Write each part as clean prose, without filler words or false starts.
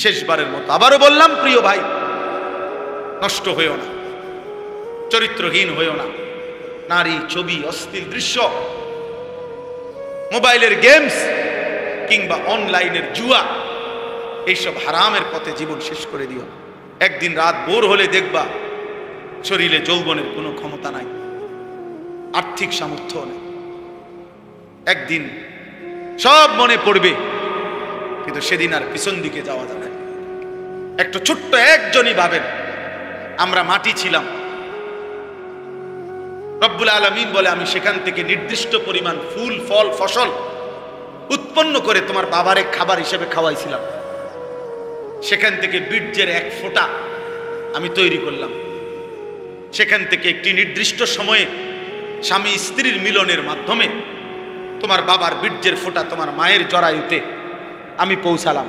শেষবারের মতো আবারও বললাম, প্রিয় ভাই, নষ্ট হয়েও না, চরিত্রহীন হয়েও না। নারী, ছবি, অশ্লীল দৃশ্য, মোবাইলের গেমস কিংবা অনলাইনের জুয়া, এইসব হারামের পথে জীবন শেষ করে দিও। একদিন রাত বোর হলে দেখবা শরীরে যৌবনের কোনো ক্ষমতা নাই, আর্থিক সামর্থ্য নেই। একদিন সব মনে পড়বে, কিন্তু সেদিন আর পিছন দিকে যাওয়া যাবে না। একটা ছোট্ট একজনই ভাবেন, আমরা মাটি ছিলাম, রব্বুল আলামিন বলে আমি সেখান থেকে নির্দিষ্ট পরিমাণ ফুল, ফল, ফসল উৎপন্ন করে তোমার বাবারে খাবার হিসেবে খাওয়াইছিলাম। সেখান থেকে বীর্যের এক ফোঁটা আমি তৈরি করলাম। সেখান থেকে একটি নির্দিষ্ট সময়ে স্বামী স্ত্রীর মিলনের মাধ্যমে তোমার বাবার বীর্যের ফোঁটা তোমার মায়ের জরায়ুতে আমি পৌঁছালাম।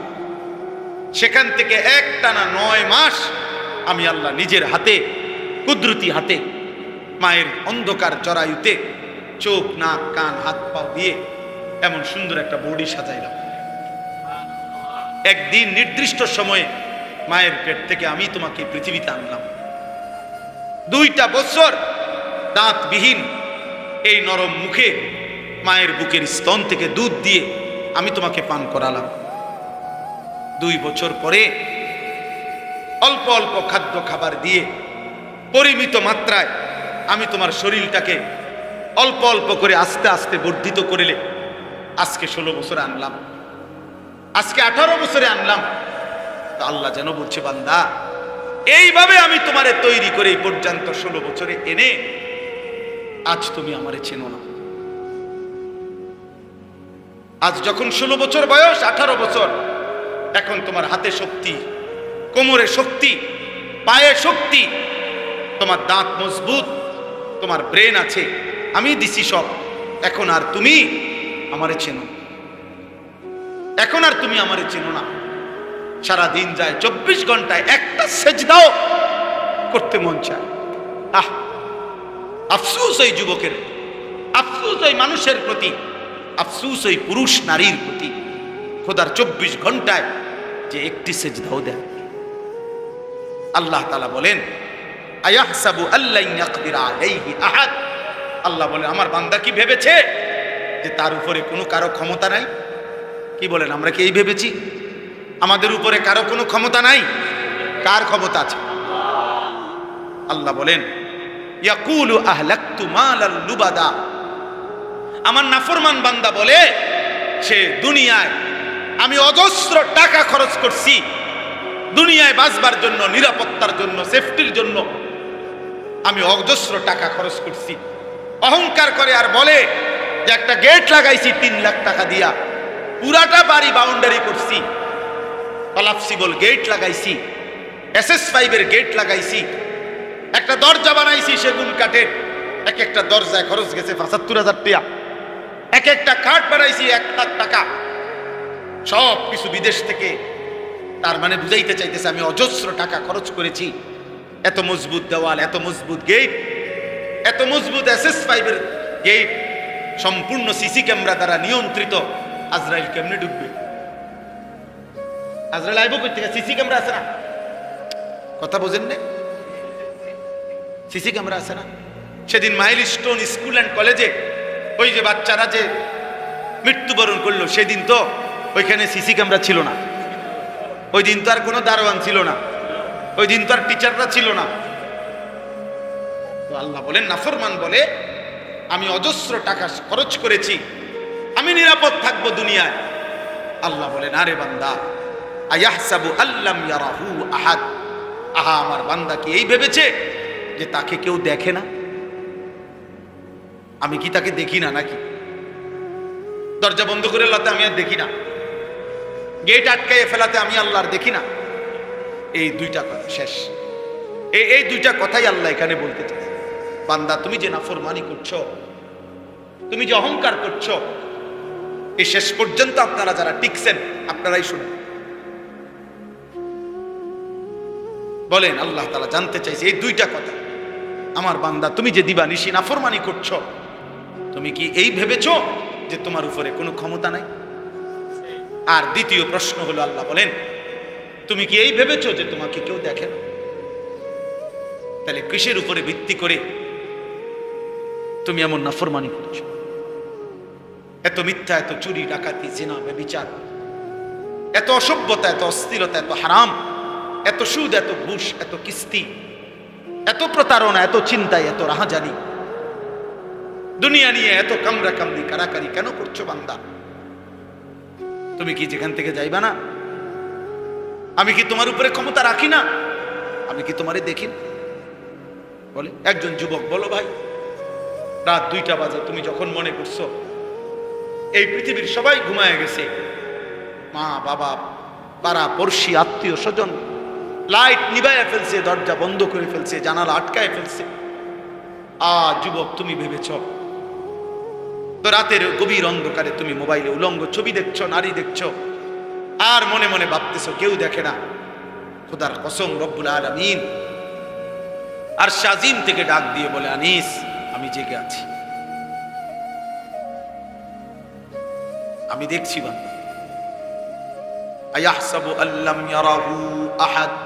সেখান থেকে একটানা 9 মাস আমি আল্লাহ নিজের হাতে, কুদরতি হাতে মায়ের অন্ধকার জরায়ুতে চোখ, নাক, কান, হাত পা দিয়ে এমন সুন্দর একটা বডি সাজাইলাম। একদিন নির্দিষ্ট সময়ে মায়ের পেট থেকে আমি তোমাকে পৃথিবীতে আনলাম। 2টা বছর দাঁতবিহীন এই নরম মুখে মায়ের বুকের স্তন থেকে দুধ দিয়ে আমি তোমাকে পান করালাম। 2 বছর পরে অল্প অল্প খাদ্য খাবার দিয়ে পরিমিত মাত্রায় আমি তোমার শরীরটাকে অল্প অল্প করে আস্তে আস্তে বর্ধিত করিলে আজকে 16 বছরে আনলাম, আজকে 18 বছরে আনলাম। তো আল্লাহ যেন বলছে, বান্দা, এইভাবে আমি তোমারে তৈরি করে এই পর্যন্ত 16 বছরে এনে আজ তুমি আমারে চেনো না। আজ যখন 16 বছর বয়স, 18 বছর, এখন তোমার হাতে শক্তি, কোমরে শক্তি, পায়ে শক্তি, তোমার দাঁত মজবুত, তোমার ব্রেন আছে, আমি দিছি সব। এখন আর তুমি আমারে চেনো, এখন আর তুমি আমারে চেনো না। সারা দিন যায়, 24 ঘন্টায় একটা সেজদাও করতে মন চায়। আহ, আফসোস ওই যুবকের, আফসোস ওই মানুষের প্রতি, আফসোস ওই পুরুষ নারীর প্রতি, খোদার 24 ঘন্টায় যে একটি সেজদাও দেয়। আল্লাহ তাআলা বলেন, আয়াহসাবু আল্লান ইয়াকদির আলাইহি আহাদ। আল্লাহ বলেন, আমার বান্দা কি ভেবেছে যে তার উপরে কোনো কারো ক্ষমতা নাই? কি বলেন, আমরা কি এই ভেবেছি আমাদের উপরে কারো কোনো ক্ষমতা নাই? কার ক্ষমতা আছে? আল্লাহ বলেন, ইয়াকুলু আহলাকতু মালাল লুবাদা। আমার নাফরমান বান্দা বলে, সে দুনিয়ায় আমি অজস্র টাকা খরচ করছি, দুনিয়ায় বাঁচবার জন্য, নিরাপত্তার জন্য, সেফটির জন্য আমি অজস্র টাকা খরচ করছি। অহংকার করে আর বলে যে একটা গেট লাগাইছি 3 লাখ টাকা দিয়া, পুরাটা বাড়ি বাউন্ডারি করছি, কলাপসিবল গেট লাগাইছি, SS5 এর গেট লাগাইছি, একটা দরজা বানাইছি সেগুন কাঠের, এক একটা দরজায় খরচ গেছে ৭৫,০০০ টাকা, এক একটা কাঠ বানাইছি 1 লাখ টাকা, সব কিছু বিদেশ থেকে। তার মানে বুঝাইতে চাইতেছে আমি অজস্র টাকা খরচ করেছি। এত মজবুত দেওয়াল, এত মজবুত গেট, এত মজবুত SS5 এর গেট, সম্পূর্ণ সিসি ক্যামেরা দ্বারা নিয়ন্ত্রিত। আজরাইল কেমনে ঢুকবে? আজরাইল আইব কই থেকে? সিসি ক্যামেরা আছে না? কথা বোঝেন না? সিসি ক্যামেরা আছে না? সেদিন মাইলস্টোন স্কুল অ্যান্ড কলেজে ওই যে বাচ্চারা যে মৃত্যুবরণ করলো, সেদিন তো ওইখানে সিসি ক্যামেরা ছিল না। ওই দিন তো আর কোনো দারোয়ান ছিল না, ওই দিন তো আর টিচাররা ছিল না। তো আল্লাহ বলেন, নাফরমান বলে আমি অজস্র টাকা খরচ করেছি, আমি নিরাপদ থাকবো দুনিয়ায়। আল্লাহ বলেন, আরে বান্দা, আয়াহসাবু আল্লাম ইয়ারাহু আহাদ। আহা, আমার বান্দা কি এই ভেবেছে যে তাকে কেউ দেখে না? আমি কি তাকে দেখি না নাকি? দরজা বন্ধ করে লাতে আমি আর দেখি না, গেট আটকাইয়ে ফেলাতে আমি আল্লাহর দেখি না? এই 2টা কথা শেষ। এই 2টা কথাই আল্লাহ এখানে বলতে চায়, বান্দা তুমি যে নাফরমানি করছো, তুমি যে অহংকার করছো, এই শেষ পর্যন্ত আপনারা যারা টিকছেন আপনারাই শুনেন। বলেন, আল্লাহ তাআলা জানতে চাইছে এই 2টা কথা, আমার বান্দা তুমি যে দিবানিশি নাফরমানি করছো, তুমি কি এই ভেবেছো যে তোমার উপরে কোনো ক্ষমতা নাই? আর দ্বিতীয় প্রশ্ন হলো, আল্লাহ বলেন, তুমি কি এই ভেবেছো যে তোমাকে কেউ দেখে না? তাহলে কিসের উপরে ভিত্তি করে তুমি এমন নাফরমানি করছো? এত মিথ্যা, এত চুরি, ডাকাতি, জিনা, ব্যভিচার, এত অসভ্যতা, এত অস্থিরতা, এত হারাম, এত সুদ, এত ঘুষ, এত কিস্তি, এত প্রতারণা, এত চিন্তায়, এত রাহাজানি, দুনিয়া নিয়ে এত কামরা কামড়ি কারাকারি কেন করছো বান্দা? তুমি কি যেখান থেকে যাইবা না? আমি কি তোমার উপরে ক্ষমতা রাখি না? আমি কি তোমারে দেখি না? বলে একজন যুবক, বলো ভাই, রাত 2টা বাজে, তুমি যখন মনে করছো এই পৃথিবীর সবাই ঘুমায় গেছে, মা বাবা পাড়া পড়শি আত্মীয় স্বজন লাইট নিভাইয়া ফেলছে, দরজা বন্ধ করে ফেলছে, জানালা আটকায় ফেলছে, যুবক তুমি ভেবেছ তো রাতের গভীর অন্ধকারে তুমি মোবাইলে উলঙ্গ ছবি দেখছো, নারী দেখছো, আর মনে মনে ভাবতেছো কেউ দেখে না। খোদার কসম, রব্বুল আলামিন আরশ আজিম থেকে ডাক দিয়ে বলে, আনিস আমি জেগে আছি, আমি দেখছি বান্দা। আয়াহসাবু আল্লাম ইয়ারাহু আহাদ,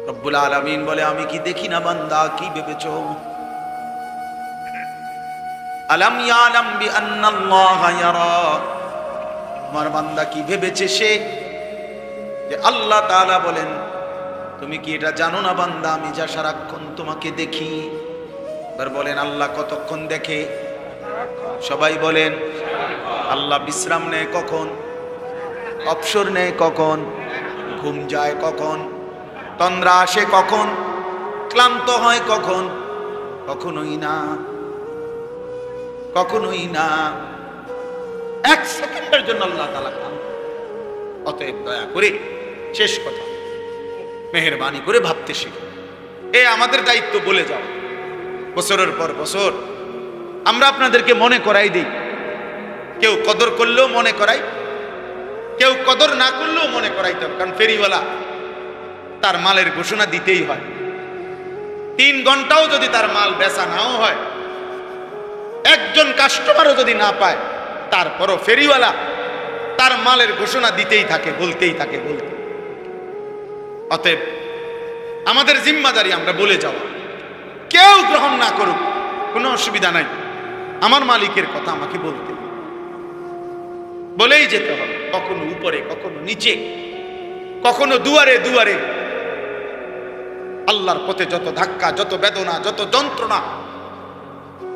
রব্বুল আলামিন বলে আমি কি দেখি না বান্দা? কি ভেবেছো? আলাম ইয়ালাম বিআন্নাল্লাহা ইয়ারা, আমার বান্দা কি ভেবেছে সে যে আল্লাহ তাআলা বলেন তুমি কি এটা জানো না বান্দা আমি যা সারাক্ষণ তোমাকে দেখি? এবার বলেন আল্লাহ কতক্ষণ দেখে? সবাই বলেন আল্লাহ বিশ্রাম নেয় কখন? অবসর নেয় কখন? ঘুম যায় কখন? তন্দ্রা আসে কখন? ক্লান্ত হয় কখন? কখনোই না, কখনোই না। এক সেকেন্ডের জন্য আল্লাহ তাআলা ক্লান্ত। অতএব দয়া করে, শেষ কথা, মেহেরবানি করে ভাবতে শিখো। এ আমাদের দায়িত্ব বলে যাও। বছরের পর বছর আমরা আপনাদেরকে মনে করাই দিই, কেউ কদর করলেও মনে করাই, কেউ কদর না করলেও মনে করাইতে হবে। কারণ ফেরিওয়ালা তার মালের ঘোষণা দিতেই হয়। 3 ঘন্টাও যদি তার মাল বেচা নাও হয়, একজন কাস্টমারও যদি না পায়, তারপরও ফেরিওয়ালা তার মালের ঘোষণা দিতেই থাকে, বলতেই থাকে, বলতে। অতএব আমাদের জিম্মাদারি আমরা বলে যাব, কেউ গ্রহণ না করুক কোনো অসুবিধা নাই, আমার মালিকের কথা আমাকে বলতে, বলেই যেতে হবে। কখনো উপরে, কখনো নিচে, কখনো দুয়ারে দুয়ারে। আল্লাহর পথে যত ধাক্কা, যত বেদনা, যত যন্ত্রণা,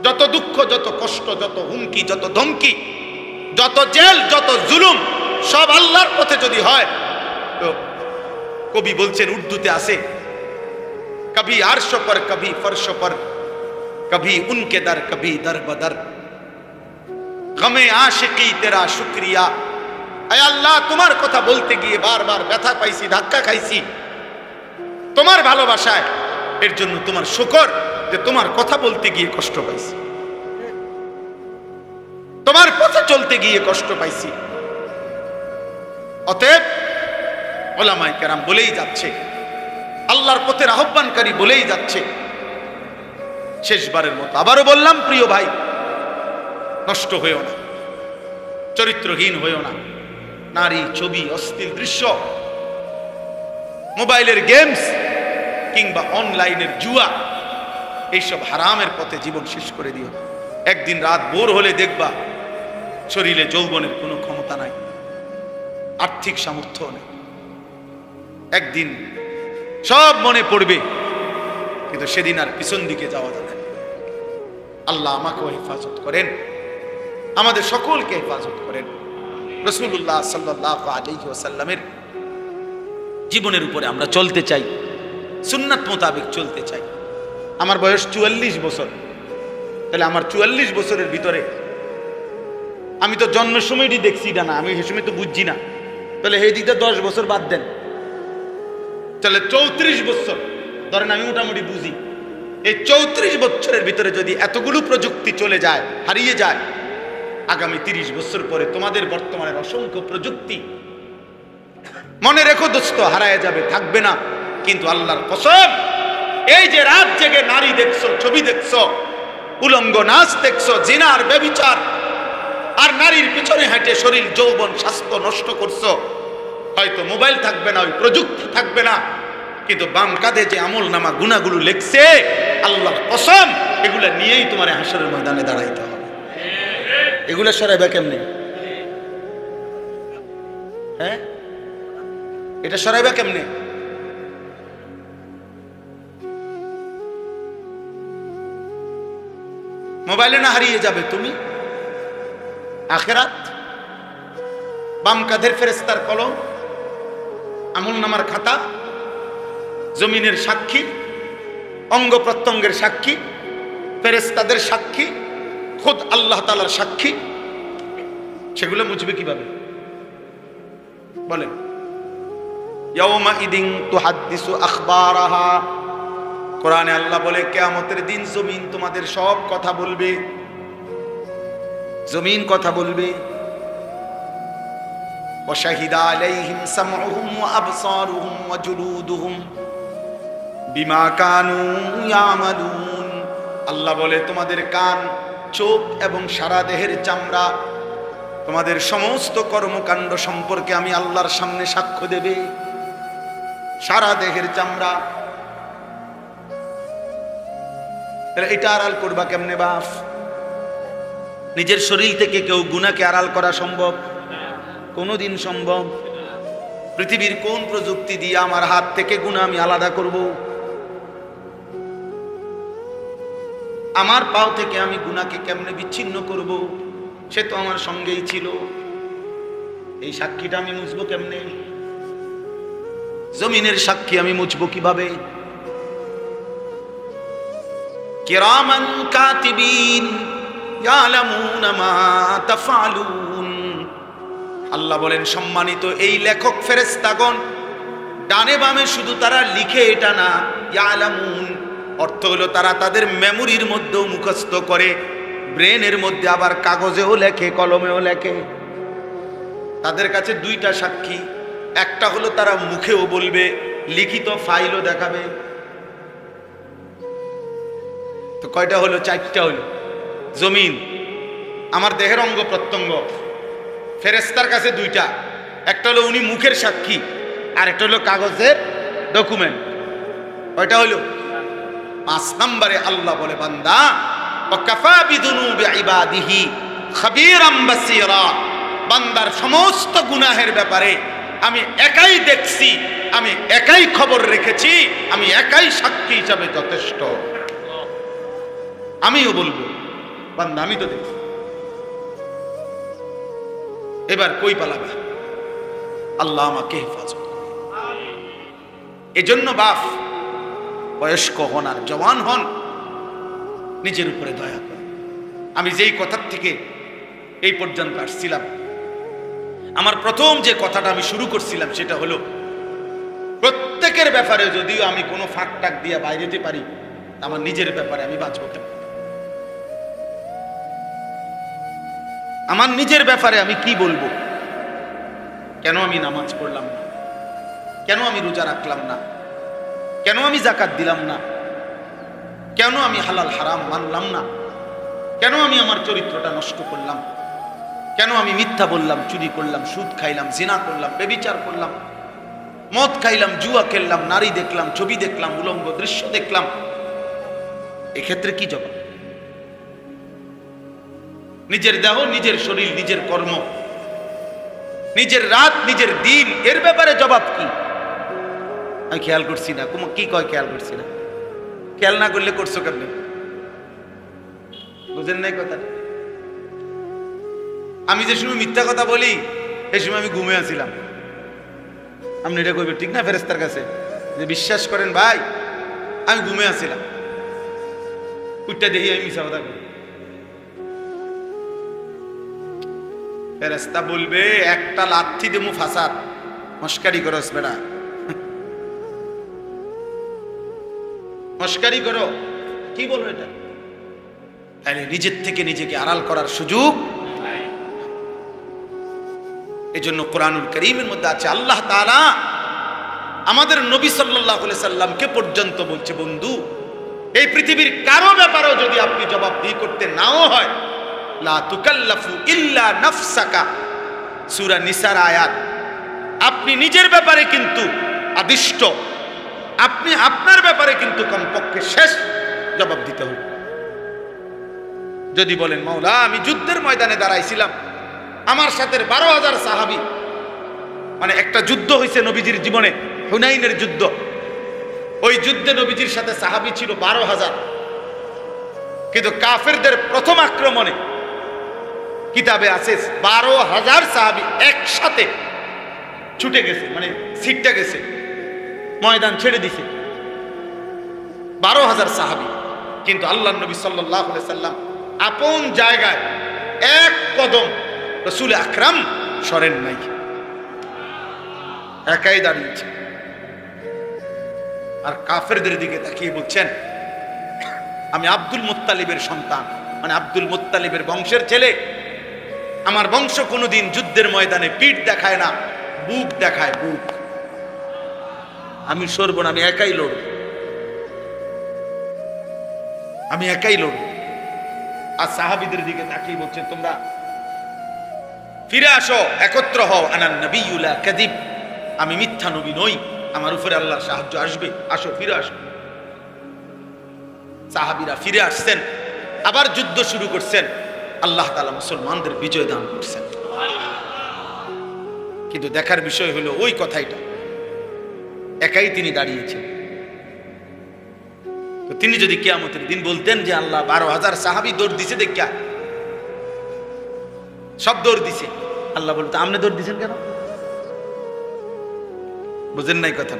যত দুঃখ, যত কষ্ট, যত হুমকি, যত ধমকি, যত জেল, যত জুলুম, সব আল্লাহর পথে যদি হয় তো কবি বলছেন, উর্দুতে আছে, কবি আরশ পর, কবি ফরশ পর, কবি উনকে দর, কবি দর বদর, গমে আশিকি তেরা শুকরিয়া। আয় আল্লাহ, তোমার কথা বলতে গিয়ে বারবার ব্যথা পাইছি, ধাক্কা খাইছি, তোমার ভালোবাসায়, এর জন্য তোমার শুকর যে তোমার কথা বলতে গিয়ে কষ্ট পাইছি, তোমার পথে চলতে গিয়ে কষ্ট পাইছি। অতএব ওলামায়ে কেরাম বলেই যাচ্ছে, আল্লাহর পথের আহ্বানকারী বলেই যাচ্ছে, শেষবারের মতো আবারও বললাম, প্রিয় ভাই, নষ্ট হয়েও না, চরিত্রহীন হয়েও না। নারী, ছবি, অশ্লীল দৃশ্য, মোবাইলের গেমস কিংবা অনলাইনের জুয়া, এইসব হারামের পথে জীবন শেষ করে দিও। একদিন রাত ভোর হলে দেখবা শরীরে যৌবনের কোনো ক্ষমতা নাই, আর্থিক সামর্থ্য নেই। একদিন সব মনে পড়বে, কিন্তু সেদিন আর পিছন দিকে যাওয়া যাবে না। আল্লাহ আমাকেও হেফাজত করেন, আমাদের সকলকে হেফাজত করেন। রাসূলুল্লাহ সাল্লাল্লাহু আলাইহি ওয়াসাল্লামের জীবনের উপরে আমরা চলতে চাই, সুন্নাত মোতাবেক চলতে চাই। আমার বয়স 44 বছর, তাহলে আমার 44 বছরের ভিতরে আমি তো জন্মের সময়টি দেখছি না, আমি সে সময় তো বুঝছি না, তাহলে এই দিকটা 10 বছর বাদ দেন, তাহলে 34 বছর ধরেন আমি মোটামুটি বুঝি। এই 34 বছরের ভিতরে যদি এতগুলো প্রযুক্তি চলে যায়, হারিয়ে যায়, আগামী 30 বছর পরে তোমাদের বর্তমানের অসংখ্য প্রযুক্তি, মনে রেখো দোস্ত, হারায় যাবে, থাকবে না। কিন্তু আল্লাহর কসম, এই যে রাত জেগে নারী দেখছো, ছবি দেখছো, উলঙ্গ নাচ দেখছো, জিনা আর ব্যভিচার আর নারীর পিছনে হেঁটে শরীর, যৌবন, স্বাস্থ্য নষ্ট করছো, হয়তো মোবাইল থাকবে না, ওই প্রযুক্তি থাকবে না, কিন্তু বাম কাঁধে যে আমল নামা গুনাহগুলো লেখছে, আল্লাহর কসম এগুলা নিয়েই তোমার হাসরের ময়দানে দাঁড়াইতে হবে। এগুলা সরাইবা কেমনে? হ্যাঁ, এটা সরাইবা কেমনে? মোবাইলে না হারিয়ে যাবে তুমি আখিরাত? বাম কাঁধের ফেরেশতার কলম, আমল নামার খাতা, জমিনের সাক্ষী, অঙ্গ প্রত্যঙ্গের সাক্ষী, ফেরেশতাদের সাক্ষী, খুদ আল্লাহ তাআলার সাক্ষী, সেগুলো মুছবে কিভাবে বলেন? ইয়াউমা ইদিন তুহাদ্দিসু আখবারাহা, কোরআনে আল্লাহ বলে কিয়ামতের দিন জমিন তোমাদের সব কথা বলবে, জমিন কথা বলবে। ওয়া শাহিদা আলাইহিম সামউহুম ওয়া আবসারুহুম ওয়া জুলুদুহুম বিমা কানু ইয়ামালুন। আল্লাহ বলে তোমাদের কান, চোখ এবং সারা দেহের চামড়া তোমাদের সমস্ত কর্মকাণ্ড সম্পর্কে আমি আল্লাহর সামনে সাক্ষ্য দেবে। সারা দেহের চামড়া, এটা আড়াল করবা কেমনে বাপ? নিজের শরীর থেকে কেউ গুনাহকে আড়াল করা সম্ভব? কোনদিন সম্ভব? পৃথিবীর কোন প্রযুক্তি দিয়ে আমার হাত থেকে গুনাহ আমি আলাদা করব? আমার পাও থেকে আমি গুনাহকে কেমনে বিচ্ছিন্ন করব? সে তো আমার সঙ্গেই ছিল। এই সাক্ষীটা আমি মুছবো কেমনে? জমিনের সাক্ষী আমি মুছবো কিভাবে? কিরামান কাতিবিন ইয়ালামুনা মা তাফআলুন। আল্লাহ বলেন সম্মানিত এই লেখক ফেরেশতাগণ, ডানে বামে শুধু তারা লিখে এটা না, ইয়ালামুন অর্থ হলো তারা তাদের মেমোরির মধ্যেও মুখস্থ করে, ব্রেনের মধ্যে আবার কাগজেও লেখে, কলমেও লেখে। তাদের কাছে দুইটা সাক্ষী, একটা হলো তারা মুখেও বলবে, লিখিত ফাইলও দেখাবে। তো কয়টা হলো? চারটা হলো। জমিন আমার দেহের অঙ্গ প্রত্যঙ্গ, ফেরেশতার কাছে দুইটা, একটা হলো উনি মুখের সাক্ষী, আর একটা হলো কাগজের ডকুমেন্ট। কয়টা হলো? 5 নম্বরে আল্লাহ বলে বান্দা ওয়াকাফা বিযুনুবি ইবাদিহি খাবীরাম বাসীরা, বান্দার সমস্ত গুনাহের ব্যাপারে আমি একাই দেখছি, আমি একাই খবর রেখেছি, আমি একাই সাক্ষী হিসাবে যথেষ্ট। আমিও বলবো বান্দা আমি তো দেখছি। এবার কই পালাবে? আল্লাহ আমাকে হেফাজত করে। এজন্য বাপ বয়স্ক হন আর জওয়ান হন, নিজের উপরে দয়া করেন। আমি যেই কথার থেকে এই পর্যন্ত আসছিলাম, আমার প্রথম যে কথাটা আমি শুরু করছিলাম সেটা হলো, প্রত্যেকের ব্যাপারে যদিও আমি কোনো ফাঁক টাক দিয়ে বাইরে যেতে পারি, আমার নিজের ব্যাপারে আমি বাঁচব কেন? আমার নিজের ব্যাপারে আমি কি বলবো? কেন আমি নামাজ পড়লাম না? কেন আমি রোজা রাখলাম না? কেন আমি যাকাত দিলাম না? কেন আমি হালাল হারাম মানলাম না? কেন আমি আমার চরিত্রটা নষ্ট করলাম? কেন আমি মিথ্যা বললাম, চুরি করলাম, সুদ খাইলাম, জিনা করলাম, ব্যভিচার করলাম, মদ খাইলাম, জুয়া খেললাম, নারী দেখলাম, ছবি দেখলাম, উলঙ্গ দৃশ্য দেখলাম? এক্ষেত্রে কি জবাব? নিজের দেহ, নিজের শরীর, নিজের কর্ম, নিজের রাত, নিজের দিন, এর ব্যাপারে জবাব কি? আমি খেয়াল করছি না। কি কয় খেয়াল করছি না? খেয়াল না করলে করছো কেমনে? বুঝেন নাই কথা? আমি যে সময় মিথ্যা কথা বলি এই সময় আমি ঘুমিয়ে আছিলাম। আপনি এটা কইবেন ঠিক না ফেরেশতার কাছে যে বিশ্বাস করেন ভাই আমি ঘুমিয়ে আছিলাম, উঠটা দেখি আমি মিথ্যা কথা বলি। ফেরেশতা বলবে একটা লাথি দেমু ফাসাদ, মস্কারি করস বেটা, মস্কারি করো। কি বলবো এটা? তাহলে নিজের থেকে নিজেকে আড়াল করার সুযোগ। এই জন্য কোরআনুল কারীমের মধ্যে আছে আল্লাহ তাআলা আমাদের নবী সাল্লাল্লাহু আলাইহি সাল্লামকে পর্যন্ত বলছে, বন্ধু এই পৃথিবীর কারো ব্যাপারেও যদি আপনি জবাবদিহি করতে নাও হয়, লা তুকাল্লাফু ইল্লা নাফসাকা, সূরা নিসার আয়াত, আপনি নিজের ব্যাপারে কিন্তু আদিষ্ট, আপনি আপনার ব্যাপারে কিন্তু কমপক্ষে শেষ জবাব দিতে হবে। যদি বলেন মাওলা আমি যুদ্ধের ময়দানে দাঁড়াইছিলাম, আমার সাথে 12,000 সাহাবী, মানে একটা যুদ্ধ হয়েছে নবীজির জীবনে, হুনাইনের যুদ্ধ। ওই যুদ্ধে নবীজির সাথে সাহাবী ছিল 12,000, কিন্তু কাফেরদের প্রথম আক্রমণে কিতাবে আছে 12,000 সাহাবী একসাথে ছুটে গেছে, মানে ছিটটা গেছে, ময়দান ছেড়ে দিছে 12,000 সাহাবী। কিন্তু আল্লাহর নবী সাল্লাল্লাহু আলাইহি সাল্লাম আপন জায়গায় এক কদম রাসূল আকরাম সরেন নাই, একাই দাঁড়িয়েছে। আর কাফেরদের দিকে তাকিয়ে বলছেন আমি আব্দুল মুত্তালিবের সন্তান, মানে আব্দুল মুত্তালিবের বংশের ছেলে, আমার বংশ কোনোদিন যুদ্ধের ময়দানে পিঠ দেখায় না, বুক দেখায়, বুক। আমি সরব না, আমি একাই লড়ব, আমি একাই লড়ব। আর সাহাবীদের দিকে তাকিয়ে বলছেন তোমরা ফিরে আসো, একত্র হও, আনান নবিয়্যুল লা কাযিব, আমি মিথ্যা নবী নই, আমার উপরে আল্লাহর সাহায্য আসবে, আসো ফিরে আসো। সাহাবীরা ফিরে আসছেন, আবার যুদ্ধ শুরু করছেন, আল্লাহ তাআলা মুসলমানদের বিজয় দান করছেন। কিন্তু দেখার বিষয় হলো ওই কথাইটা, একাই তিনি দাঁড়িয়েছেন। তো তিনি যদি কিয়ামতের দিন বলতেন যে আল্লাহ 12,000 সাহাবী দৌড় দিছে, দেখা সব দৌড় দিছে, আল্লাহ বলতো আপনি দৌড় দিছেন কেন? বুঝেন নাই কথা?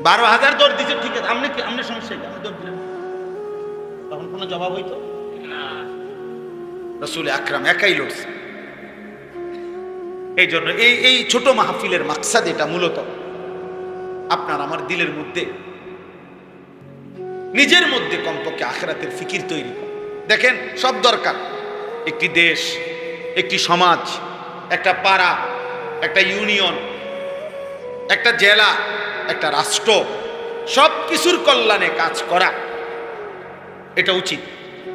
12,000 দৌড় দিছে, ঠিক আছে, আপনি কি, আপনি সমস্যা কি, আপনি দৌড় দিলেন, তখন কোনো জবাব হইতো না। রাসূল আকরাম একাই লড়ছে। এই জন্য এই ছোট মাহফিলের মাকসাদ এটা, মূলত আপনার আমার দিলের মধ্যে, নিজের মধ্যে কমপক্ষে আখিরাতের ফিকির তৈরি। দেখেন সব দরকার, একটি দেশ, একটি সমাজ, একটা পাড়া, একটা ইউনিয়ন, একটা জেলা, একটা রাষ্ট্র, সব কিছুর কল্যাণে কাজ করা এটা উচিত।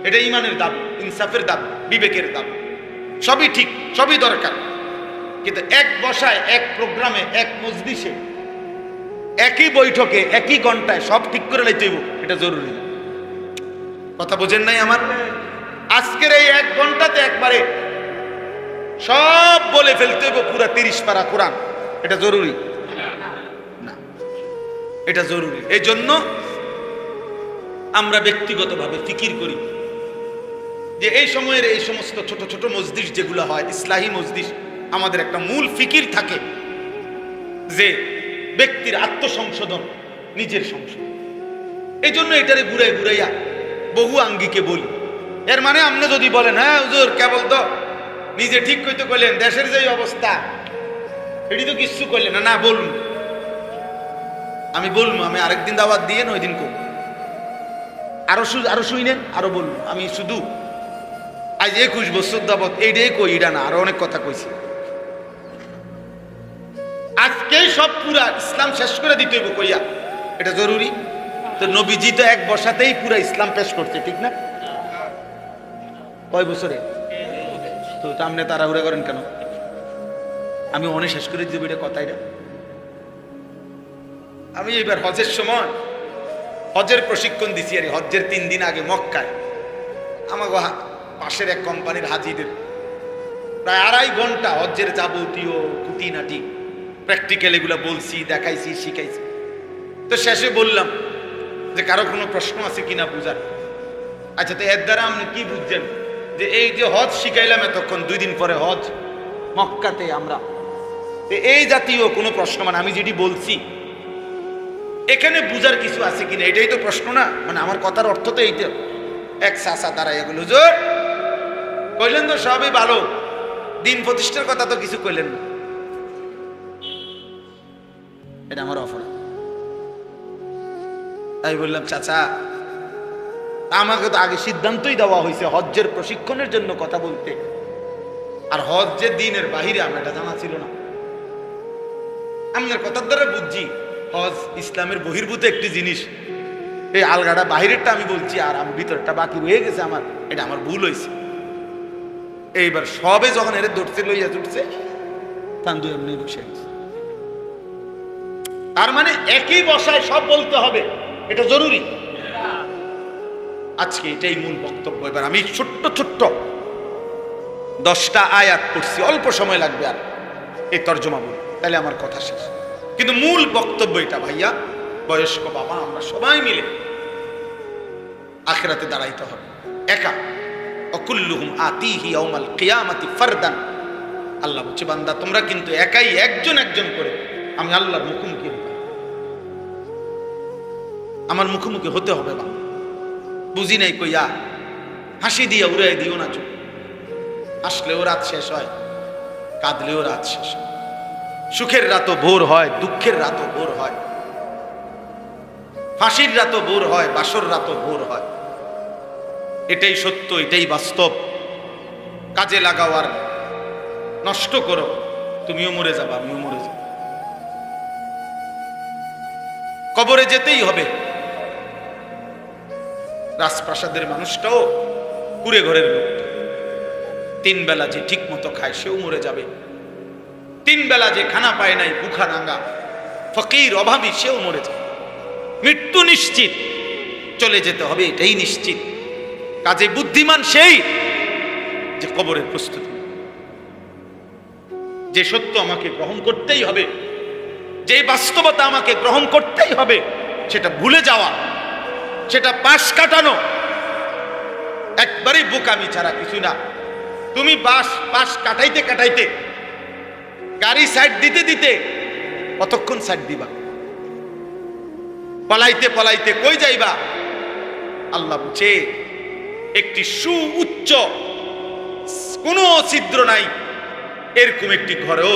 এটা ঈমানের দাবি, ইনসাফের দাবি, বিবেকের দাবি, সবই ঠিক, সবই দরকার। কিন্তু এক বসায়, এক প্রোগ্রামে, এক মজলিসে, একই বৈঠকে, একই ঘন্টায় সব ঠিক করে লাইতে হইব, এটা জরুরি। কথা বোঝেন নাই আমার? আজকের এই 1 ঘন্টাতে একবারে সব বলে ফেলতে হইব, পুরা 30 পারা কোরআন, এটা জরুরি না, এটা জরুরি। এই জন্য আমরা ব্যক্তিগতভাবে ফিকির করি যে এই সময়ের এই সমস্ত ছোট ছোট মজলিস যেগুলো হয়, ইসলাহী মজলিস, আমাদের একটা মূল ফিকির থাকে যে ব্যক্তির আত্মসংশোধন, নিজের সংশোধন। এই জন্য এটারে ঘুরাই ঘুরাইয়া বহু আঙ্গিকে বলি। এর মানে আপনি যদি বলেন হ্যাঁ হুজুর কেবল তো নিজে ঠিক কইতে কইলেন, দেশের যে অবস্থা এটি তো কিচ্ছু করলেন না, না বলুন, আমি বলবো, আমি আরেকদিন দাওয়াত দিয়ে ওই দিন করব, আরো শুনেন, আরো বলবো। আমি শুধু আজ 21 বছর দাওয়াত এইটাই কই, এটা না, আরো অনেক কথা কইছি। আজকেই সব পুরা ইসলাম শেষ করে দিতে হইব কইয়া, এটা জরুরি। তো নবীজি তো 1 বর্ষাতেই পুরা ইসলাম পেশ করছে, ঠিক না? কয় বছরে? তো আপনি তাড়াহুড়া করেন কেন? আমি অনেক শেষ করে দিব, এটা কথাই না। আমি এবার হজের সময় হজের প্রশিক্ষণ দিছি, আর হজের 3 দিন আগে মক্কায় আমাকে পাশের এক কোম্পানির হাজিদের প্রায় 2.5 ঘন্টা হজের যাবতীয় খুঁটিনাটি প্র্যাকটিক্যাল এগুলো বলছি, দেখাইছি, শিখাইছি। তো শেষে বললাম যে কারো কোনো প্রশ্ন আছে কিনা বুঝার। আচ্ছা, তো এর দ্বারা আপনি কি বুঝছেন যে এই যে হজ শিখাইলাম এতক্ষণ, 2 দিন পরে হজ মক্কাতে আমরা, এই জাতীয় কোনো প্রশ্ন, মানে আমি যেটি বলছি এখানে বুঝার কিছু আছে কিনা, এটাই তো প্রশ্ন না? মানে আমার কথার অর্থ তো এইটা। এক চাচা দাঁড়াই এগুলো হুজুর কইলেন তো সবই ভালো, দিন প্রতিষ্ঠার কথা তো কিছু কইলেন না, এটা আমার অপরাধ। তাই বললাম চাচা, আমাকে তো আগে সিদ্ধান্তই দেওয়া হয়েছে হজ্জের প্রশিক্ষণের জন্য কথা বলতে, আর হজ যে দিনের বাহিরে আমার এটা জানা ছিল না। আপনার কথার দ্বারা বুঝছি হজ ইসলামের বহির্ভূত একটি জিনিস, এই আলগাটা বাহিরেরটা আমি বলছি, আর আমি ভিতরটা বাকি রয়ে গেছে আমার, এটা আমার ভুল হয়েছে। এইবার সবে যখন এর দৌড়তে লইয়া জুটছে তান্দু এমনি বসে গেছে, তার মানে একই বসায় সব বলতে হবে, এটা জরুরি। আজকে এটাই মূল বক্তব্য। এবার আমি ছোট্ট ছোট্ট 10টা আয়াত পড়ছি, অল্প সময় লাগবে আর এই তর্জমা বলি, তাহলে আমার কথা শেষ। কিন্তু মূল বক্তব্য এটা ভাইয়া, বয়স্ক বাবা আমরা সবাই মিলে আখিরাতে দাঁড়াইতে হবে একা। অকুল্লুহুম আতিহি ইয়াউমাল কিয়ামাতি ফারদান। আল্লাহ বলছে বান্দা তোমরা কিন্তু একাই, একজন একজন করে আমি আল্লাহর মুখোমুখি হতে, আমার মুখোমুখি হতে হবে। বা বুঝি নাই কইয়া হাসি দিয়া উড়াই দিও না চোখ। আসলেও রাত শেষ হয়, কাঁদলেও রাত শেষ হয়, সুখের রাতও ভোর হয়, দুঃখের রাতও ভোর হয়, ফাঁসির রাতও ভোর হয়, বাসর রাতও ভোর হয়। এটাই সত্য, এটাই বাস্তব। কাজে লাগাও আর নষ্ট করো, তুমিও মরে যাবা, আমিও মরে যাব। কবরে যেতেই হবে। রাজপ্রাসাদের মানুষটাও কুড়ে ঘরের লোকটা, 3 বেলা যে ঠিক মতো খায় সেও মরে যাবে। 3 বেলা যে খানা পায় নাই, বুখা রাঙ্গা ফকির অভাবী, সেও মরে যাবে। মৃত্যু নিশ্চিত, চলে যেতে হবে, এটাই নিশ্চিত। কাজে বুদ্ধিমান সেই যে কবরের প্রস্তুতি, যে সত্য আমাকে গ্রহণ করতেই হবে, যে বাস্তবতা আমাকে গ্রহণ করতেই হবে, সেটা ভুলে যাওয়া, সেটা পাশ কাটানো একবারেই বোকামি ছাড়া কিছু না। তুমি পাশ কাটাইতে কাটাইতে, গাড়ি সাইড দিতে দিতে কতক্ষণ সাইড দিবা? পলাইতে পলাইতে কই যাইবা? আল্লাহ বলছে একটি সুউচ্চ কোনো ছিদ্র নাই এরকম একটি ঘরেও,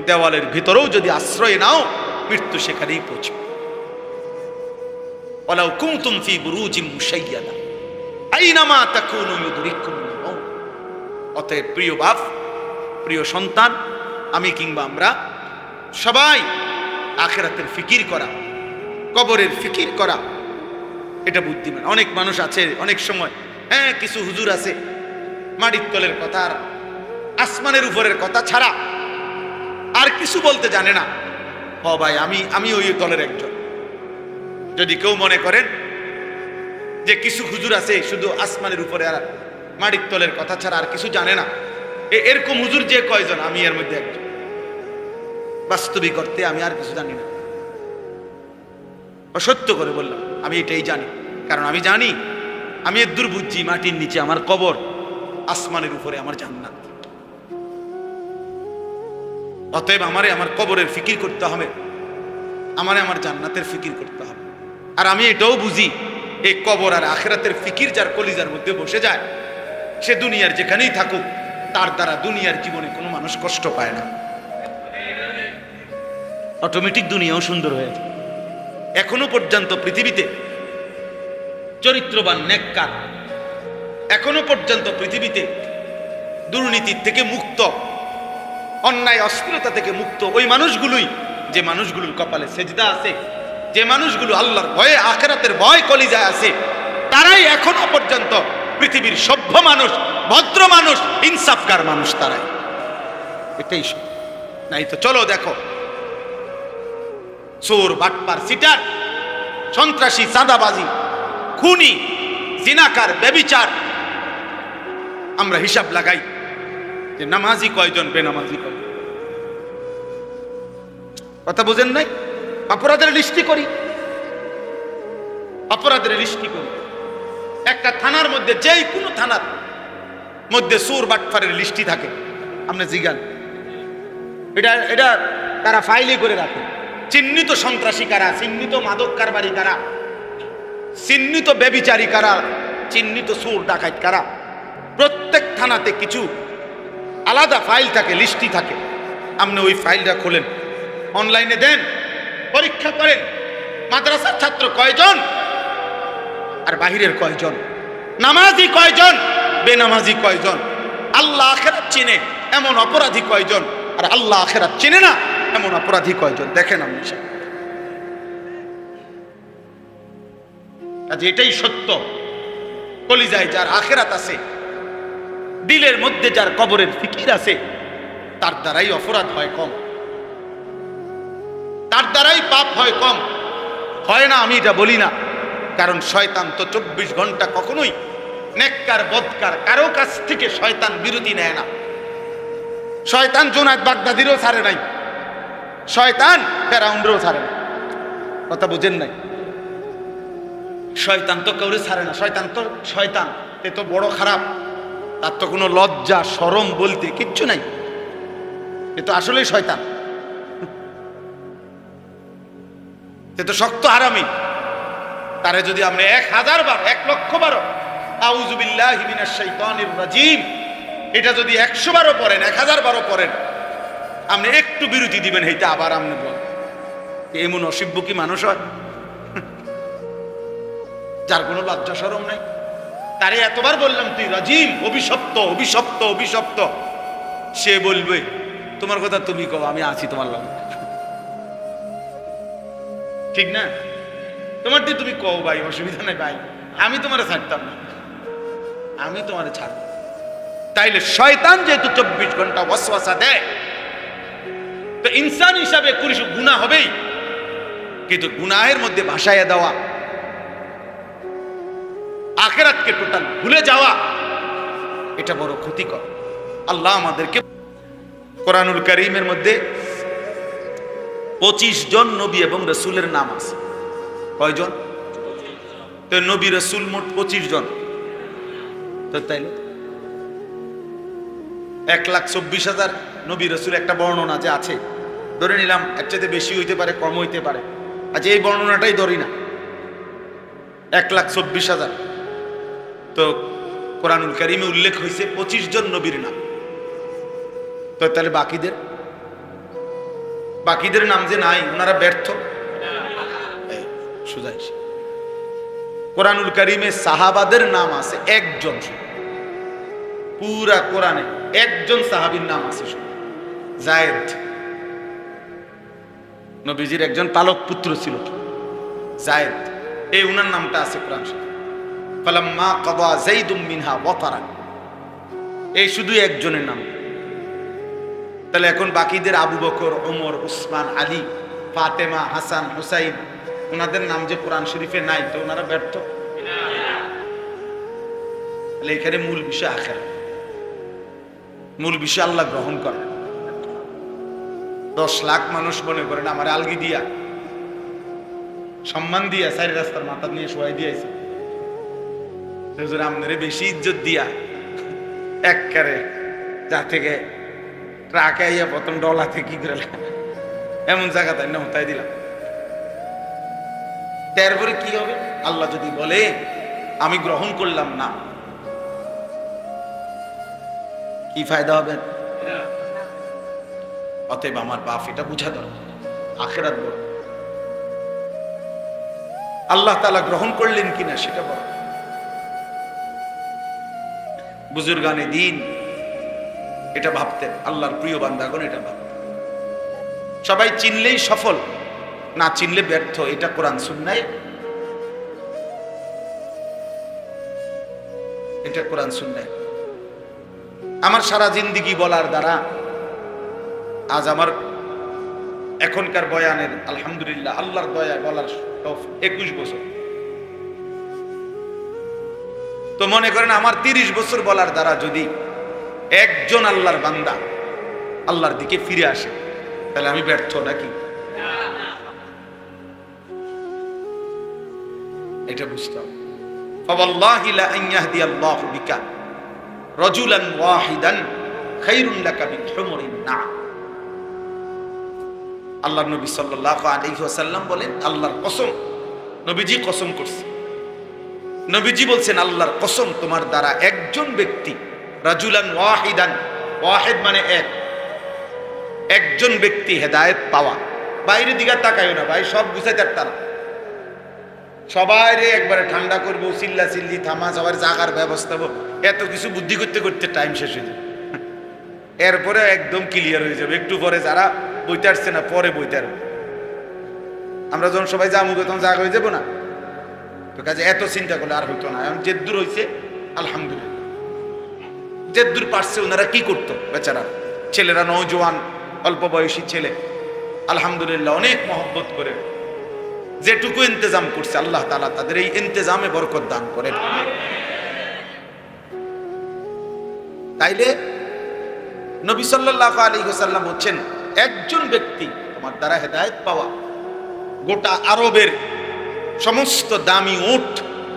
দেওয়ালের ভিতরেও যদি আশ্রয় নাও, মৃত্যু সেখানেই পৌঁছে। ওয়ালাউ কুনতুম ফি বুরুজিম মুশাইয়াদা আইনামা তাকুনু ইউদরিকুমুল মাউত। অতএব প্রিয় বাপ, প্রিয় সন্তান, আমি কিংবা আমরা সবাই আখিরাতের ফিকির করা, কবরের ফিকির করা, এটা বুদ্ধিমান। অনেক মানুষ আছে অনেক সময়, হ্যাঁ কিছু হুজুর আছে মাটির তলের কথা আর আসমানের উপরের কথা ছাড়া আর কিছু বলতে জানে না। হ ভাই, আমি ওই দলের একজন। যদি কেউ মনে করেন যে কিছু হুজুর আছে শুধু আসমানের উপরে আর মাটির তলের কথা ছাড়া আর কিছু জানে না, এরকম হুজুর যে কয়জন, আমি এর মধ্যে একজন। বাস্তবিক অর্থে আমি আর কিছু জানি না। সত্য করে বললাম, আমি এটাই জানি। কারণ আমি জানি, আমি এর বুঝছি মাটির নিচে আমার কবর, আসমানের উপরে আমার জান্নাত। অতএব আমারে আমার কবরের ফিকির করতে হবে, আমারে আমার জান্নাতের ফিকির করতে হবে। আর আমি এটাও বুঝি, এই কবর আর আখিরাতের ফিকির যার কলিজার মধ্যে বসে যায়, সে দুনিয়ার যেখানেই থাকুক, তার দ্বারা দুনিয়ার জীবনে কোনো মানুষ কষ্ট পায় না। অটোমেটিক দুনিয়াও সুন্দর হয়ে যায়। এখনো পর্যন্ত পৃথিবীতে চরিত্রবান, নেককার, এখনো পর্যন্ত পৃথিবীতে দুর্নীতির থেকে মুক্ত, অন্যায় অশ্লীলতা থেকে মুক্ত ওই মানুষগুলোই, যে মানুষগুলোর কপালে সেজদা আছে, যে মানুষগুলো আল্লাহর ভয়ে, আখিরাতের ভয় কলিজায় আছে, তারাই এখনো পর্যন্ত পৃথিবীর সভ্য মানুষ, ভদ্র মানুষ, ইনসাফকার মানুষ। তারাই, এটাই নাই তো চলো দেখো, চোর, বাটপার, সিটার, সন্ত্রাসী, চাঁদাবাজি, খুনি, জিনাকার, ব্যভিচার, আমরা হিসাব লাগাই যে নামাজি কয়জন, বেনামাজি কয়জন। কথা বুঝেন নাই? অপরাধের লিস্টি করি, অপরাধের লিস্টি করি। একটা থানার মধ্যে, যেই কোনো থানার মধ্যে চোর বাটপারের লিস্টি থাকে, আপনি জিজ্ঞান, এটা তারা ফাইলে করে রাখে। চিহ্নিত সন্ত্রাসী কারা, চিহ্নিত মাদক কারবারি কারা, চিহ্নিত ব্যভিচারী কারা, চিহ্নিত চোর ডাকাত কারা। প্রত্যেক থানাতে কিছু আলাদা ফাইল থাকে, লিস্টি থাকে। আপনি ওই ফাইলটা খোলেন, অনলাইনে দেন, পরীক্ষা করেন, মাদ্রাসার ছাত্র কয়জন আর বাহিরের কয়জন, নামাজি কয়জন, বেনামাজি কয়জন, আল্লাহ আখিরাত চিনে এমন অপরাধী কয়জন, আর আল্লাহ আখিরাত চিনে না এমন অপরাধী কয়জন, দেখেন আপনি। আজ এটাই সত্য, কলিজায় যার আখিরাত আছে, দিলের মধ্যে যার কবরের ফিকির আছে, তার দ্বারাই অপরাধ হয় কম, তার দ্বারাই পাপ হয় কম, হয় না আমি এটা বলি না, কারণ শয়তান তো 24 ঘন্টা কখনোই নেককার বদকার কারো কাছ থেকে শয়তান বিরতি নেয় না। শয়তান জুনায়েদ বাগদাদিরও ছাড়ে নাই, শয়তান ফেরাউনরেও ছাড়ে না। কথা বুঝেন নাই? শয়তান তো কাউরে ছাড়ে না। শয়তান তো শয়তান, এ তো বড় খারাপ, তার তো কোনো লজ্জা শরম বলতে কিচ্ছু নাই, এ তো আসলেই শয়তান, এ তো শক্ত হারামি। তারে যদি আপনি 1000 বার 1,00,000 বার আউযু বিল্লাহি মিনাশ শাইতানির রাজিম এটা যদি 100 বারও পড়েন, 1000 বারও পড়েন, আপনি একটু বিরতি দিবেন, এইটা আবার আপনি বলেন। এমন অসভ্য কি মানুষ হয় যার কোনো লজ্জা শরম নাই? তারে এতবার বললাম তুই রাজিম, অভিশপ্ত অভিশপ্ত অভিশপ্ত, সে বলবে তোমার কথা তুমি কও, আমি আছি তোমার লগে, ঠিক না? তোমার দিয়ে তুমি কও ভাই, অসুবিধা নেই ভাই, আমি তোমারে ছাড়তাম না, আমি তোমারে ছাড়ব। তাইলে শয়তান যেহেতু 24 ঘন্টা ওয়াসওয়াসা দেয়, তো ইনসান হিসাবে কিছু গুনাহ হবেই, কিন্তু গুনাহের মধ্যে ভাসাইয়া দেওয়া, আখিরাতকে টোটাল ভুলে যাওয়া, এটা বড় ক্ষতিকর। আল্লাহ আমাদেরকে কোরআনুল কারীমের মধ্যে 25 জন নবী এবং রাসূলের নাম আছে। কয়জন? তো নবী রাসূল মোট 25 জন। তো তাইলে 1,24,000 নবী রাসূল একটা বর্ণনা যে আছে, ধরে নিলাম এর চাইতে বেশি হইতে পারে, কম হইতে পারে, আচ্ছা এই বর্ণনাটাই ধরি না, 1,24,000। তো কোরআনুল কারীমে উল্লেখ হয়েছে 25 জন নবীর নাম। তো তাহলে বাকিদের নাম যে নাই, ওনারা ব্যর্থ। সুজাইছে কোরআনুল কারীমে সাহাবাদের নাম আছে একজন, পুরা কোরআনে একজন সাহাবীর নাম আছে, যায়েদ। নবীজির একজন পালক পুত্র ছিল যায়েদ, এই উনার নামটা আছে কোরআন শরীফে। ফালাম্মা কাদা যাইদুম মিনহা ওয়াতারা, এই শুধু একজনের নাম। তাহলে এখন বাকিদের আবু বকর, ওমর, উসমান, আলী, ফাতেমা, হাসান, হুসাইন, ওনাদের নাম যে কোরআন শরীফে নাই, তো ওনারা ব্যর্থ। তাহলে এখানে মূল বিষয় আখিরাত, মূল বিষয় আল্লাহ গ্রহণ করে। 10 লাখ মানুষ মনে করেন আমার আলগি দিয়া সম্মান দিয়া 4 রাস্তার মাথা নিয়ে শোয়াই দিয়েছে, আপনারে বেশি ইজ্জত দিয়া একবারে যা থেকে ট্রাকে আইয়া প্রথম ডলাতে কি করে এমন জায়গা তাই না তাই দিলাম। তারপরে কি হবে? আল্লাহ যদি বলে আমি গ্রহণ করলাম না, কি ফায়দা হবে? অতএব আমার বাপ এটা বুঝা দরকার, আখিরাত বড়, আল্লাহ তাআলা গ্রহণ করলেন কিনা সেটা বড়। বুজুর্গানে দিন এটা ভাবতেন, আল্লাহর প্রিয় বান্দাগণ এটা ভাবতেন। সবাই চিনলেই সফল, না চিনলে ব্যর্থ, এটা কোরআন সুন্নাহয়, এটা কোরআন সুন্নাহয়। আমার সারা জিন্দেগি বলার দ্বারা আজ আমার এখনকার বয়ানের আলহামদুলিল্লাহ আল্লাহর দয়ায় বলার 21 বছর। তো মনে করেন আমার 30 বছর বলার দ্বারা যদি একজন আল্লাহর বান্দা আল্লাহর দিকে ফিরে আসে, তাহলে আমি ব্যর্থ নাকি? এটা বুঝতে হবে। ফাওয়াল্লাহি লা আন ইয়াহদিয়াল্লাহু বিকা রাজুলান ওয়াহিদান খায়রুন লাকা মিন হুমুরিন না'ম। আল্লাহর নবী সাল্লাল্লাহু আলাইহি ওয়াসাল্লাম বলেন, আল্লাহর কসম, নবীজি কসম করছে, নবীজি বলছেন আল্লাহর কসম, তোমার দ্বারা একজন ব্যক্তি, রাজুলান ওয়াহিদান, ওয়াহিদ মানে এক, একজন ব্যক্তি হেদায়েত পাওয়া। বাইরের দিকে তাকায়ও না ভাই, সব গুছাইতে তারা সবাই একবারে ঠান্ডা করবো, চিল্লা চিল্লি থামা, সবার জাগার ব্যবস্থা, এত কিছু বুদ্ধি করতে করতে টাইম শেষ হয়ে যাবে, এরপরে একদম ক্লিয়ার হয়ে যাবে। একটু পরে যারা বইতে আসছে না, পরে বইতে আসবে। আমরা যখন সবাই যাবো তখন জাগা হয়ে যাবো না, তো কাজে এত চিন্তা করলে আর হইতো না। এখন যে দূর হয়েছে আলহামদুলিল্লাহ, যে দূর পারছে ওনারা কি করতো বেচারা, ছেলেরা, নওজোয়ান অল্প বয়সী ছেলে, আলহামদুলিল্লাহ অনেক মহব্বত করে যেটুকু ইন্তজাম করছে আল্লাহ তাআলা তাদের এই ইন্তজামে বরকত দান করেন। তাইলে নবী সাল্লাল্লাহু আলাইহি ওয়াসাল্লাম বলেন একজন ব্যক্তি তোমার দ্বারা হেদায়েত পাওয়া গোটা আরবের সমস্ত দামি উট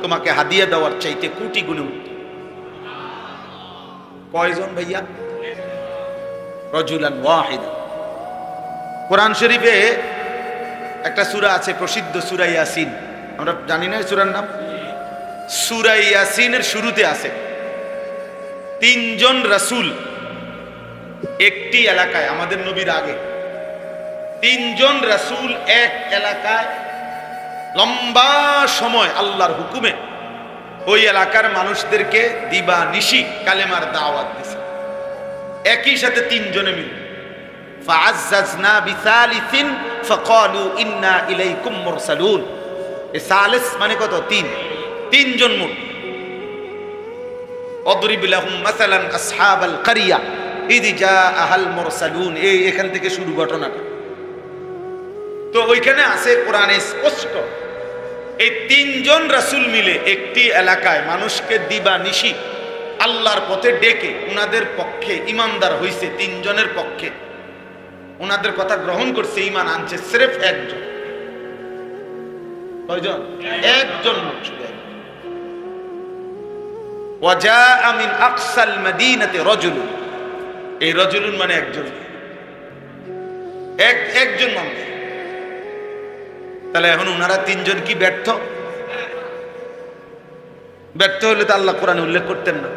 তোমাকে হাদিয়া দেওয়ার চাইতে কোটি গুণে উত্তম। কয়জন ভাইয়া? রাজুলান ওয়াহিদা। কোরআন শরীফে একটা সূরা আছে প্রসিদ্ধ সূরা ইয়াসিন, আমরা জানি না সূরার নাম? সূরা ইয়াসিনের শুরুতে আছে তিনজন রাসূল একটি এলাকায়, আমাদের নবীর আগে তিনজন রাসূল এক এলাকায় লম্বা সময় আল্লাহর হুকুমে ওই এলাকার মানুষদেরকে দিবা নিশি কালেমার দাওয়াত দিয়েছে। একই সাথে তিনজনে মিলে ফাআজ্জাজনা বিসালিসিন ফাকালু ইন্না ইলাইকুম মুরসালুন। এই সালিস মানে কত? তিনজন মোট। অদরিব লাহুম মাসালান আসহাবাল কারিয়া ইয জাআহাল মুরসালুন। এখান থেকে শুরু ঘটনাটা। তো ওইখানে আছে কোরআনে স্পষ্ট এই তিনজন রাসূল মিলে একটি এলাকায় মানুষকে দিবা নিশি আল্লাহর পথে ডেকে উনাদের পক্ষে ইমানদার হইছে। তিনজনের পক্ষে উনাদের কথা গ্রহণ করছে, ঈমান আনছে সির্ফ একজন। কয়জন? একজন। ওয়াজাআ মিন আকসাল মাদিনাতি রাজুলুন। এই রাজুলুন মানে একজন, একজন মানুষ। তাহলে এখন উনারা তিনজন কি ব্যর্থ? ব্যর্থ হলে তো আল্লাহ কোরআনে উল্লেখ করতেন না।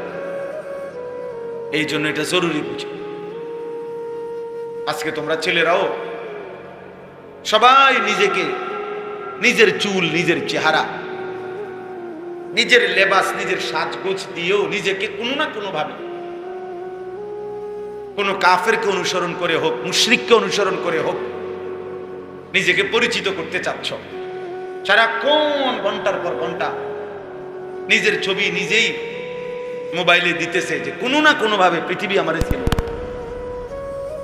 এই জন্য এটা জরুরি বুঝি। আজকে তোমরা ছেলেরাও সবাই নিজেকে, নিজের চুল, নিজের চেহারা, নিজের লেবাস, নিজের সাজগোজ দিয়েও নিজেকে কোনো না কোনো ভাবে কোনো কাফেরকে অনুসরণ করে হোক, মুশরিককে অনুসরণ করে হোক নিজেকে পরিচিত করতে চাচ্ছ। সারাক্ষণ ঘন্টার পর ঘন্টা নিজের ছবি নিজেই মোবাইলে দিতেছে যে কোনো না কোনো ভাবে পৃথিবী আমারে চিনুক,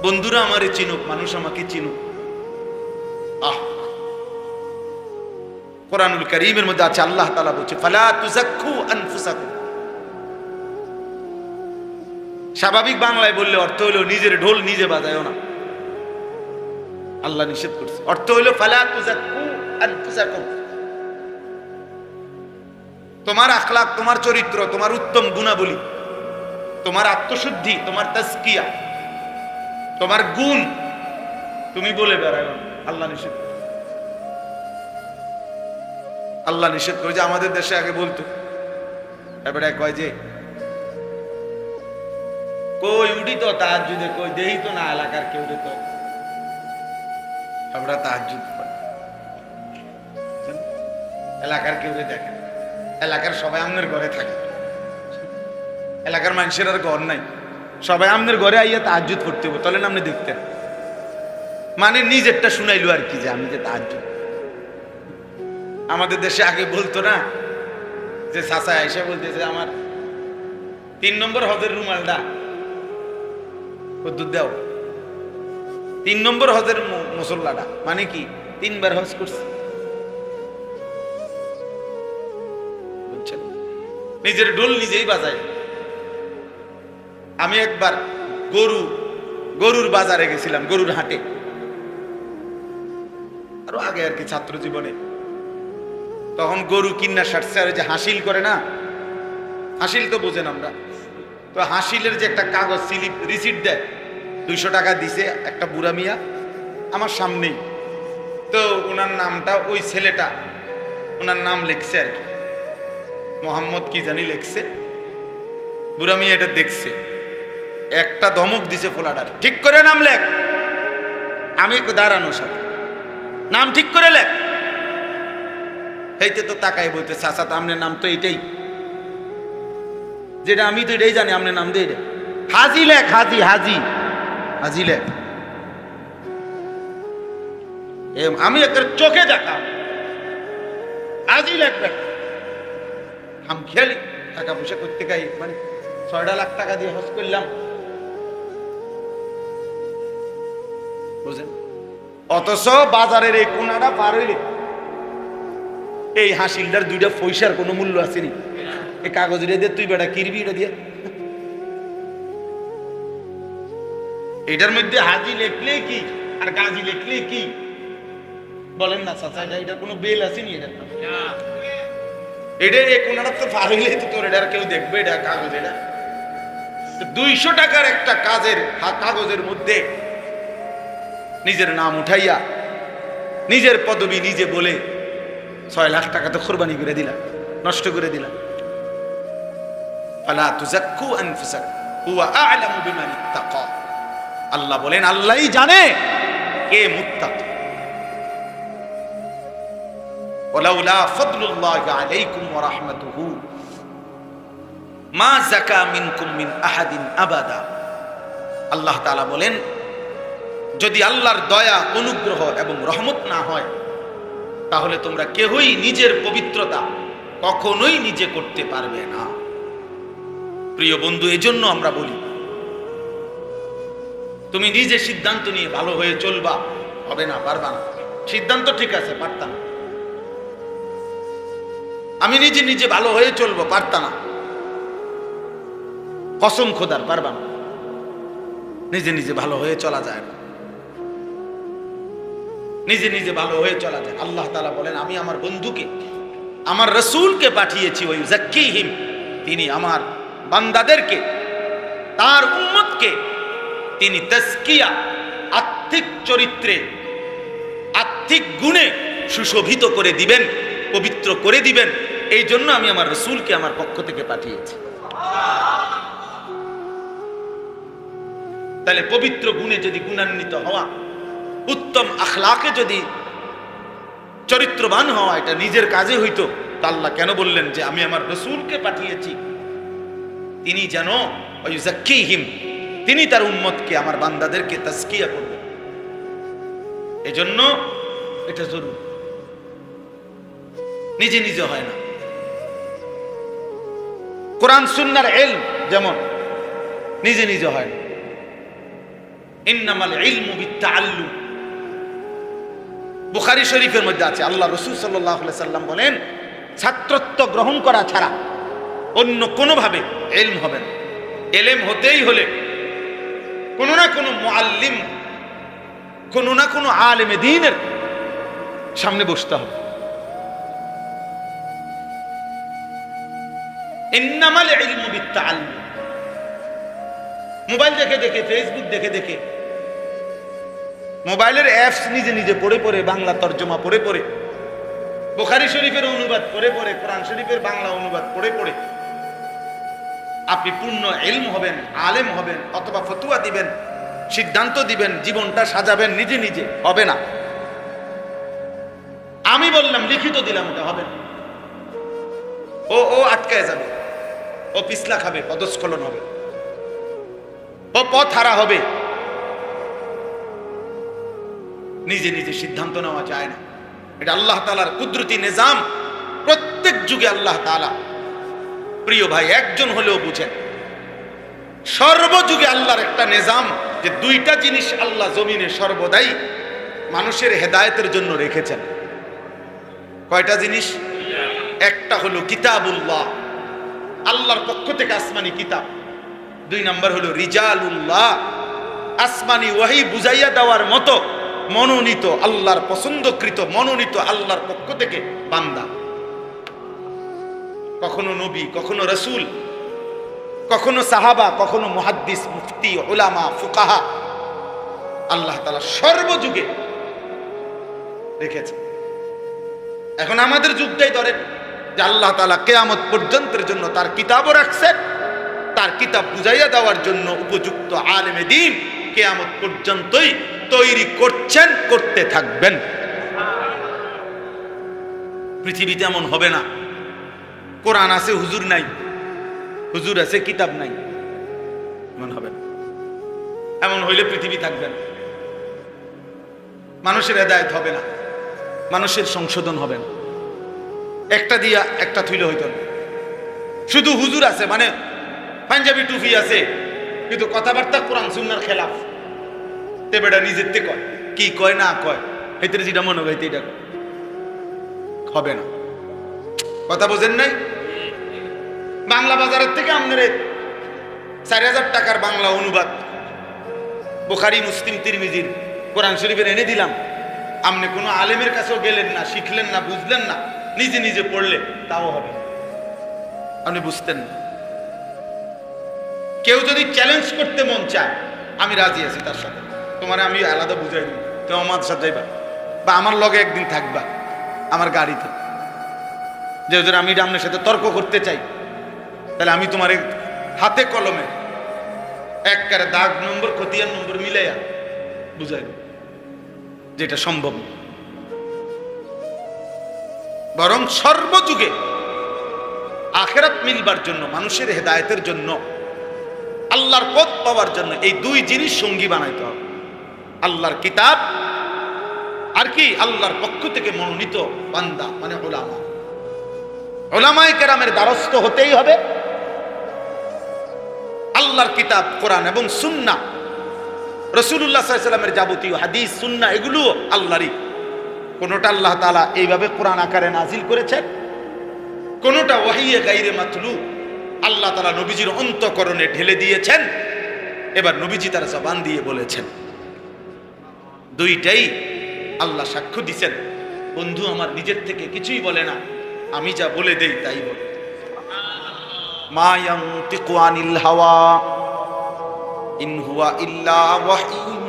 বন্ধুরা আমারে চিনুক, মানুষ আমাকে চিনুক। কোরআনুল কারীমের মধ্যে আছে আল্লাহ তাআলা বলছে ফালা তুযাক্কু আনফুসাকুম। স্বাভাবিক বাংলায় বললে অর্থ হলো নিজের ঢোল নিজে বাজায়ও না, আল্লাহ নিষেধ করছে। অর্থ হলো ফালা তুযাক্কু আনফুসাকুম। তোমার আখলাক, তোমার চরিত্র, তোমার উত্তম গুণাবলী, তোমার আত্মশুদ্ধি, তোমার তাজকিয়া, তোমার গুণ তুমি বলে বেড়ায় না, আল্লাহ নিষেধ। আল্লাহ নিষেধ করে। যে আমাদের দেশে আগে বলতো এবারে কয় যে কই উঠি তো তাহাজ্জুদে, কই দেহি তো না এলাকার কেউ রে, তো আমরা তাহাজ্জুদ পড়ি, এলাকার কেউ দেখে, এলাকার সবাই আমনের ঘরে থাকে, এলাকার মানুষের আর ঘর নাই, সবাই আমনের ঘরে আইয়া তাহাজ্জুদ পড়তে হবে, তাহলে আপনি দেখতেন। মানে নিজেরটা শুনাইলো আর কি, যে আমি যে তাহাজ্জুদ। আমাদের দেশে আগে বলতো না যে চাচা এসে বলতেছে আমার 3 নম্বর হজের রুমালটা কদ্দুর দাও, 3 নম্বর হজের মুসল্লাটা, মানে কি 3 বার হজ করছে। বুঝছেন? নিজের ঢোল নিজেই বাজায়। আমি একবার গরুর বাজারে গেছিলাম, গরুর হাটে, আরো আগে আর কি ছাত্র জীবনে। তখন গরু কিন্না সারছে, আর যে হাসিল করে না, হাসিল তো বোঝেন আমরা, তো হাসিলের যে একটা কাগজ স্লিপ রিসিট দেয়, 200 টাকা দিছে একটা বুড়া মিয়া আমার সামনেই। তো ওনার নামটা, ওই ছেলেটা ওনার নাম লিখছে আর কি, মোহাম্মদ কি জানি লিখছে। বুড়া মিয়া এটা দেখছে, একটা ধমক দিছে ফোলাটার, ঠিক করে নাম লেখ। আমি দাঁড়ানোর সাথে নাম ঠিক করে লেখ। এইতে তো তাকাই বলতে, চাচা তো আপনার নাম তো এইটাই, যেটা আমি তো এটাই জানি, আপনার নাম দিয়ে হাজি লেখ, হাজি হাজি হাজি লেখ। আমি একটা চোখে দেখা হাজি লেখ লেখ। আমি খেয়ালি টাকা পয়সা করতে গাই, মানে 6 লাখ টাকা দিয়ে হজ করলাম, বুঝলেন? অথচ বাজারের এই কোনাটা পার হইলে এই হাসিলটার দুইটা পয়সার কোনো মূল্য আসেনি। এই কাগজের দিয়ে তুই বেটা কিরবি এটা দিয়ে, এটার মধ্যে হাজি লেখলে কি আর গাজি লেখলে কি বলেন না চাচা? এটা কোনো বেল আসেনি। এটা এই কোনাটা তো পার হইলে তো তোর এটা কেউ দেখবে? এটা কাগজ, এটা 200 টাকার একটা কাগজের মধ্যে নিজের নাম উঠাইয়া নিজের পদবি নিজে বলে 6 লাখ টাকা তো কোরবানি করে দিলাম, নষ্ট করে দিলাম। ফালা তুযাক্কু আনফুসাকুম হুয়া আ'লামু বিমান ইত্তাকা। আল্লাহ বলেন আল্লাহই জানে কে মুত্তাকি। ওয়ালাউলা ফাদলুল্লাহি আলাইকুম ওয়া রাহমাতুহু মা যাকা মিনকুম মিন আহাদিন আবাদা। আল্লাহ তাআলা বলেন যদি আল্লাহর দয়া, অনুগ্রহ এবং রহমত না হয় তাহলে তোমরা কেউই নিজের পবিত্রতা কখনোই নিজে করতে পারবে না। প্রিয় বন্ধু, এজন্য আমরা বলি তুমি নিজে সিদ্ধান্ত নিয়ে ভালো হয়ে চলবা, হবে না, পারবা না। সিদ্ধান্ত ঠিক আছে, পারতাম। আমি নিজে নিজে ভালো হয়ে চলবো, পারতা না। কসম খোদার, পারবা না। নিজে নিজে ভালো হয়ে চলা যায় না, নিজে নিজে ভালো হয়ে চলা যায়। আল্লাহ তাআলা বলেন আমি আমার বন্ধুকে, আমার রাসূলকে পাঠিয়েছি, ওই যাক্কিহিম, তিনি আমার বান্দাদেরকে, তার উম্মতকে তিনি তাজকিয়া, আত্মিক চরিত্রে, আত্মিক গুণে সুশোভিত করে দিবেন, পবিত্র করে দিবেন। এই জন্য আমি আমার রাসূলকে আমার পক্ষ থেকে পাঠিয়েছি। তাহলে পবিত্র গুণে যদি গুণান্বিত হওয়া, উত্তম আখলাকে যদি চরিত্রবান হওয়া এটা নিজের কাজে হইতো, তা আল্লাহ কেন বললেন যে আমি আমার রাসূলকে পাঠিয়েছি তিনি যেন ওই যাক্কিহিম, তিনি তার উম্মতকে, আমার বান্দাদেরকে তাজকিয়া করবেন। এজন্য এটা জরুরি, নিজে নিজে হয় না। কোরআন সুন্নাহর ইলম যেমন নিজে নিজে হয় না। ইন্নামাল ইলমু বিত্তাআল্লুম, বুখারী শরীফের মধ্যে আছে, আল্লাহ রাসূল সাল্লাল্লাহু আলাইহি সাল্লাম বলেন ছাত্রত্ব গ্রহণ করা ছাড়া অন্য কোনোভাবে ইলম হবে না। ইলম হতেই হলে কোনো না কোনো মুআল্লিম, কোনো না কোনো আলেমে দ্বীনের সামনে বসতে হবে। ইন্নামাল ইলমু বিত্তাআল্লুম, মোবাইল দেখে দেখে, ফেসবুক দেখে দেখে, মোবাইলের অ্যাপস নিজে নিজে পড়ে পড়ে, বাংলা তর্জমা পড়ে পড়ে, বুখারী শরীফের অনুবাদ পড়ে পড়ে, কোরআন শরীফের বাংলা অনুবাদ পড়ে পড়ে আপনি পূর্ণ ইলম হবেন, আলেম হবেন, অথবা ফতোয়া দিবেন, সিদ্ধান্ত দিবেন, জীবনটা সাজাবেন, নিজে নিজে হবে না। আমি বললাম, লিখিত দিলাম, ওটা হবে না। ও আটকায় যাবে, ও পিছলা খাবে, পদস্খলন হবে, ও পথ হারা হবে। নিজে নিজে সিদ্ধান্ত নেওয়া যায় না। এটা আল্লাহ তাআলার কুদরতি নিজাম। প্রত্যেক যুগে আল্লাহ তাআলা, প্রিয় ভাই, একজন হলেও বুঝেন, সর্বযুগে আল্লাহর একটা নিজাম যে দুইটা জিনিস আল্লাহ জমিনে সর্বদাই মানুষের হেদায়েতের জন্য রেখেছেন। কয়টা জিনিস? একটা হলো কিতাবুল্লাহ, আল্লাহর পক্ষ থেকে আসমানি কিতাব। 2 নম্বর হলো রিজালুল্লাহ, আসমানি ওহী বুঝাইয়া দেওয়ার মতো মনোনীত, আল্লাহর পছন্দকৃত, মনোনীত আল্লাহর পক্ষ থেকে বান্দা। কখনো নবী, কখনো রাসূল, কখনো সাহাবা, কখনো মুহাদ্দিস, মুফতি, উলামা, ফুকাহা। আল্লাহ তাআলা সর্বযুগে রেখেছে। এখন আমাদের যুগটাই ধরেন যে আল্লাহ তাআলা কিয়ামত পর্যন্তের জন্য তার কিতাবও রাখছেন, তার কিতাব বুঝাইয়া দেওয়ার জন্য উপযুক্ত আলেমে দ্বীন কিয়ামত পর্যন্তই তৈরি করছেন, করতে থাকবেন। পৃথিবীতে এমন হবে না কোরআন আছে হুজুর নাই, হুজুর আছে কিতাব নাই, এমন হবে না। এমন হইলে পৃথিবী থাকবে না, মানুষের হেদায়েত হবে না, মানুষের সংশোধন হবে না। একটা দিয়া একটা থইলে হইতো না। শুধু হুজুর আছে মানে পাঞ্জাবি টুপি আছে, কিন্তু কথাবার্তা কোরআন সুন্নাহর খেলাফ, তে বেটা নিজের তে কয়। কি কয় না কয়, এতে যেটা মনে হয় এটা হবে না। কথা বোঝেন নাই? বাংলা বাজারের থেকে আপনার 4000 টাকার বাংলা অনুবাদ বুখারী, মুসলিম, তিরমিজির, কোরআন শরীফের এনে দিলাম। আপনি কোনো আলেমের কাছেও গেলেন না, শিখলেন না, বুঝলেন না, নিজে নিজে পড়লে তাও হবে, আপনি বুঝতেন না। কেউ যদি চ্যালেঞ্জ করতে মন চায়, আমি রাজি আছি তার সাথে, তোমার আমি আলাদা বুঝাই দিই, তুমি আমার সাথে যাইবা বা আমার লগে একদিন থাকবা আমার গাড়িতে, যে যদি আমি আপনার সাথে তর্ক করতে চাই, তাহলে আমি তোমার হাতে কলমে একবারে দাগ নম্বর খতিয়ান নম্বর মিলাইয়া বুঝাই দেব, যেটা সম্ভব। বরং সর্বযুগে আখিরাত মিলবার জন্য, মানুষের হেদায়েতের জন্য, আল্লাহর পথ পাওয়ার জন্য এই দুই জিনিস সঙ্গী বানাইতে হবে, আল্লাহর কিতাব আর কি আল্লাহর পক্ষ থেকে মনোনীত বান্দা মানে উলামা। উলামায়ে কেরামের দ্বারস্থ হতেই হবে। আল্লাহর কিতাব কোরআন এবং সুন্নাহ, রাসূলুল্লাহ সাল্লাল্লাহু আলাইহি ওয়াসাল্লামের যাবতীয় হাদিস সুন্নাহ এগুলো আল্লাহরই। কোনটা আল্লাহ তাআলা এইভাবে কোরআন আকারে নাজিল করেছেন, কোনটা ওয়াহিয়ে গায়রে মাতলু আল্লাহ তাআলা নবীজির অন্তঃকরণে ঢেলে দিয়েছেন, এবার নবীজি তার জবান দিয়ে বলেছেন। দুইটাই আল্লাহ সাক্ষ্য দিয়েছেন। বন্ধু আমার নিজের থেকে কিছুই বলে না, আমি যা বলে দেই তাই বলে। মা ইয়ানতিকু আনিল হাওয়া ইন হুয়া ইল্লা ওয়াহয়ুন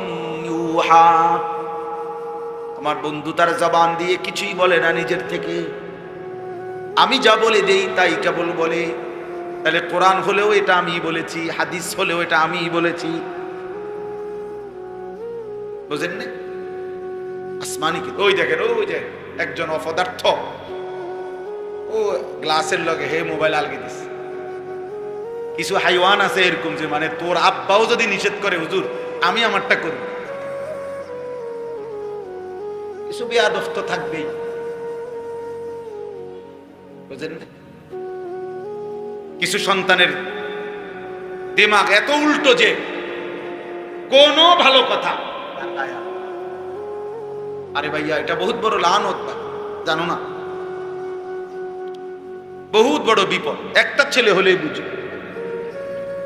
ইউহা। আমার বন্ধু তার জবান দিয়ে কিছুই বলে না নিজের থেকে, আমি যা বলে দেই তাই কেবল বলে। তাহলে কোরআন হলেও এটা আমি বলেছি, হাদিস হলেও এটা আমি বলেছি, বুঝেন না? আসমানি কি ওই দেখেন, ওই যে একজন অপদার্থ ও গ্লাসের লগে হে মোবাইল আলগে দিস। কিছু হাইওয়ান আছে এরকম যে মানে তোর আব্বাও যদি নিষেধ করে হুজুর আমি আমারটা করি, কিছু বেয়াদব তো থাকবেই, বুঝেন না? কিছু সন্তানের দিমাগ এত উল্টো যে কোনো ভালো কথা, আরে ভাইয়া এটা বহুত বড় লানত, জানো না? বহুত বড় বিপদ। একটা ছেলে হলেই বুঝো।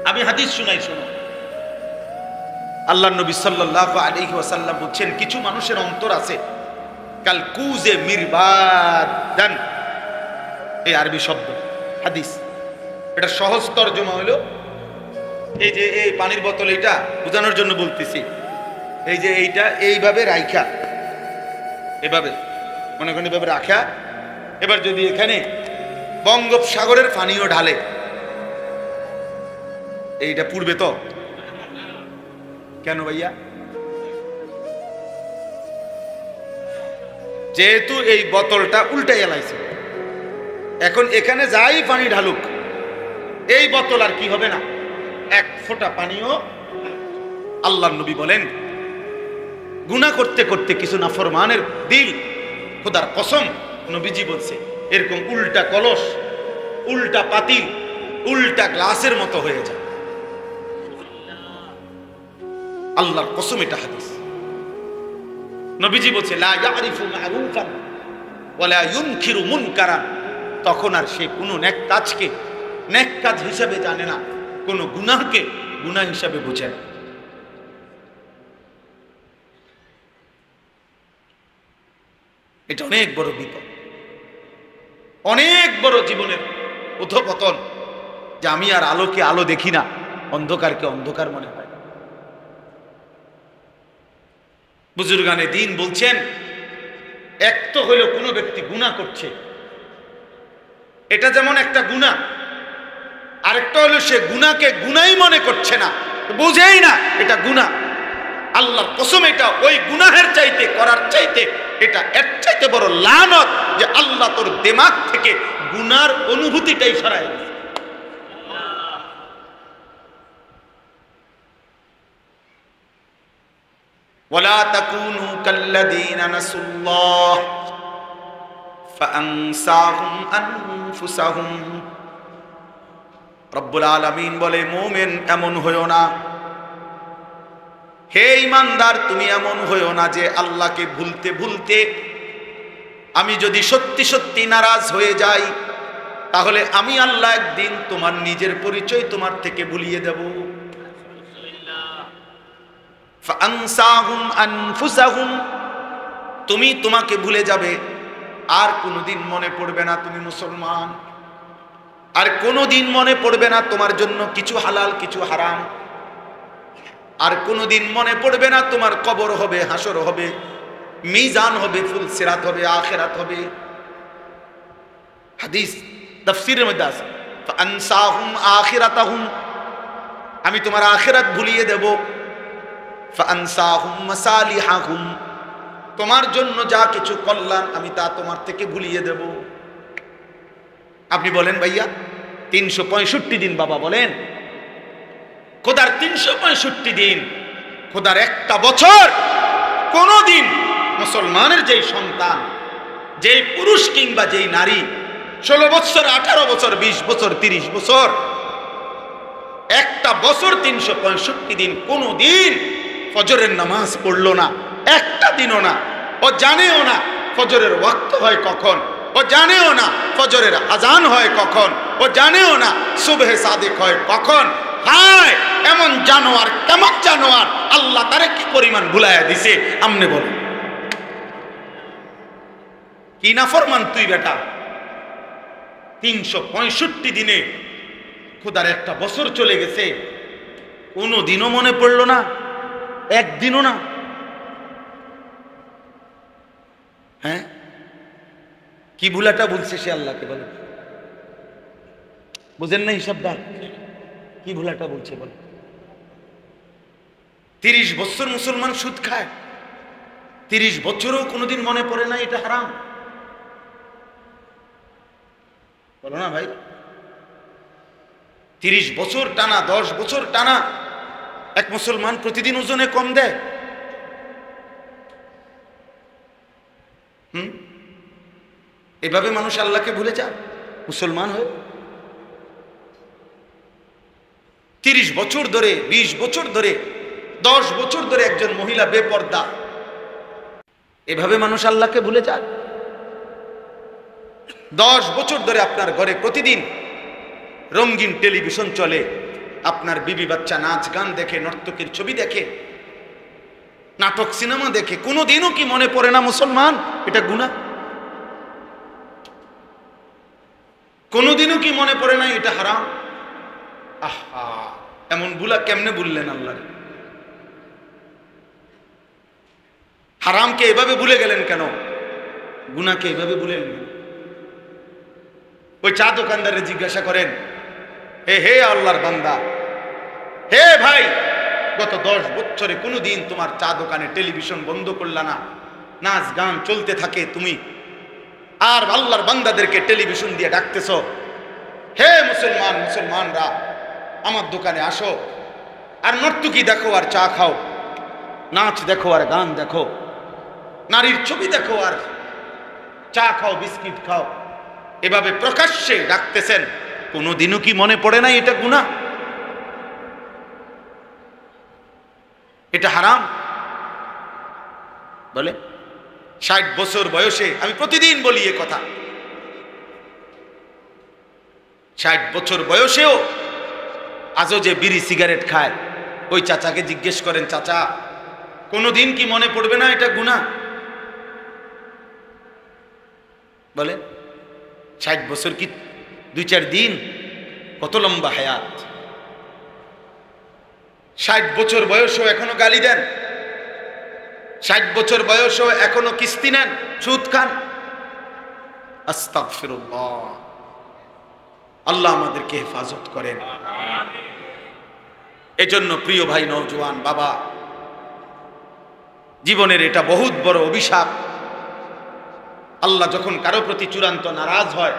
আমি হাদিস শুনাই, শোনো। আল্লাহর নবী সাল্লাল্লাহু আলাইহি ওয়াসাল্লাম বলেন, কিছু মানুষের অন্তর আছে কাল কুজে মিরবাদান। এই আরবি শব্দ, হাদিস, এটা সহজ তরজমা হলো এই যে এই পানির বোতল, এটা বোঝানোর জন্য বলতেছি। এই যে এইটা এইভাবে রাখা, এভাবে মনে করেন এভাবে রাখা, এবার যদি এখানে বঙ্গোপসাগরের পানিও ঢালে, এইটা পূর্বে তো কেন ভাইয়া? যেহেতু এই বোতলটা উল্টাই এলাইছে, এখন এখানে যাই পানি ঢালুক এই বোতল আর কি হবে না, এক ফোঁটা পানিও। আল্লাহর নবী বলেন, গুনাহ করতে করতে কিছু নাফরমানের দিল, খোদার কসম নবীজি বলছে, এরকম উল্টা কলস, উল্টা পাতিল, উল্টা গ্লাসের মতো হয়ে যায়। আল্লাহর কসম, এটা হাদিস। নবীজি বলছে, লা ইয়ারিফু মা'রুফান ওয়া লা ইউনকিরু মুনকারান। তখন আর সে কোনো নেক কাজকে নেক কাজ হিসাবে জানে না, কোনো গুনাহকে গুনাহ হিসাবে বোঝে না। এটা অনেক বড় বিপদ, অনেক বড় জীবনের অধঃপতন, যে আমি আর আলোকে আলো দেখি না, অন্ধকারকে অন্ধকার মনে হয়। বুজুর্গানে দ্বীন বলছেন, এক তো হইল কোনো ব্যক্তি গুনাহ করছে, এটা যেমন একটা গুনাহ, আরেকটা হলো সে গুনাহকে গুনাহই মনে করছে না, বুঝেই না এটা গুনাহ। আল্লাহর কসম, এটা ওই গুনাহের চাইতে, করার চাইতে, এটা এর চাইতে বড় লানত যে আল্লাহ তোর দিমাগ থেকে গুনার অনুভূতিটাই সরায় দিয়েছে। ওয়ালা তাকুনু কাল্লাযীনা নাসুল্লাহ ফাআনসাহুম আনফুসাহুম। রব্বুল আলামিন বলে, মুমিন এমন হইও না হে ঈমানদার, তুমি এমন হইও না যে আল্লাহকে ভুলতে ভুলতে আমি যদি সত্যি সত্যি নারাজ হয়ে যাই, তাহলে আমি আল্লাহ একদিন তোমার নিজের পরিচয় তোমার থেকে ভুলিয়ে দেব। ফাআনসাহুম আনফুসাহুম, তুমি তোমাকে ভুলে যাবে, আর কোনোদিন মনে পড়বে না তুমি মুসলমান, আর কোনোদিন মনে পড়বে না তোমার জন্য কিছু হালাল কিছু হারাম, আর কোনোদিন মনে পড়বে না তোমার কবর হবে, হাসর হবে, মিজান হবে, ফুলসিরাত হবে, আখিরাত হবে। হাদিস তাফসীরের মধ্যে আছে ফাআনসাহুম আখিরাতাহুম, আমি তোমার আখিরাত ভুলিয়ে দেব। ফাআনসাহুম মাসালিহাহুম, তোমার জন্য যা কিছু কল্যাণ আমি তা তোমার থেকে ভুলিয়ে দেব। আপনি বলেন ভাইয়া 365 দিন, বাবা বলেন খোদার 365 দিন, খোদার একটা বছর কোন দিন মুসলমানের যেই সন্তান, যেই পুরুষ কিংবা যেই নারী 16 বছর 18 বছর 20 বছর 30 বছর, একটা বছর 365 দিন কোন দিন ফজরের নামাজ পড়লো না, একটা দিনও না। ও জানেও না ফজরের ওয়াক্ত হয় কখন, ও জানেও না ফজরের আজান হয় কখন, ও জানেও না সুবহে সাদিক হয় কখন। হায় এমন জানোয়ার, কেমন জানোয়ার, আল্লাহ তারে কি পরিমাণ ভুলাইয়া দিছে আমনে বলেন। কি নাফরমান তুই বেটা, 365 দিনে খোদার একটা বছর চলে গেছে, কোনো দিনও মনে পড়লো না, একদিনও না। হ্যাঁ, কি ভুলাটা বলছে সে আল্লাহকে বলে, বুঝেন না হিসাবদার, কি ভুলাটা বলছে বলে। 30 বছর মুসলমান সুদ খায়, 30 বছরও কোনোদিন মনে পড়ে না এটা হারাম, বলো না ভাই। 30 বছর টানা, 10 বছর টানা এক মুসলমান প্রতিদিন ওজনে কম দেয়। এভাবে মানুষ আল্লাহকে ভুলে যায় মুসলমান হয়ে। 30 বছর ধরে, 20 বছর ধরে, 10 বছর ধরে একজন মহিলা বেপর্দা, এভাবে মানুষ আল্লাহকে ভুলে যায়। 10 বছর ধরে আপনার ঘরে প্রতিদিন রঙিন টেলিভিশন চলে, আপনার বিবি বাচ্চা নাচ গান দেখে, নর্তকীর ছবি দেখে, নাটক সিনেমা দেখে, কোনোদিনও কি মনে পড়ে না মুসলমান এটা গুনাহ? কোনোদিনও কি মনে পড়ে না এটা হারাম? আহা, এমন ভুলা কেমনে বললেন আল্লাহ? হারামকে এভাবে ভুলে গেলেন কেন? গুনাহকে এভাবে ভুলে গেলেন? ওই চা দোকানদারে জিজ্ঞাসা করেন, হে আল্লাহর বান্দা, হে ভাই, গত 10 বছরে কোনোদিন তোমার চা দোকানে টেলিভিশন বন্ধ করলা না, নাচ গান চলতে থাকে, তুমি আর আল্লাহর বান্দাদেরকে টেলিভিশন দিয়ে ডাকতেছ, হে মুসলমান, মুসলমানরা আমার দোকানে আসো, আর নর্তকী দেখো আর চা খাও, নাচ দেখো আর গান দেখো, নারীর ছবি দেখো আর চা খাও, বিস্কিট খাও, এভাবে প্রকাশ্যে ডাকতেছেন, কোনোদিনও কি মনে পড়ে না এটা গুনাহ? এটা হারাম বলে। 60 বছর বয়সে, আমি প্রতিদিন বলি এ কথা, 60 বছর বয়সেও আজও যে বিড়ি সিগারেট খায়, ওই চাচাকে জিজ্ঞেস করেন, চাচা কোনোদিন কি মনে পড়বে না এটা গুনাহ? বলে 60 বছর কি 2-4 দিন? কত লম্বা হায়াত। 60 বছর বয়সেও এখনো গালি দেন, 60 বছর বয়সেও এখনো কিস্তি নেন, সুদ খান। আস্তাগফিরুল্লাহ, আল্লাহ আমাদেরকে হেফাজত করেন। এজন্য প্রিয় ভাই নওজোয়ান বাবা, জীবনের এটা বহুত বড় অভিশাপ। আল্লাহ যখন কারো প্রতি চূড়ান্ত নারাজ হয়,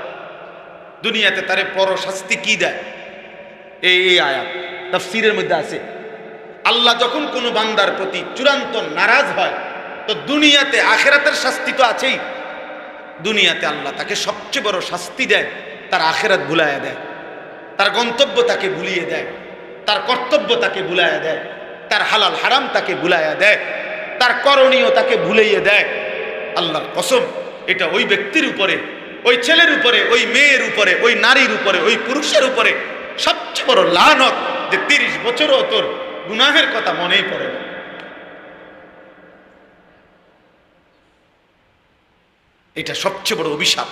দুনিয়াতে তারে পর শাস্তি কি দেয়? এই আয়াত তাফসীরের মধ্যে আছে, আল্লাহ যখন কোনো বান্দার প্রতি চূড়ান্ত নারাজ হয়, তো দুনিয়াতে, আখিরাতের শাস্তি তো আছেই, দুনিয়াতে আল্লাহ তাকে সবচেয়ে বড় শাস্তি দেয়, তার আখিরাত ভুলাইয়া দেয়, তার গন্তব্য তাকে ভুলিয়ে দেয়, তার কর্তব্য তাকে ভুলাইয়া দেয়। তার হালাল হারাম তাকে ভুলাইয়া দেয়, তার করণীয় তাকে ভুলাইয়া দেয়। আল্লাহর কসম, এটা ওই ব্যক্তির উপরে, ওই ছেলের উপরে, ওই মেয়ের উপরে, ওই নারীর উপরে, ওই পুরুষের উপরে সবচেয়ে বড় লানত যে 30 বছরও তোর গুনাহের কথা মনেই পড়ে না। এটা সবচেয়ে বড় অভিশাপ,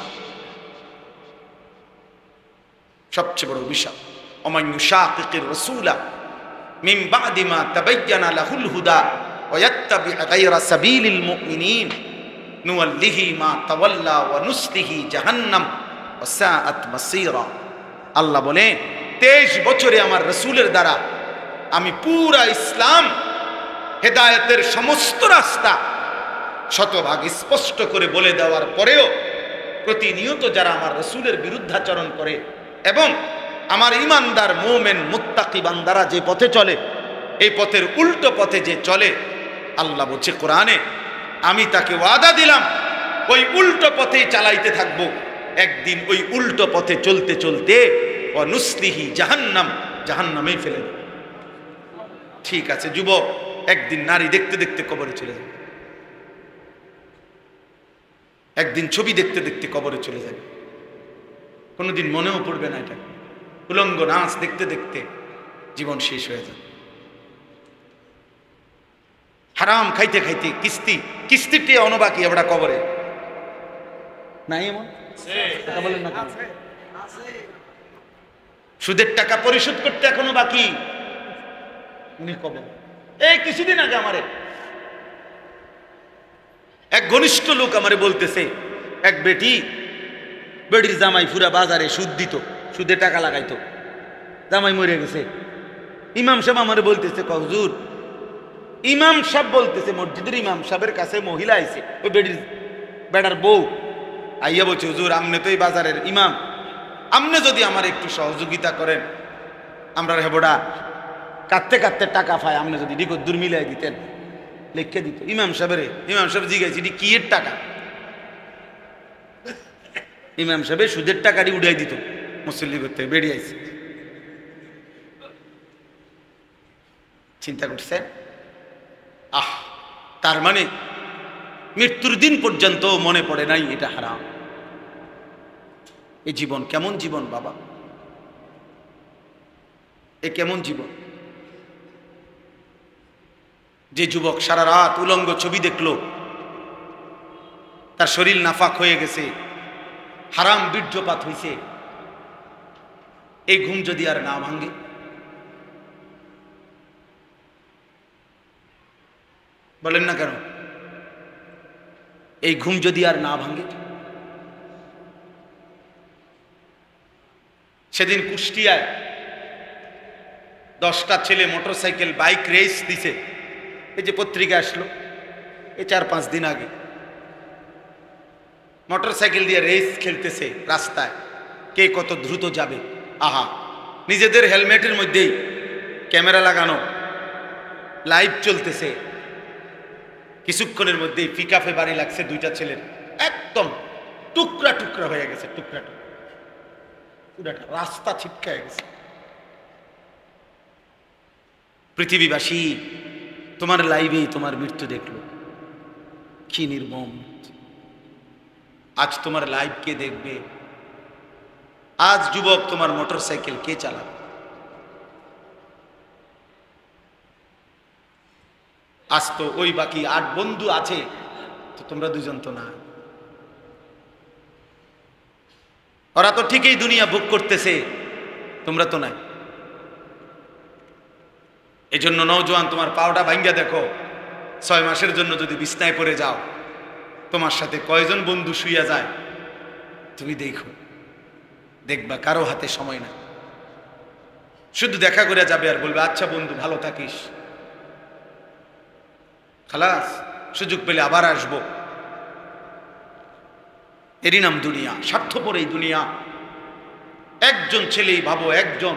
সবচেয়ে বড় অভিশাপ। ওমান ইউশাকিকির রাসূলা মিন বাদি মা তাবায়্যানা লাহুল হুদা ওয়া ইয়াত্তাবি গায়রা সাবিলিল মুমিনিন নুওয়াল্লিহি মা তাওয়াল্লা ওয়া নুসলিহি জাহান্নাম ওয়া সাআত মাসীরা। আল্লাহ বলে 23 বছরে আমার রাসূলের দ্বারা আমি পুরা ইসলাম হেদায়েতের সমস্ত রাস্তা শতভাগ স্পষ্ট করে বলে দেওয়ার পরেও প্রতিনিয়ত যারা আমার রাসূলের বিরুদ্ধাচরণ করে এবং আমার ঈমানদার মুমিন মুত্তাকি বান্দারা যে পথে চলে, এই পথের উল্টো পথে যে চলে, আল্লাহ বলছে কোরআনে, আমি তাকে ওয়াদা দিলাম ওই উল্টো পথেই চালাইতে থাকবো। একদিন ওই উল্টো পথে চলতে চলতে ওয়া নুসলিহি জাহান্নাম, জাহান্নামেই ফেলে দেব। ঠিক আছে যুবক, একদিন নারী দেখতে দেখতে কবরে চলে যাবে, একদিন ছবি দেখতে দেখতে কবরে চলে যাবে, কোনোদিন মনেও পড়বে না এটা। উলঙ্গ নাচ দেখতে দেখতে জীবন শেষ হয়ে যাবে। হারাম খাইতে খাইতে কিস্তিতে অনবাকি এবড়া কবরে নাই এমন কথা বলেন না। সুদের টাকা পরিশোধ করতে এখনো বাকি, উনি কবর। এই কিছুদিন আগে আমারে এক ঘনিষ্ঠ লোক আমারে বলতেছে, এক বেটির জামাই পুরা বাজারে সুদ দিত, সুদে টাকা লাগাইতো, জামাই মরে গেছে। ইমাম সাহেব আমারে বলতেছে, হুজুর, ইমাম সাহেব বলতেছে, মসজিদের ইমাম সাহেবের কাছে মহিলা আইছে, ওই বেটার বউ আইয়া বলছে, হুজুর আমনে তো এই বাজারের ইমাম, আমনে যদি আমার একটু সহযোগিতা করেন, আমরা হেবড়া কাঁদতে কাঁদতে টাকা পায়, আপনি যদি দিক দূর মিলাই দিতেন, লিখে দিত। ইমাম সাহেব জিজ্ঞাসা, এটি কি এর টাকা? ইমাম সাহেব সুদের টাকাটি উড়াই দিত, মুসল্লি করতে বেরিয়ে আইছে। চিন্তা করছেন? তার মানে মৃত্যুর দিন পর্যন্ত মনে পড়ে নাই এটা হারাম। এই জীবন কেমন জীবন বাবা, এ কেমন জীবন? যে যুবক সারা রাত উলঙ্গ ছবি দেখলো, তার শরীর নাফাক হয়ে গেছে, হারাম বীর্যপাত হয়েছে, এই ঘুম যদি আর না ভাঙে, বলেন না কেন? এই ঘুম যদি আর না ভাঙে। সেদিন কুষ্টিয়ায় 10টা ছেলে মোটরসাইকেল বাইক রেস দিছে, এই যে পত্রিকা আসলো এই 4-5 দিন আগে, মোটরসাইকেল দিয়ে রেস খেলতেছে রাস্তায়, কে কত দ্রুত যাবে। আহা, নিজেদের হেলমেটের মধ্যেই ক্যামেরা লাগানো, লাইভ চলতেছে। কিছুক্ষণের মধ্যেই পিকআপে বাড়ি লাগছে 2টা ছেলের, একদম টুকরা টুকরা হয়ে গেছে, টুকরা টুকরা, পুরাটা রাস্তা ছিটকায় গেছে। পৃথিবীবাসী তোমার লাইভেই তোমার মৃত্যু দেখলো, কি নির্মম। আজ তোমার লাইভ কে দেখবে? আজ যুবক তোমার মোটরসাইকেল কে চালাবে? আজ তো ওই বাকি 8 বন্ধু আছে, তো তোমরা 2জন তো না। ওরা তো ঠিকই দুনিয়া ভোগ করতেছে, তোমরা তো নাই। এই জন্য নওজোয়ান, তোমার পাওটা ভাঙ্গা দেখো, 6 মাসের জন্য যদি বিছনায় পড়ে যাও, তোমার সাথে কয়জন বন্ধু শুইয়া যায় তুমি দেখো, দেখবা কারো হাতে সময় না, শুধু দেখা করে যাবে আর বলবে আচ্ছা বন্ধু ভালো থাকিস, খালাস, সুযোগ পেলে আবার আসবো। এরই নাম দুনিয়া, স্বার্থপর এই দুনিয়া। একজন ছেলেই ভাবো, একজন,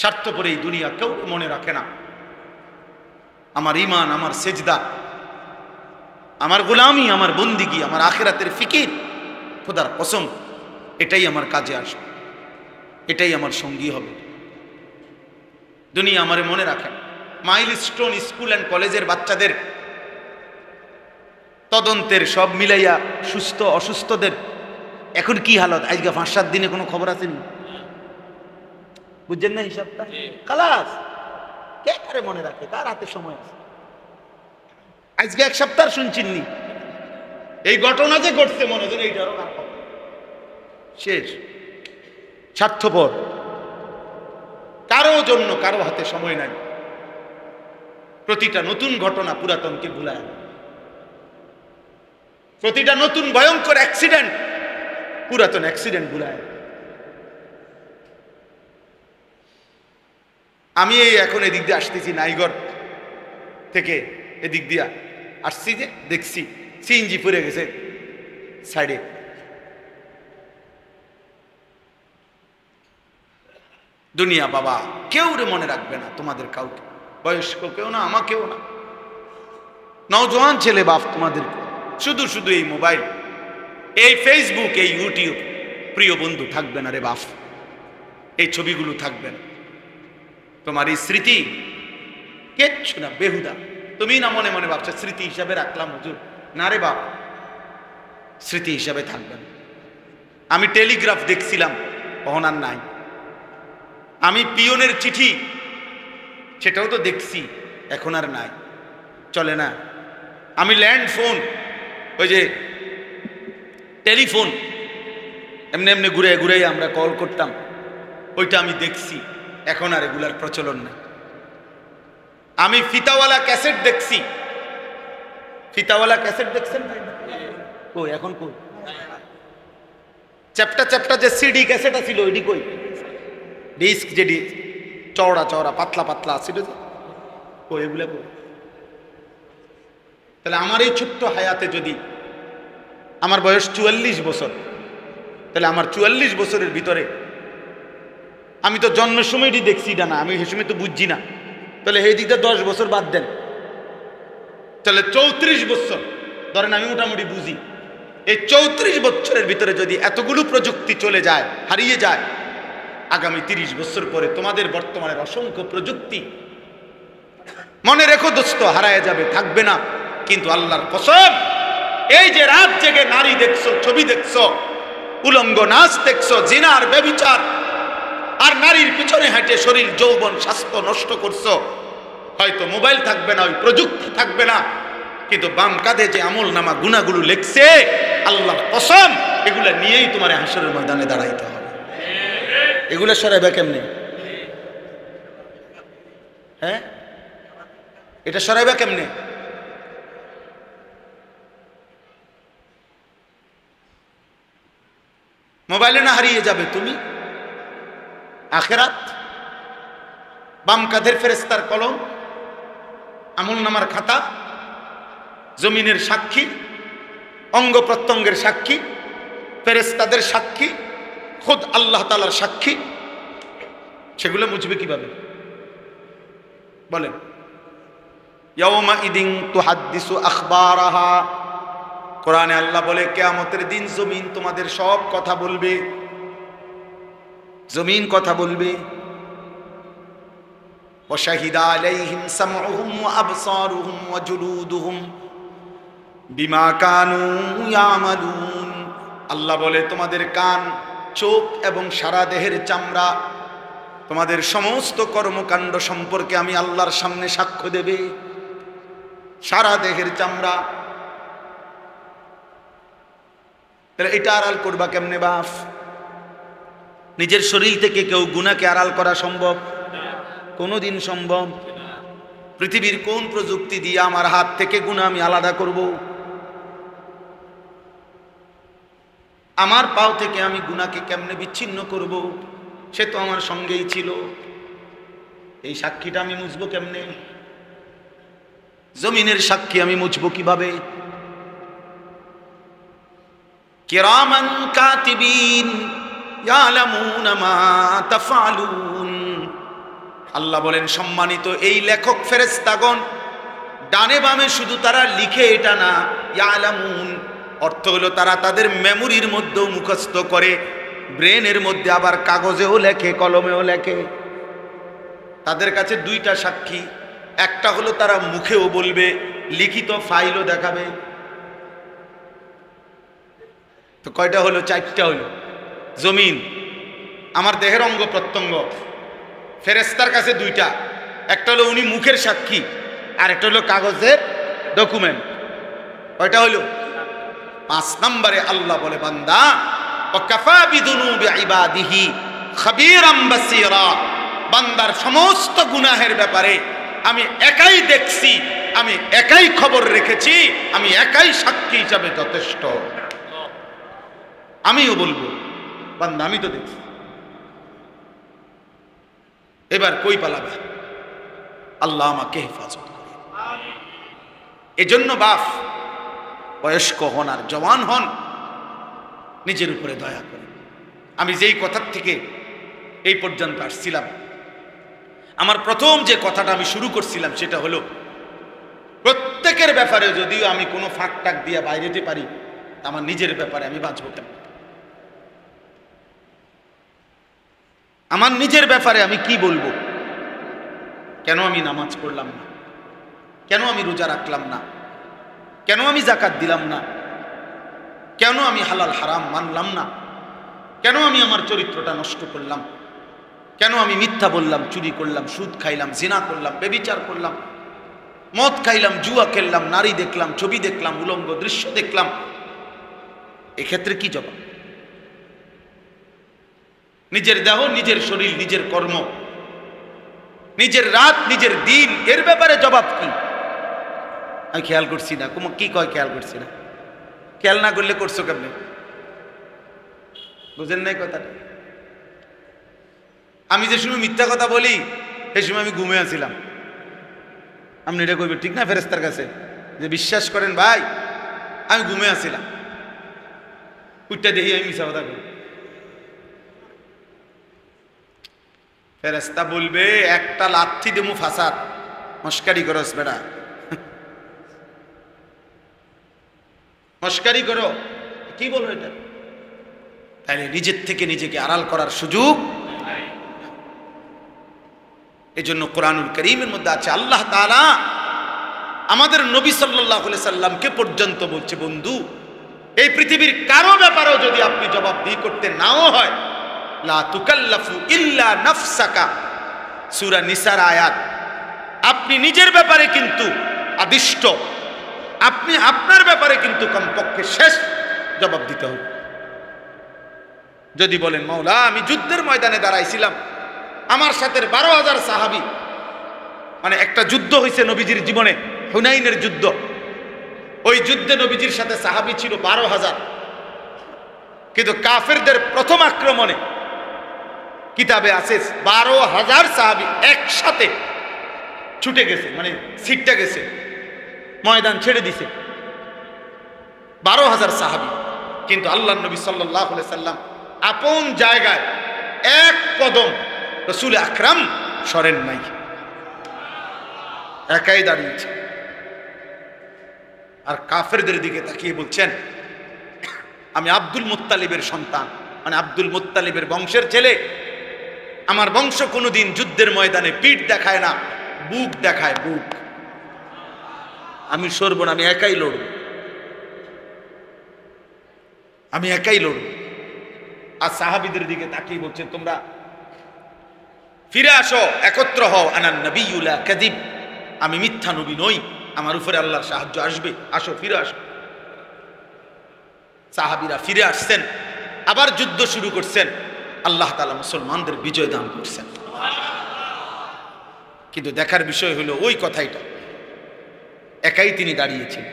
স্বার্থপর এই দুনিয়া, কেউ মনে রাখে না আমার ঈমান, আমার সেজদা, আমার গোলামি, আমার বন্দিগি, আমার আখিরাতের ফিকির। খোদার কসম, এটাই আমার কাজে আসবে, এটাই আমার সঙ্গী হবে। দুনিয়া আমারে মনে রাখে না। মাইলস্টোন স্কুল অ্যান্ড কলেজের বাচ্চাদের তদন্তের সব মিলাইয়া সুস্থ অসুস্থদের এখন কি হালত, আজকে 5-7 দিনে কোনো খবর আসেনি, বুঝছেন না হিসাবটা? খালাস, কে কারে মনে রাখে, কার হাতে সময় আছে? আজকে 1 সপ্তাহ শুনছিনি এই ঘটনা যে ঘটছে, মনে হয় এইটারও শেষ। স্বার্থপর, কারো জন্য কারো হাতে সময় নাই। প্রতিটা নতুন ঘটনা পুরাতনকে ভুলায়, প্রতিটা নতুন ভয়ঙ্কর অ্যাক্সিডেন্ট পুরাতন অ্যাক্সিডেন্ট ভুলায়। আমি এই এখন এদিক দিয়ে আসতেছি, নাইগর থেকে এদিক দিয়া আসছি, যে দেখছি সিএনজি পড়ে গেছে সাইডে। দুনিয়া বাবা কেউ রে মনে রাখবে না, তোমাদের কাউকে, বয়স্ক কেউ না, আমাকেও না, নওজোয়ান ছেলে বাপ তোমাদের শুধু শুধু এই মোবাইল, এই ফেসবুক, এই ইউটিউব, প্রিয় বন্ধু থাকবে না রে বাপ, এই ছবিগুলো থাকবে না, তোমার এই স্মৃতি কিচ্ছু না, বেহুদা। তুমি না মনে মনে ভাবছো স্মৃতি হিসাবে রাখলাম হুজুর, না রে বাপ, স্মৃতি হিসাবে থাকবে না। আমি টেলিগ্রাফ দেখছিলাম, কখন আর নাই। আমি পিয়নের চিঠি, সেটাও তো দেখছি, এখন আর নাই, চলে না। আমি ল্যান্ড ফোন, ওই যে টেলিফোন, এমনি এমনি ঘুরে ঘুরে আমরা কল করতাম, ওইটা আমি দেখছি, এখন আর এগুলার প্রচলন নাই। আমি ফিতাওয়ালা ক্যাসেট দেখছি, ফিতাওয়ালা ক্যাসেট দেখছেন কই? এখন কই? চ্যাপ্টা চ্যাপ্টা যে সিডি ক্যাসেট আছিল, ওইটি কই? ডিস্ক যেটি চওড়া চওড়া পাতলা পাতলা আছিল, কই এগুলা কই? তাহলে আমার এই ছোট্ট হায়াতে যদি, আমার বয়স 44 বছর, তাহলে আমার 44 বছরের ভিতরে আমি তো জন্মের সময়টি দেখছি না, আমি সে সময় তো বুঝছি না, তাহলে এই দিকটা 10 বছর বাদ দেন, তাহলে 34 বছর ধরেন আমি মোটামুটি বুঝি। এই 34 বছরের ভিতরে যদি এতগুলো প্রযুক্তি চলে যায়, হারিয়ে যায়, আগামী 30 বছর পরে তোমাদের বর্তমানের অসংখ্য প্রযুক্তি, মনে রেখো দোস্ত, হারায় যাবে, থাকবে না। কিন্তু আল্লাহর কসম, এই যে রাত জেগে নারী দেখছো, ছবি দেখছো, উলঙ্গ নাচ দেখছো, জিনার ব্যভিচার, আর নারীর পিছনে হেঁটে শরীর যৌবন স্বাস্থ্য নষ্ট করছো, হয়তো মোবাইল থাকবে না, ওই প্রযুক্তি থাকবে না, কিন্তু বাম কাঁধে যে আমল নামা গুনাহগুলো লেখছে, আল্লাহর কসম, এগুলা নিয়েই তোমার হাসরের ময়দানে দাঁড়াইতে হবে। এগুলা সরাইবা কেমনে? হ্যাঁ, এটা সরাইবা কেমনে? মোবাইলে না হারিয়ে যাবে তুমি আখেরাত? বাম কাঁধের ফেরেশতার কলম, আমল নামার খাতা, জমিনের সাক্ষী, অঙ্গ প্রত্যঙ্গের সাক্ষী, ফেরেশতাদের সাক্ষী, খুদ আল্লাহ তাআলার সাক্ষী, সেগুলো মুছবে কিভাবে বলেন? ইয়াউমা ইদিন তুহাদ্দিসু আখবারাহা, কোরআনে আল্লাহ বলে কিয়ামতের দিন জমিন তোমাদের সব কথা বলবে, জমিন কথা বলবে। ওয়া শাহিদা আলাইহিম সামউহুম ওয়া আবসারুহুম ওয়া জুলুদুহুম বিমা কানু ইয়ামালুন, আল্লাহ বলে তোমাদের কান, চোখ এবং সারা দেহের চামড়া তোমাদের সমস্ত কর্মকাণ্ড সম্পর্কে আমি আল্লাহর সামনে সাক্ষ্য দেবে। সারা দেহের চামড়া, তাহলে এটা আড়াল করবা কেমনে বাপ? নিজের শরীর থেকে কেউ গুনাহকে আড়াল করা সম্ভব? কোনোদিন সম্ভব? পৃথিবীর কোন প্রযুক্তি দিয়ে আমার হাত থেকে গুনাহ আমি আলাদা করব? আমার পাও থেকে আমি গুনাহকে কেমনে বিচ্ছিন্ন করব? সে তো আমার সঙ্গেই ছিল। এই সাক্ষীটা আমি মুছবো কেমনে? জমিনের সাক্ষী আমি মুছবো কিভাবে? কিরামান কাতিবিন ইয়ালামুনা মা তাফআলুন, আল্লাহ বলেন সম্মানিত এই লেখক ফেরেশতাগণ, ডানে বামে শুধু তারা লিখে এটা না, ইয়ালামুন অর্থ হলো তারা তাদের মেমোরির মধ্যেও মুখস্থ করে, ব্রেনের মধ্যে আবার কাগজেও লেখে, কলমেও লেখে। তাদের কাছে দুইটা সাক্ষী, একটা হলো তারা মুখেও বলবে, লিখিত ফাইলও দেখাবে। তো কয়টা হলো? 4টা হলো। জমিন, আমার দেহের অঙ্গ প্রত্যঙ্গ, ফেরেশতার কাছে 2টা, একটা হলো উনি মুখের সাক্ষী, আর একটা হলো কাগজের ডকুমেন্ট। কয়টা হলো? 5 নম্বরে আল্লাহ বলে, বান্দা ওয়াকাফা বিদুনুবি ইবাদিহি খাবীরাম বাসীরা, বান্দার সমস্ত গুনাহের ব্যাপারে আমি একাই দেখছি, আমি একাই খবর রেখেছি, আমি একাই সাক্ষী হিসাবে যথেষ্ট। আমিও বলবো, বান্দা আমি তো দেখছি, এবার কই পালাবে? আল্লাহ আমাকে হেফাজত করে। এজন্য বাপ, বয়স্ক হন আর জওয়ান হন, নিজের উপরে দয়া করে। আমি যেই কথার থেকে এই পর্যন্ত আসছিলাম, আমার প্রথম যে কথাটা আমি শুরু করছিলাম সেটা হলো, প্রত্যেকের ব্যাপারে যদিও আমি কোনো ফাঁক টাক দিয়ে বাইরে যেতে পারি, আমার নিজের ব্যাপারে আমি বাঁচবো কেন? আমার নিজের ব্যাপারে আমি কি বলবো? কেন আমি নামাজ পড়লাম না? কেন আমি রোজা রাখলাম না? কেন আমি যাকাত দিলাম না? কেন আমি হালাল হারাম মানলাম না? কেন আমি আমার চরিত্রটা নষ্ট করলাম? কেন আমি মিথ্যা বললাম, চুরি করলাম, সুদ খাইলাম, জিনা করলাম, ব্যভিচার করলাম, মদ খাইলাম, জুয়া খেললাম, নারী দেখলাম, ছবি দেখলাম, উলঙ্গ দৃশ্য দেখলাম? এক্ষেত্রে কি জবাব? নিজের দেহ, নিজের শরীর, নিজের কর্ম, নিজের রাত, নিজের দিন, এর ব্যাপারে জবাব কি? আমি খেয়াল করছি না। কি কয় খেয়াল করছি না? খেয়াল না করলে করছো কেমনে? বুঝেন নাই কথাটা? আমি যে সময় মিথ্যা কথা বলি, সে সময় আমি ঘুমিয়ে আছিলাম। আপনি এটা কইবেন ঠিক না ফেরেশতার কাছে যে বিশ্বাস করেন ভাই আমি ঘুমিয়ে আছিলাম, উঠটা দেখি আমি মিথ্যা কথা করি। ফেরেশতা বলবে, একটা লাথি দেমু ফাসাদ, মস্কারি করস বেটা, মস্কারি করো। কি বলবো এটা? তাহলে নিজের থেকে নিজেকে আড়াল করার সুযোগ। এজন্য কোরআনুল কারীমের মধ্যে আছে, আল্লাহ তাআলা আমাদের নবী সাল্লাল্লাহু আলাইহি সাল্লামকে পর্যন্ত বলছে, বন্ধু এই পৃথিবীর কারো ব্যাপারেও যদি আপনি জবাবদিহি করতে নাও হয়, লা তুকাল্লাফু ইল্লা নাফসাকা, সূরা নিসার আয়াত। আপনি নিজের ব্যাপারে কিন্তু আদিষ্ট, আপনি আপনার ব্যাপারে কিন্তু কমপক্ষে শেষ জবাব দিতে হবে। যদি বলেন মাওলা আমি যুদ্ধের ময়দানে দাঁড়াইছিলাম, আমার সাথে 12,000 সাহাবী, মানে একটা যুদ্ধ হয়েছে নবীজির জীবনে, হুনাইনের যুদ্ধ। ওই যুদ্ধে নবীজির সাথে সাহাবী ছিল 12,000, কিন্তু কাফেরদের প্রথম আক্রমণে কিতাবে আছে 12,000 সাহাবী একসাথে ছুটে গেছে, মানে ছিটটা গেছে, ময়দান ছেড়ে দিছে 12,000 সাহাবী। কিন্তু আল্লাহর নবী সাল্লাল্লাহু আলাইহি সাল্লাম আপন জায়গায় এক কদম রাসূল আকরাম সরেন নাই, একাই দাঁড়িয়েছে। আর কাফেরদের দিকে তাকিয়ে বলছেন, আমি আব্দুল মুত্তালিবের সন্তান, মানে আব্দুল মুত্তালিবের বংশের ছেলে, আমার বংশ কোনোদিন যুদ্ধের ময়দানে পিঠ দেখায় না, বুক দেখায়, বুক। আমি সরব না, আমি একাই লড়ব, আমি একাই লড়ব। আর সাহাবীদের দিকে তাকিয়ে বলছেন, তোমরা ফিরে আসো, একত্র হও, আনান নবিয়্যু লা কাযিব, আমি মিথ্যা নবী নই, আমার উপরে আল্লাহর সাহায্য আসবে, আসো ফিরে আসো। সাহাবীরা ফিরে আসছেন, আবার যুদ্ধ শুরু করছেন, আল্লাহ তাআলা মুসলমানদের বিজয় দান করছেন। কিন্তু দেখার বিষয় হলো ওই কথাইটা, একাই তিনি দাঁড়িয়েছেন।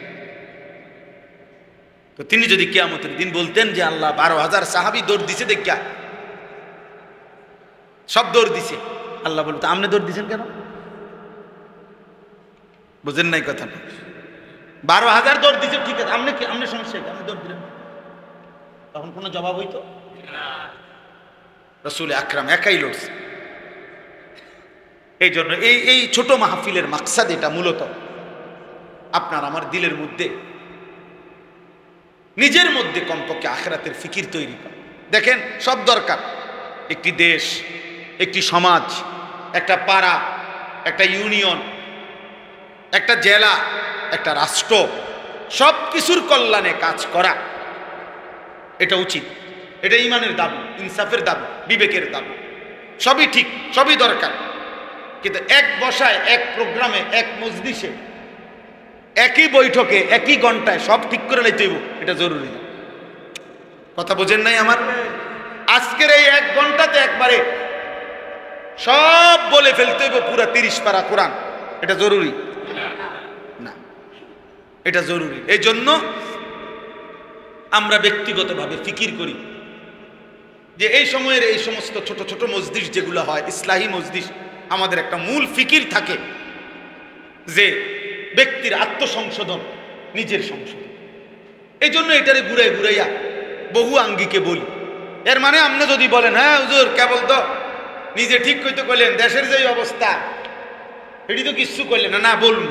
তো তিনি যদি কিয়ামতের দিন বলতেন যে আল্লাহ 12,000 সাহাবী দৌড় দিছে, দেখা সব দৌড় দিছে, আল্লাহ বলতো আপনি দৌড় দিছেন কেন? বুঝেন নাই কথা? 12,000 দৌড় দিছে, ঠিক আছে, আপনি কি, আপনি সমস্যা কি, আপনি দৌড় দিলেন, তখন কোনো জবাব হইতো না। রাসূল আকরাম একাই লড়ছে। এই জন্য এই ছোট মাহফিলের মাকসাদ এটা, মূলত আপনার আমার দিলের মধ্যে, নিজের মধ্যে কমপক্ষে আখিরাতের ফিকির তৈরি করা। দেখেন সব দরকার, একটি দেশ, একটি সমাজ, একটা পাড়া, একটা ইউনিয়ন, একটা জেলা, একটা রাষ্ট্র, সব কিছুর কল্যাণে কাজ করা, এটা উচিত। এটা ইমানের দাবি, ইনসাফের দাবি, বিবেকের দাবি, সবই ঠিক, সবই দরকার। কিন্তু এক বসায়, এক প্রোগ্রামে, এক মজলিসে, একই বৈঠকে, একই ঘন্টায় সব ঠিক করে নিতে হইব, এটা জরুরি না। কথা বোঝেন নাই আমার? আজকের এই 1 ঘন্টাতে একবারে সব বলে ফেলতে হইব, পুরা 30 পারা কোরআন, এটা জরুরি না। এটা জরুরি। এই জন্য আমরা ব্যক্তিগতভাবে ফিকির করি যে এই সময়ের এই সমস্ত ছোট ছোট মজলিস যেগুলো হয়, ইসলাহী মজলিস, আমাদের একটা মূল ফিকির থাকে যে ব্যক্তির আত্মসংশোধন, নিজের সংশোধন। এই জন্য এটারে ঘুরাই ঘুরাইয়া বহু আঙ্গিকে বলি। এর মানে আপনি যদি বলেন হ্যাঁ হুজুর কেবল তো নিজে ঠিক কইতে কইলেন, দেশের যে অবস্থা এটি তো কিচ্ছু করলেন না, না বলুন,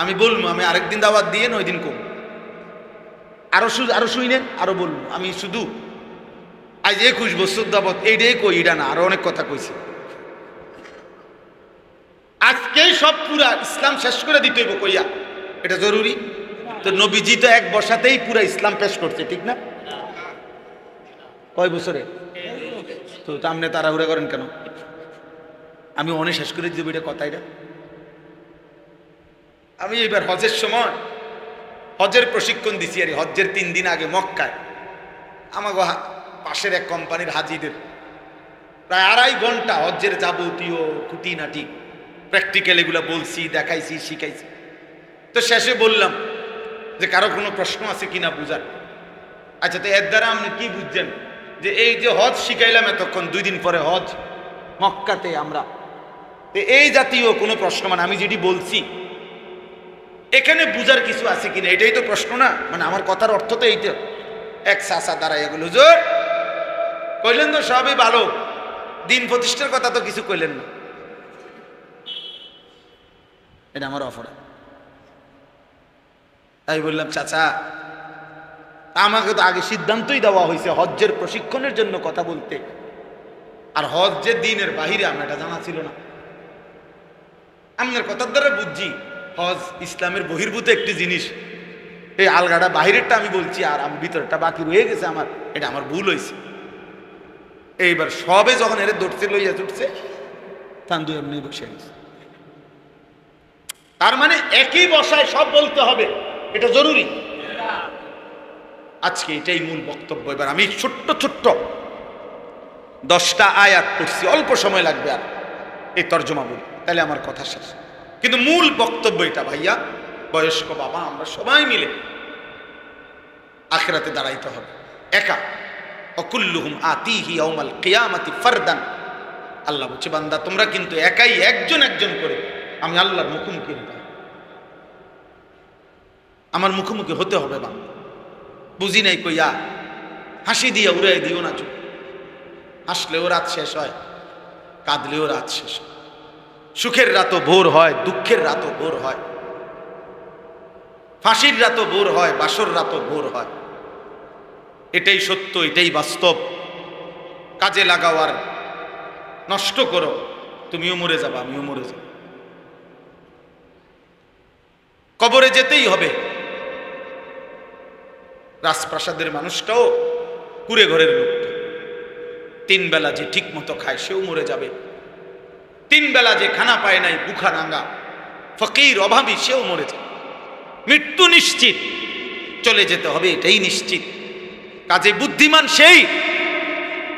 আমি বলবো, আমি আরেকদিন দাওয়াত দিয়ে ওই দিন কম আরো শুনেন, আরো বলবো। আমি শুধু আজ 21 বছর দাবত এইটাই কই, এটা না, আরো অনেক কথা কইছি। আজকেই সব পুরা ইসলাম শেষ করে দিতে হইব কইয়া, এটা জরুরি? তো নবীজি তো 1 বসাতেই পুরা ইসলাম পেশ করছে, ঠিক না? কয় বছরে? তো আপনি তাড়াহুড়া করেন কেন? আমি অনেক শেষ করে দিব, এটা কথা। এটা আমি এবার হজের সময় হজের প্রশিক্ষণ দিছি, আর হজের 3 দিন আগে মক্কায় আমাকে পাশের এক কোম্পানির হাজিদের প্রায় 2.5 ঘন্টা হজের যাবতীয় খুঁটিনাটি প্র্যাকটিক্যাল এগুলো বলছি, দেখাইছি, শিখাইছি। তো শেষে বললাম যে কারো কোনো প্রশ্ন আছে কিনা বুঝার। আচ্ছা, তো এর দ্বারা আপনি কি বুঝছেন? যে এই যে হজ শিখাইলাম এতক্ষণ, 2 দিন পরে হজ মক্কাতে আমরা, এই জাতীয় কোনো প্রশ্ন, মানে আমি যেটি বলছি এখানে বুঝার কিছু আছে কিনা, এটাই তো প্রশ্ন না? মানে আমার কথার অর্থ তো এইটা। এক চাচা দাঁড়াই এগুলো হুজুর কইলেন তো সবই ভালো, দিন প্রতিষ্ঠার কথা তো কিছু কইলেন না। এটা আমার অপরাধ। তাই বললাম চাচা, আমাকে তো আগে সিদ্ধান্তই দেওয়া হয়েছে হজ্জের প্রশিক্ষণের জন্য কথা বলতে, আর হজ যে দিনের বাহিরে আমার এটা জানা ছিল না। আপনার কথার দ্বারা বুঝছি হজ ইসলামের বহির্ভূত একটি জিনিস। এই আলগাটা বাহিরেরটা আমি বলছি, আর আমি ভিতরটা বাকি রয়ে গেছে আমার, এটা আমার ভুল হয়েছে। এইবার সবে যখন এর দৌড়তে লইয়া ছুটছে, তান্দু এমনি বসে গেছে। তার মানে একই বসায় সব বলতে হবে, এটা জরুরি। আজকে এটাই মূল বক্তব্য। এবার আমি ছোট্ট ছোট্ট 10টা আয়াত পড়ছি, অল্প সময় লাগবে আর এই তর্জমা বলি, তাহলে আমার কথা শেষ। কিন্তু মূল বক্তব্য এটা ভাইয়া, বয়স্ক বাবা আমরা সবাই মিলে আখিরাতে দাঁড়াইতে হবে একা। অকুল্লুহুম আতিহি ইয়াউমাল কিয়ামাতি ফারদান। আল্লাহ বলছে বান্দা তোমরা কিন্তু একাই, একজন একজন করে আমি আল্লাহর মুখোমুখি হতে হবে, আমার মুখোমুখি হতে হবে। বান্দা বুঝি নাই কইয়া হাসি দিয়া উড়াই দিও না চুপ। হাসলেও রাত শেষ হয়, কাঁদলেও রাত শেষ হয়। সুখের রাতও ভোর হয়, দুঃখের রাতও ভোর হয়, ফাঁসির রাতও ভোর হয়, বাসর রাতও ভোর হয়। এটাই সত্য, এটাই বাস্তব। কাজে লাগাও আর নষ্ট করো, তুমিও মরে যাবে, আমিও মরে যাব। কবরে যেতেই হবে। রাজপ্রাসাদের মানুষটাও, কুড়ে ঘরের লোকটা, 3 বেলা যে ঠিক মতো খায় সেও মরে যাবে। 3 বেলা যে খানা পায় নাই, বুখা রাঙ্গা ফকির অভাবী, সেও মরে যাবে। মৃত্যু নিশ্চিত, চলে যেতে হবে, এটাই নিশ্চিত। কাজে বুদ্ধিমান সেই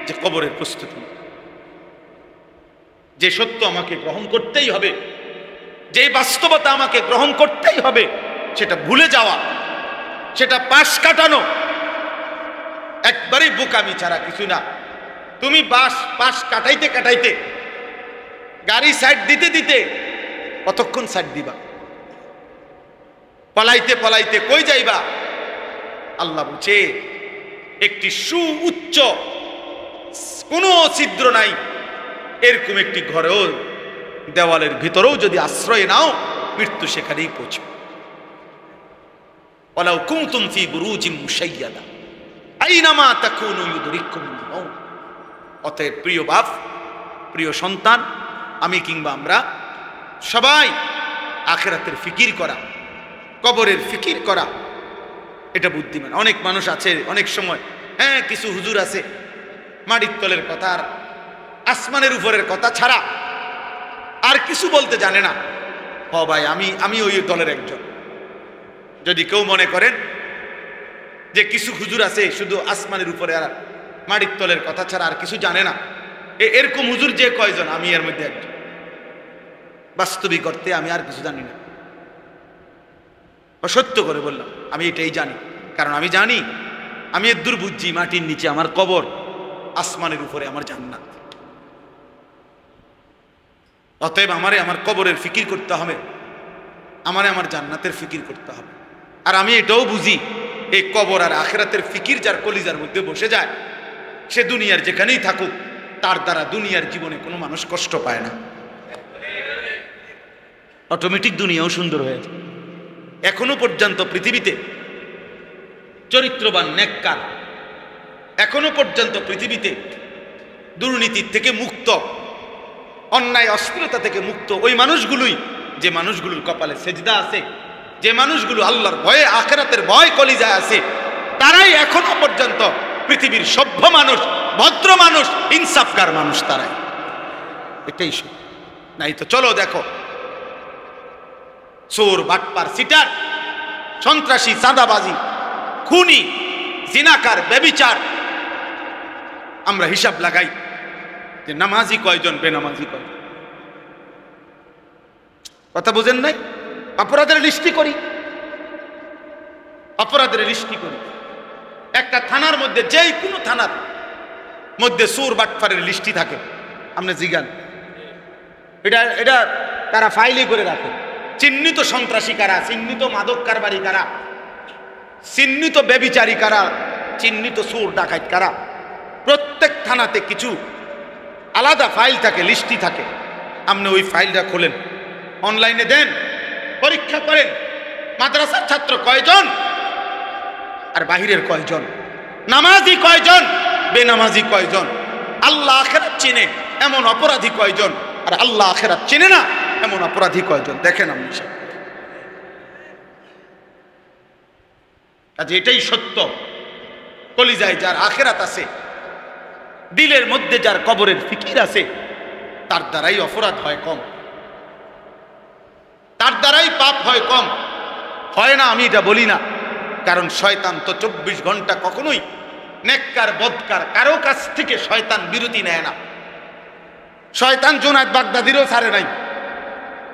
যে কবরের প্রস্তুতি, যে সত্য আমাকে গ্রহণ করতেই হবে, যে বাস্তবতা আমাকে গ্রহণ করতেই হবে, সেটা ভুলে যাওয়া, সেটা পাশ কাটানো একবারেই বোকামি ছাড়া কিছু না। তুমি পাশ কাটাইতে কাটাইতে, গাড়ি সাইড দিতে দিতে কতক্ষণ সাইড দিবা? পলাইতে পলাইতে কই যাইবা? আল্লাহ বলছে একটি সুউচ্চ, কোনো ছিদ্র নাই এরকম একটি ঘরেও, দেওয়ালের ভিতরেও যদি আশ্রয় নাও, মৃত্যু সেখানেই পৌঁছবে। ওয়ালাউ কুনতুম ফি বুরুজিম মুশাইয়াদা আইনামা তাকুনু ইউদরিকুমুল মাউত। অতএব প্রিয় বাপ, প্রিয় সন্তান, আমি কিংবা আমরা সবাই আখিরাতের ফিকির করা, কবরের ফিকির করা, এটা বুদ্ধিমান। অনেক মানুষ আছে অনেক সময়, হ্যাঁ কিছু হুজুর আছে মাটির তলের কথা আর আসমানের উপরের কথা ছাড়া আর কিছু বলতে জানে না। হ ভাই, আমি ওই দলের একজন। যদি কেউ মনে করেন যে কিছু হুজুর আছে শুধু আসমানের উপরে আর মাটির তলের কথা ছাড়া আর কিছু জানে না, এরকম হুজুর যে কয়জন, আমি এর মধ্যে একজন। বাস্তবিক অর্থে আমি আর কিছু জানি না, সত্য করে বললাম আমি এটাই জানি। কারণ আমি জানি, আমি এর দূর বুঝছি, মাটির নিচে আমার কবর, আসমানের উপরে আমার জান্নাত। অতএব আমারে আমার কবরের ফিকির করতে হবে, আমারে আমার জান্নাতের ফিকির করতে হবে। আর আমি এটাও বুঝি, এই কবর আর আখিরাতের ফিকির যার কলিজার মধ্যে বসে যায়, সে দুনিয়ার যেখানেই থাকুক, তার দ্বারা দুনিয়ার জীবনে কোনো মানুষ কষ্ট পায় না, অটোমেটিক দুনিয়াও সুন্দর হয়ে যায়। এখনো পর্যন্ত পৃথিবীতে চরিত্রবান নেককার, এখনো পর্যন্ত পৃথিবীতে দুর্নীতির থেকে মুক্ত, অন্যায় অশ্লীলতা থেকে মুক্ত ওই মানুষগুলোই, যে মানুষগুলোর কপালে সেজদা আছে, যে মানুষগুলো আল্লাহর ভয়ে আখিরাতের ভয় কলিজায় আছে, তারাই এখনো পর্যন্ত পৃথিবীর সভ্য মানুষ, ভদ্র মানুষ, ইনসাফকার মানুষ তারাই। এটাই নাই তো চলো দেখো, চোর, বাটপার, সিটার, সন্ত্রাসী, চাঁদাবাজি, খুনি, জিনাকার, ব্যভিচার, আমরা হিসাব লাগাই যে নামাজি কয়জন, বেনামাজি কয়জন। কথা বুঝেন নাই? অপরাধের লিস্টি করি, অপরাধের লিস্টি করি। একটা থানার মধ্যে, যেই কোনো থানার মধ্যে চোর বাটপারের লিস্টি থাকে, আপনি জিগান, এটা তারা ফাইলে করে রাখে। চিহ্নিত সন্ত্রাসী কারা, চিহ্নিত মাদক কারবারি কারা, চিহ্নিত ব্যভিচারী কারা, চিহ্নিত চোর ডাকাত কারা, প্রত্যেক থানাতে কিছু আলাদা ফাইল থাকে, লিস্টি থাকে। আপনি ওই ফাইলটা খোলেন, অনলাইনে দেন, পরীক্ষা করেন, মাদ্রাসার ছাত্র কয়জন আর বাহিরের কয়জন, নামাজি কয়জন, বেনামাজি কয়জন, আল্লাহ আখিরাত চেনে এমন অপরাধী কয়জন, আর আল্লাহ আখিরাত চেনে না এমন অপরাধী কয়জন, দেখেন আপনি। আজ এটাই সত্য, কলিজায় যার আখিরাত আছে, দিলের মধ্যে যার কবরের ফিকির আছে, তার দ্বারাই অপরাধ হয় কম, তার দ্বারাই পাপ হয় কম। হয় না আমি এটা বলি না, কারণ শয়তান তো 24 ঘন্টা কখনোই নেককার বদকার কারো কাছ থেকে শয়তান বিরতি নেয় না। শয়তান জুনায়েদ বাগদাদিরও ছাড়ে নাই,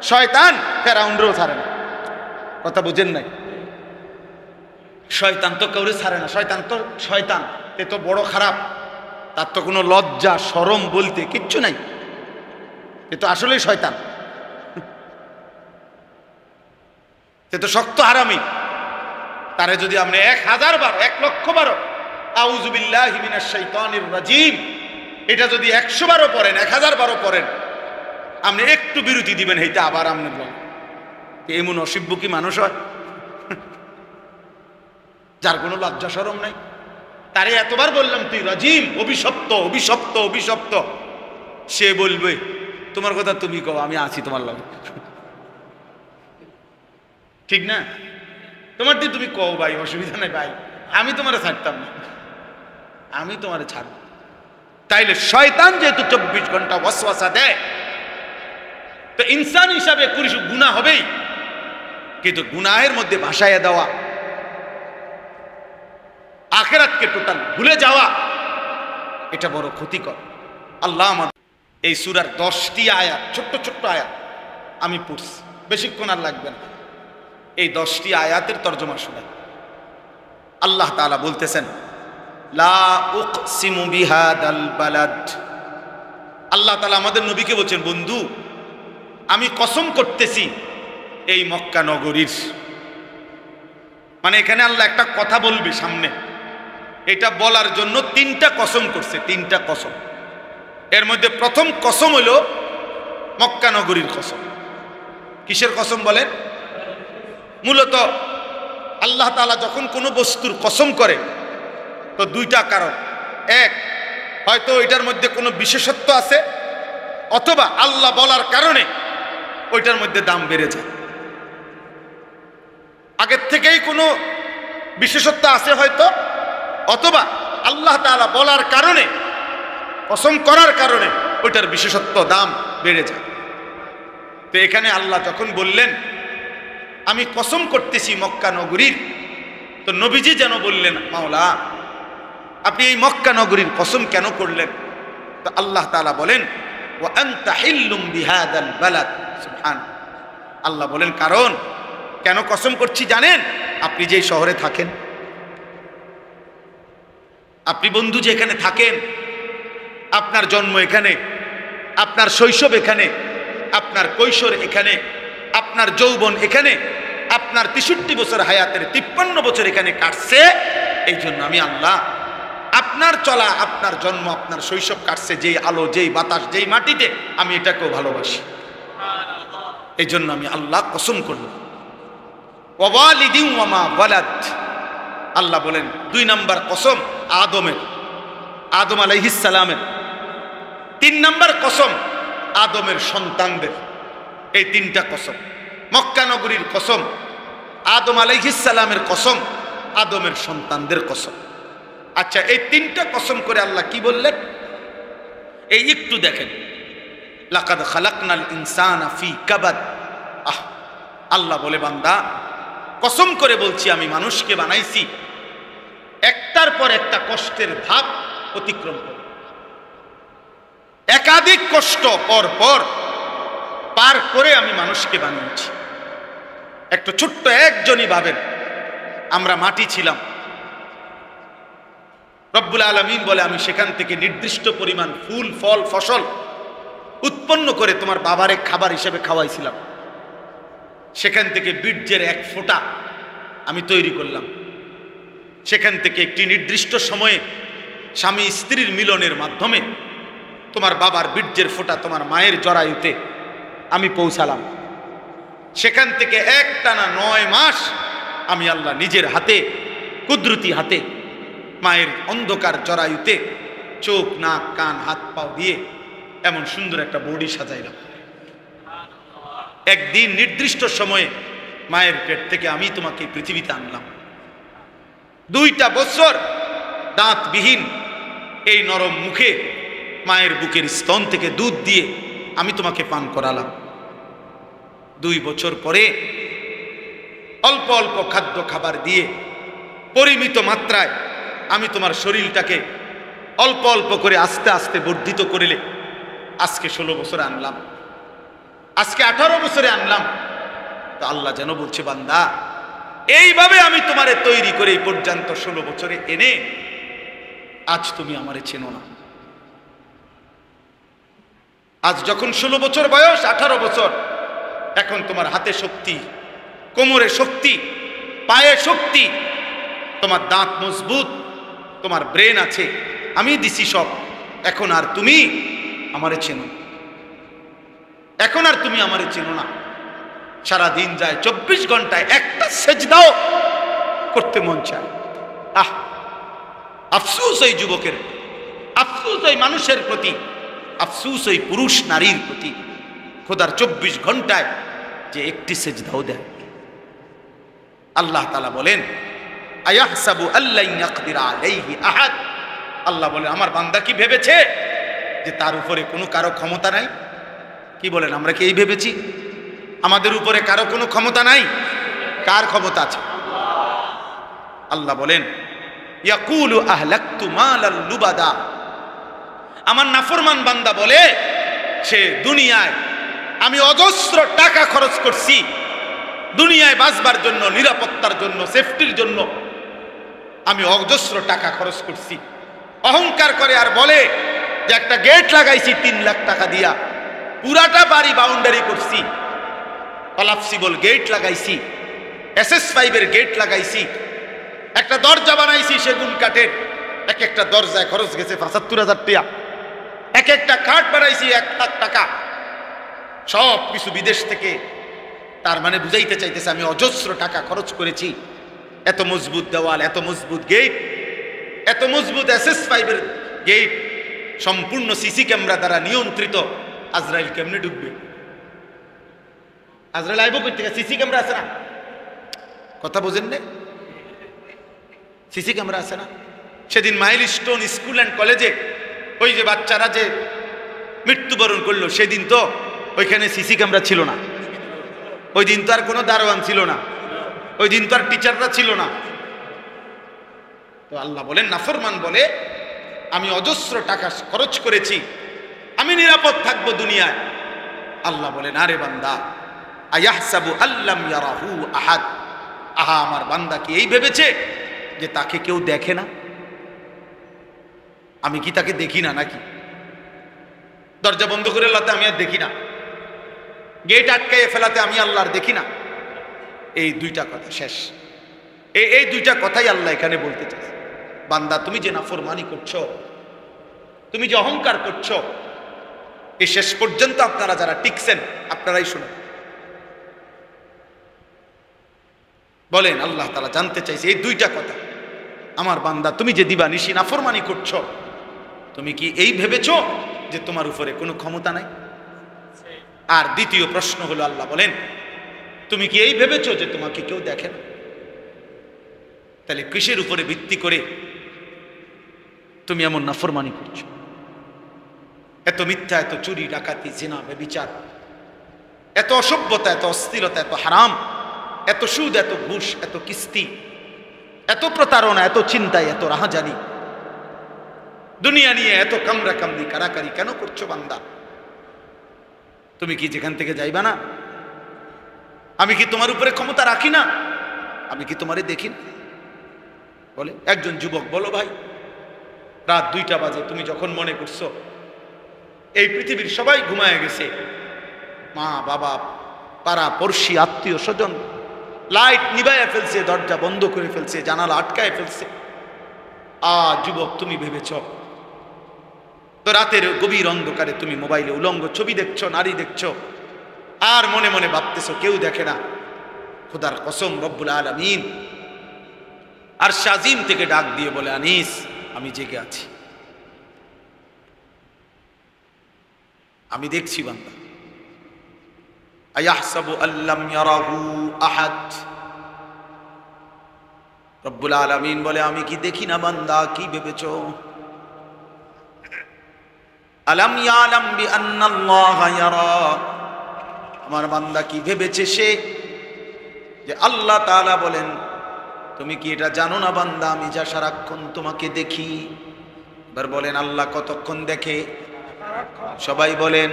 শয়তান ফেরাউনরেও ছাড়ে না। কথা বুঝেন নাই? শয়তান তো কাউরে ছাড়ে না, শয়তান তো শয়তান, এ তো বড় খারাপ, তার তো কোনো লজ্জা শরম বলতে কিচ্ছু নাই, এ তো আসলেই শয়তান, এ তো শক্ত হারামি। তারে যদি আপনি 1000 বার, 1,00,000 বারও আউযু বিল্লাহি মিনাশ শাইতানির রাজিম, এটা যদি 100 বারও পড়েন, 1000 বারও পড়েন, আপনি একটু বিরতি দিবেন, এইটা আবার আপনি বলেন। এমন অসভ্য কি মানুষ হয় যার কোনো লজ্জা শরম নাই? তারে এতবার বললাম তুই রাজিম, অভিশপ্ত, অভিশপ্ত, অভিশপ্ত, সে বলবে তোমার কথা তুমি কও, আমি আছি তোমার লগে, ঠিক না? তোমার দিয়ে তুমি কও ভাই, অসুবিধা নাই ভাই, আমি তোমারে ছাড়তাম না, আমি তোমারে ছাড়ব। তাইলে শয়তান যেহেতু 24 ঘন্টা ওয়াসওয়াসা দেয়, তো ইনসান হিসাবে গুনাহ হবেই, কিন্তু গুনাহের মধ্যে ভাসাইয়া দেওয়া, আখিরাতকে টোটাল ভুলে যাওয়া, এটা বড় ক্ষতিকর। আল্লাহ আমার এই সূরার 10টি আয়াত, ছোট্ট ছোট্ট আয়াত আমি পড়ছি, বেশিক্ষণ আর লাগবে না। এই 10টি আয়াতের তরজমা শুনে আল্লাহ তাআলা বলতেছেন, লা উকসিমু বিহাদাল বালাদ। আল্লাহ তাআলা আমাদের নবীকে বলছেন, বন্ধু আমি কসম করতেছি এই মক্কা নগরীর। মানে এখানে আল্লাহ একটা কথা বলবে সামনে, এটা বলার জন্য 3টা কসম করছে, 3টা কসম। এর মধ্যে প্রথম কসম হলো মক্কা নগরীর কসম। কিসের কসম বলেন? মূলত আল্লাহ তাআলা যখন কোনো বস্তুর কসম করে তো 2টা কারণ, এক হয়তো এটার মধ্যে কোনো বিশেষত্ব আছে, অথবা আল্লাহ বলার কারণে ওইটার মধ্যে দাম বেড়ে যায়। আগের থেকেই কোনো বিশেষত্ব আছে হয়তো, অথবা আল্লাহ তাআলা বলার কারণে, কসম করার কারণে ওইটার বিশেষত্ব দাম বেড়ে যায়। তো এখানে আল্লাহ যখন বললেন আমি কসম করতেছি মক্কা নগরীর, তো নবীজি যেন বললেন মাওলা আপনি এই মক্কা নগরীর কসম কেন করলেন? তো আল্লাহ তাআলা বলেন ওয়া আনতা হিল্লুম বিহাদাল বালাদ, সুবহান। আল্লাহ বলেন কারণ কেন কসম করছি জানেন? আপনি যে শহরে থাকেন, আপনি বন্ধু যে এখানে থাকেন, আপনার জন্ম এখানে, আপনার শৈশব এখানে, আপনার কৈশোর এখানে, আপনার যৌবন এখানে, আপনার 63 বছর হায়াতের 53 বছর এখানে কাটছে। এই জন্য আমি আল্লাহ আপনার চলা, আপনার জন্ম, আপনার শৈশব কাটছে যেই আলো, যেই বাতাস, যেই মাটিতে, আমি এটাকেও ভালোবাসি। এই জন্য আমি আল্লাহ কসম করলাম। ওয়ালিদিন ওয়া মা ওয়ালাদ, আল্লাহ বলেন 2 নাম্বার কসম আদমের, আদম আলাইহিস সালামের। 3 নাম্বার কসম আদমের সন্তানদের। এই 3টা কসম, মক্কা নগরীর কসম, আদম আলাইহিস সালামের কসম, আদমের সন্তানদের কসম। আচ্ছা, এই 3টা কসম করে আল্লাহ কি বললেন? এই একটু দেখেন, লাকাদ খালাকনাল ইনসানা ফি কাবাদ। আল্লাহ বলে বান্দা কসম করে বলছি আমি মানুষকে বানাইছি একটার পর একটা কষ্টের ধাপ অতিক্রম করে, একাধিক কষ্ট পর পর পার করে আমি মানুষকে বানিয়েছি। একটু ছোট্ট একজনই ভাবেন, আমরা মাটি ছিলাম, রব্বুল আলামিন বলে আমি সেখান থেকে নির্দিষ্ট পরিমাণ ফুল ফল ফসল উৎপন্ন করে তোমার বাবারে খাবার হিসেবে খাওয়াইছিলাম। সেখান থেকে বীর্যের 1 ফোঁটা আমি তৈরি করলাম। সেখান থেকে একটি নির্দিষ্ট সময়ে স্বামী স্ত্রীর মিলনের মাধ্যমে তোমার বাবার বীর্যের ফোঁটা তোমার মায়ের জরায়ুতে আমি পৌঁছালাম। সেখান থেকে একটানা 9 মাস আমি আল্লাহ নিজের হাতে, কুদরতি হাতে মায়ের অন্ধকার জরায়ুতে চোখ, নাক, কান, হাত পাও দিয়ে এমন সুন্দর একটা বডি সাজাইলাম। একদিন নির্দিষ্ট সময়ে মায়ের পেট থেকে আমি তোমাকে পৃথিবীতে আনলাম। 2টা বছর দাঁতবিহীন এই নরম মুখে মায়ের বুকের স্তন থেকে দুধ দিয়ে আমি তোমাকে পান করালাম। 2 বছর পরে অল্প অল্প খাদ্য খাবার দিয়ে পরিমিত মাত্রায় আমি তোমার শরীরটাকে অল্প অল্প করে আস্তে আস্তে বর্ধিত করিলে আজকে 16 বছরে আনলাম, আজকে 18 বছরে আনলাম। তো আল্লাহ যেন বলছে বান্দা এইভাবে আমি তোমারে তৈরি করে এই পর্যন্ত 16 বছরে এনে আজ তুমি আমারে চেনো না। আজ যখন 16 বছর বয়স, 18 বছর, এখন তোমার হাতে শক্তি, কোমরে শক্তি, পায়ে শক্তি, তোমার দাঁত মজবুত, তোমার ব্রেন আছে, আমি দিছি সব। এখন আর তুমি আমারে চেনো, এখন আর তুমি আমারে চেনো না। সারা দিন যায়, 24 ঘন্টায় একটা সেজদাও করতে মন চায়। আফসোস ওই যুবকের, আফসোস ওই মানুষের প্রতি, আফসোস ওই পুরুষ নারীর প্রতি, খোদার 24 ঘন্টায় যে একটি সেজদাও দেয়। আল্লাহ তাআলা বলেন আয়াহসাবু আল্লা ইয়াকদিরা আলাইহি আহাদ। আল্লাহ বলেন আমার বান্দা কি ভেবেছে যে তার উপরে কোনো কারো ক্ষমতা নাই? কি বলেন, আমরা কি এই ভেবেছি আমাদের উপরে কারো কোনো ক্ষমতা নাই? কার ক্ষমতা আছে? আল্লাহ বলেন ইয়াকুলু আহলাকতু মালাল লুবাদা। আমার নাফরমান বান্দা বলে সে দুনিয়ায় আমি অজস্র টাকা খরচ করছি, দুনিয়ায় বাঁচবার জন্য, নিরাপত্তার জন্য, সেফটির জন্য আমি অজস্র টাকা খরচ করছি। অহংকার করে আর বলে যে একটা গেট লাগাইছি 3 লাখ টাকা দিয়া, পুরাটা বাড়ি বাউন্ডারি করছি, কলাপসিবল গেট লাগাইছি, SS5 এর গেট লাগাইছি, একটা দরজা বানাইছি সেগুন কাঠের, এক একটা দরজায় খরচ গেছে ৭৫,০০০ টাকা, এক একটা কাঠ বানাইছি 1 লাখ টাকা, সব কিছু বিদেশ থেকে। তার মানে বুঝাইতে চাইতেছে আমি অজস্র টাকা খরচ করেছি। এত মজবুত দেওয়াল, এত মজবুত গেট, এত মজবুত SS5 এর গেট, সম্পূর্ণ সিসি ক্যামেরা দ্বারা নিয়ন্ত্রিত। আজরাইল কেমনে ঢুকবে? আজরাইল আইব কই থেকে? সিসি ক্যামেরা আছে না? কথা বোঝেন না? সিসি ক্যামেরা আছে না? সেদিন মাইলস্টোন স্কুল অ্যান্ড কলেজে ওই যে বাচ্চারা যে মৃত্যুবরণ করলো, সেদিন তো ওইখানে সিসি ক্যামেরা ছিল না। ওই দিন তো আর কোনো দারোয়ান ছিল না, ওই দিন তো আর টিচাররা ছিল না। তো আল্লাহ বলেন, নাফরমান বলে আমি অজস্র টাকা খরচ করেছি, আমি নিরাপদ থাকবো দুনিয়ায়। আল্লাহ বলেন, আরে বান্দা, আয়াহসাবু আল্লাম ইয়ারাহু আহাদ, আহা আমার বান্দা কি এই ভেবেছে যে তাকে কেউ দেখে না? আমি কি তাকে দেখি না নাকি? দরজা বন্ধ করে ফেলাতে আমি আর দেখি না, গেট আটকাইয়ে ফেলাতে আমি আল্লাহ আর দেখি না? এই দুইটা কথা শেষ। এই দুইটা কথাই আল্লাহ এখানে বলতে চাইছে। বান্দা, তুমি যে নাফরমানি করছো, তুমি যে অহংকার করছো, এই শেষ পর্যন্ত আপনারা যারা টিকছেন আপনারাই শুনুন। বলেন, আল্লাহ তাআলা জানতে চাইছে এই দুইটা কথা। আমার বান্দা, তুমি যে দিবানিশি নাফরমানি করছো, তুমি কি এই ভেবেছো যে তোমার উপরে কোনো ক্ষমতা নাই? আর দ্বিতীয় প্রশ্ন হলো, আল্লাহ বলেন, তুমি কি এই ভেবেছো যে তোমাকে কেউ দেখে না? তাহলে কিসের উপরে ভিত্তি করে তুমি এমন নাফরমানি করছো? এত মিথ্যা, এত চুরি, ডাকাতি, জিনা, ব্যভিচার, এত অসভ্যতা, এত অশ্লীলতা, এত হারাম, এত সুদ, এত ঘুষ, এত কিস্তি, এত প্রতারণা, এত চিন্তায়, এত রাহাজানি, দুনিয়া নিয়ে এত কামরা কামড়ি কারাকারি কেন করছো বান্দা? তুমি কি যেখান থেকে যাইবা না? আমি কি তোমার উপরে ক্ষমতা রাখি না? আমি কি তোমারে দেখি না? বলে একজন যুবক, বলো ভাই, রাত 2টা বাজে, তুমি যখন মনে করছো এই পৃথিবীর সবাই ঘুমায় গেছে, মা বাবা পাড়া পড়শি আত্মীয় স্বজন লাইট নিভাইয়া ফেলছে, দরজা বন্ধ করে ফেলছে, জানালা আটকায় ফেলছে, যুবক তুমি ভেবেছ তো রাতের গভীর অন্ধকারে তুমি মোবাইলে উলঙ্গ ছবি দেখছো, নারী দেখছো, আর মনে মনে ভাবতেছো কেউ দেখে না। খোদার কসম, রব্বুল আলামিন আর শাজিম থেকে ডাক দিয়ে বলে, আনিস আমি জেগে আছি, আমি দেখছি বান্দা। আয়াহসাবু আল্লাম ইয়ারাহু আহাদ, রব্বুল আলামিন বলে, আমি কি দেখি না বান্দা? কি ভেবেছো? আলাম ইয়ালাম বিআন্নাল্লাহা ইয়ারা, আমার বান্দা কি ভেবেছে সে যে আল্লাহ তাআলা বলেন, তুমি কি এটা জানো না বান্দা আমি যা সারাক্ষণ তোমাকে দেখি? এবার বলেন, আল্লাহ কতক্ষণ দেখে? সবাই বলেন,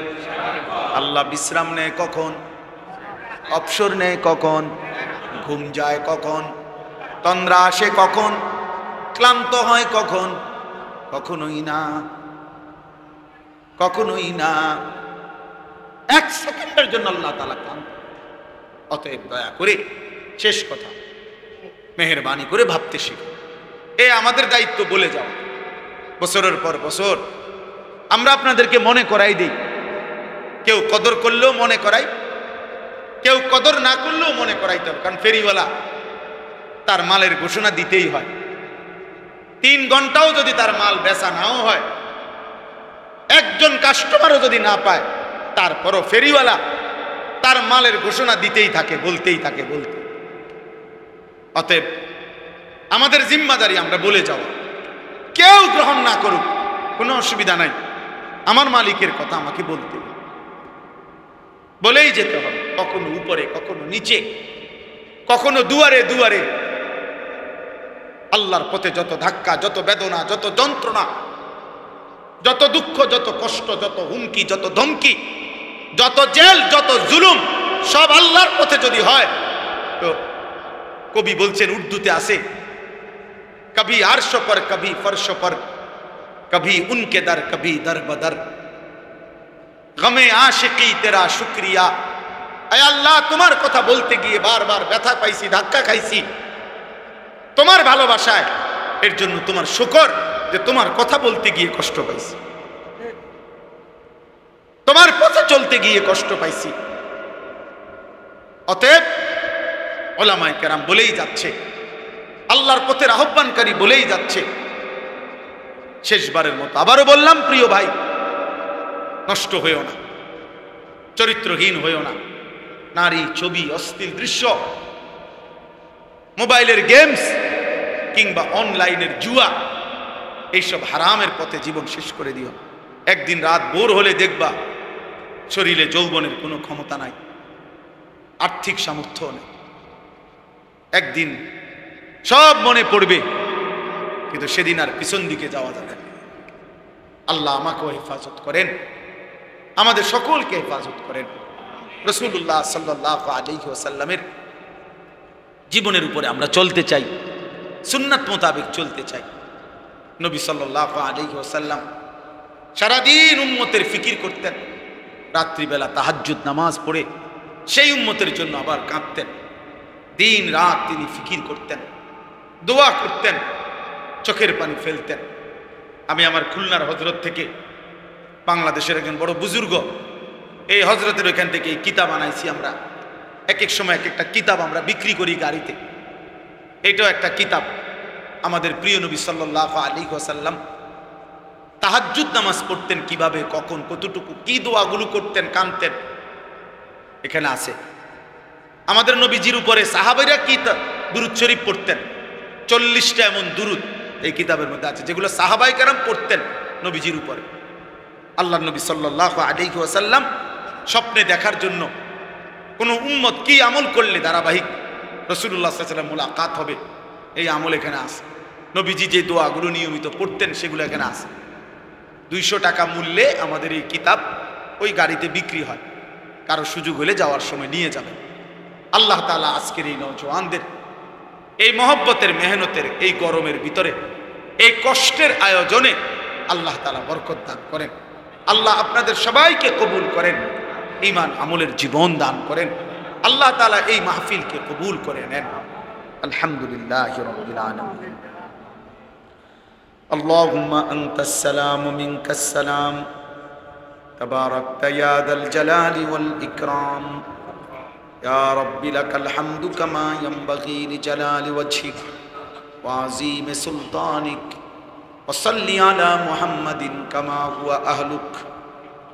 আল্লাহ বিশ্রাম নেয় কখন? অবসর নেয় কখন? ঘুম যায় কখন? তন্দ্রা আসে কখন? ক্লান্ত হয় কখন? কখনোই না, কখনোই না। 1 সেকেন্ডের জন্য আল্লাহ তাআলা ক্লান্ত। অতএব দয়া করে শেষ কথা, মেহেরবানি করে ভাবতে শিখো। আমাদের দায়িত্ব বলে যাও। বছরের পর বছর আমরা আপনাদেরকে মনে করাই দিই, কেউ কদর করলেও মনে করাই, কেউ কদর না করলেও মনে করাইতে হবে। কারণ ফেরিওয়ালা তার মালের ঘোষণা দিতেই হয়। 3 ঘন্টাও যদি তার মাল বেচা নাও হয়, একজন কাস্টমারও যদি না পায়, তারপরও ফেরিওয়ালা তার মালের ঘোষণা দিতেই থাকে, বলতেই থাকে, বলতে। অতএব আমাদের জিম্মাদারি আমরা বলে যাব। কেউ গ্রহণ না করুক কোনো অসুবিধা নাই, আমার মালিকের কথা আমাকে বলতে বলেই যেতে হবে। কখনো উপরে, কখনো নিচে, কখনো দুয়ারে দুয়ারে। আল্লাহর পথে যত ধাক্কা, যত বেদনা, যত যন্ত্রণা, যত দুঃখ, যত কষ্ট, যত হুমকি, যত ধমকি, যত জেল, যত জুলুম, সব আল্লাহর পথে যদি হয় তো কবি বলছেন, উর্দুতে আছে, কবি আরশ পর, কবি ফরশ পর, কবি উনকে দর, কবি দর বদর, গমে আশিকি তেরা শুক্রিয়া। আয় আল্লাহ, তোমার কথা বলতে গিয়ে বারবার ব্যথা পাইছি, ধাক্কা খাইছি, তোমার ভালোবাসায়, এর জন্য তোমার শুকর যে তোমার কথা বলতে গিয়ে কষ্ট পাইছি, তোমার পথে চলতে গিয়ে কষ্ট পাইছি। অতএব ওলামায়ে কেরাম বলেই যাচ্ছে, আল্লাহর পথের আহ্বানকারী বলেই যাচ্ছে, শেষবারের মতো আবারও বললাম, প্রিয় ভাই, নষ্ট হইও না, চরিত্রহীন হইও না। নারী, ছবি, অশ্লীল দৃশ্য মোবাইলের গেমস কিংবা অনলাইনের জুয়া, এইসব হারামের পথে জীবন শেষ করে দিও। একদিন রাত ভোর হলে দেখবা শরীরে যৌবনের কোনো ক্ষমতা নাই, আর্থিক সামর্থ্য নেই। একদিন সব মনে পড়বে, কিন্তু সেদিন আর পিছন দিকে যাওয়া যাবে না। আল্লাহ আমাকেও হেফাজত করেন, আমাদের সকলকে হেফাজত করেন। রাসূলুল্লাহ সাল্লাল্লাহু আলাইহি ওয়াসাল্লামের জীবনের উপরে আমরা চলতে চাই, সুন্নাত মোতাবেক চলতে চাই। নবী সাল্লাল্লাহু আলাইহি ওয়াসাল্লাম সারাদিন উম্মতের ফিকির করতেন, রাত্রিবেলা তাহাজ্জুদ নামাজ পড়ে সেই উম্মতের জন্য আবার কাঁদতেন। দিন রাত তিনি ফিকির করতেন, দোয়া করতেন, চোখের পানি ফেলতেন। আমি আমার খুলনার হজরত থেকে, বাংলাদেশের একজন বড় বুজুর্গ, এই হজরতের ওইখান থেকে এই কিতাব আনাইছি আমরা। এক এক সময় এক একটা কিতাব আমরা বিক্রি করি গাড়িতে। এটাও একটা কিতাব। আমাদের প্রিয় নবী সাল্লাল্লাহু আলাইহি ওয়াসাল্লাম তাহাজ্জুদ নামাজ পড়তেন কিভাবে, কখন, কতটুকু, কি দোয়াগুলো করতেন, কাঁদতেন, এখানে আছে। আমাদের নবীজির উপরে সাহাবাইরা কি দুরূদ শরীফ পড়তেন, 40টা এমন দুরূদ এই কিতাবের মধ্যে আছে, যেগুলো সাহাবায়ে কেরাম পড়তেন নবীজির উপরে। আল্লাহর নবী সাল্লাল্লাহু আলাইহি ওয়াসাল্লাম স্বপ্নে দেখার জন্য কোন উম্মত কি আমল করলে ধারাবাহিক রাসূলুল্লাহ সাল্লাল্লাহু আলাইহি ওয়াসাল্লাম মুলাকাত হবে, এই আমল এখানে আছে। নবীজি যে দোয়াগুলো নিয়মিত পড়তেন সেগুলো এখানে আছে। 200 টাকা মূল্যে আমাদের এই কিতাব ওই গাড়িতে বিক্রি হয়, কারো সুযোগ হলে যাওয়ার সময় নিয়ে যাবেন। আল্লাহ তাআলা আজকের এই নওজওয়ানদের এই মহব্বতের মেহনতের এই গরমের ভিতরে এই কষ্টের আয়োজনে আল্লাহ তাআলা বরকত দান করেন। আল্লাহ আপনাদের সবাইকে কবুল করেন, ঈমান আমলের জীবন দান করেন। আল্লাহ তাআলা এই মাহফিলকে কবুল করে নেন। আলহামদুলিল্লাহি রাব্বিল আলামিন। আল্লাহুম্মা আনতাস সালাম ওয়া মিনকাস সালাম, তাবারাকতা ইয়া যাল জালালি ওয়াল ইকরাম। ইয়া রাব্বি লাকাল হামদু কামা ইয়ানবাগি লিজালালি ওয়াজহিক ওয়া আযীমি সুলতানিক। ওয়া সাল্লি আলা মুহাম্মাদিন কামা হুয়া আহলুক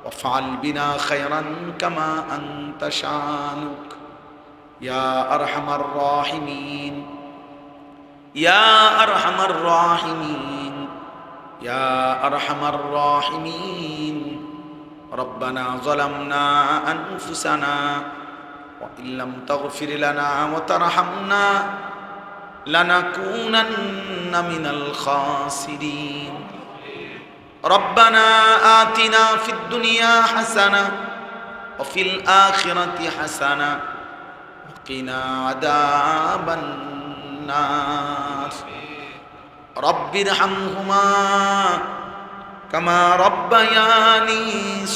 ওয়া ফাআল বিনা খায়রান কামা আনতা শানুক। ইয়া আরহামার রাহিমিন, ইয়া আরহামার রাহিমিন, ইয়া আরহামার রাহিমিন। রব্বানা যালামনা আনফুসানা ওয়া ইল্লাম তাগফির লানা ওয়া তারহামনা লানাকুনান্না মিনাল খাসিরিন। রব্বানা আতিনা ফিদ দুনিয়া হাসানা ওয়া ফিল আখিরাতি হাসানা ওয়া কিনা আযাবান নার। রব্বিরহামহুমা কামা রব্বায়ানি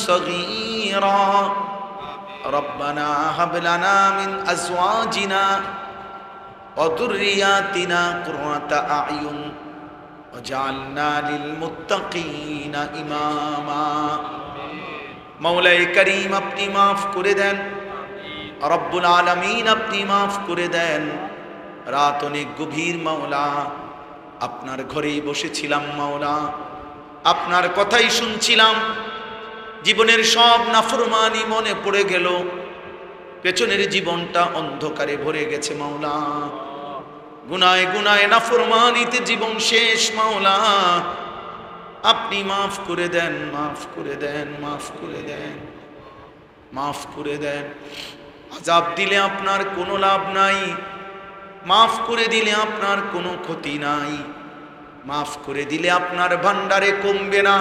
সগীরা। রব্বানা হাব লানা মিন আজওয়াজিনা ওয়া যুররিয়াতিনা কুররাতা আ'য়ুন ওয়াজআলনা লিল মুত্তাকিনা ইমামা। মাওলাই করিম আপনি মাফ করে দেন, রব্বুল আলামিন আপনি মাফ করে দেন। রাত অনেক গভীর মাওলা, আপনার ঘরেই বসেছিলাম মাওলা, আপনার কথাই শুনছিলাম। জীবনের সব নাফরমানি মনে পড়ে গেল, পেছনের জীবনটা অন্ধকারে ভরে গেছে মাওলা। গুনায় গুনায় নাফরমানিতে জীবন শেষ মাওলা, আপনি মাফ করে দেন, মাফ করে দেন, মাফ করে দেন, মাফ করে দেন। আযাব দিলে আপনার কোনো লাভ নাই, মাফ করে দিলে আপনার কোনো ক্ষতি নাই, মাফ করে দিলে আপনার ভান্ডারে কমবে না,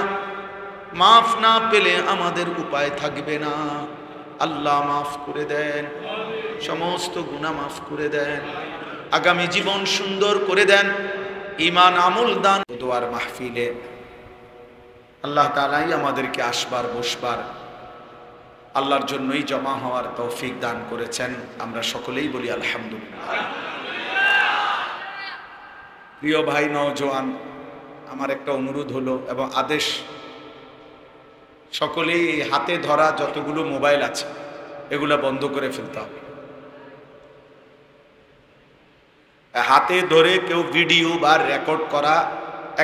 মাফ না পেলে আমাদের উপায় থাকবে না। আল্লাহ মাফ করে দেন, সমস্ত গুনাহ মাফ করে দেন, আগামী জীবন সুন্দর করে দেন, ঈমান আমল দান। দোয়ার মাহফিলে আল্লাহ তাআলাই আমাদেরকে আসবার বসবার আল্লাহর জন্যই জমা হওয়ার তৌফিক দান করেছেন। আমরা সকলেই বলি আলহামদুলিল্লাহ। প্রিয় ভাই নওজোয়ান, আমার একটা অনুরোধ হলো এবং আদেশ, সকলেই হাতে ধরা যতগুলো মোবাইল আছে এগুলো বন্ধ করে ফেলতে হবে। হাতে ধরে কেউ ভিডিও বা রেকর্ড করা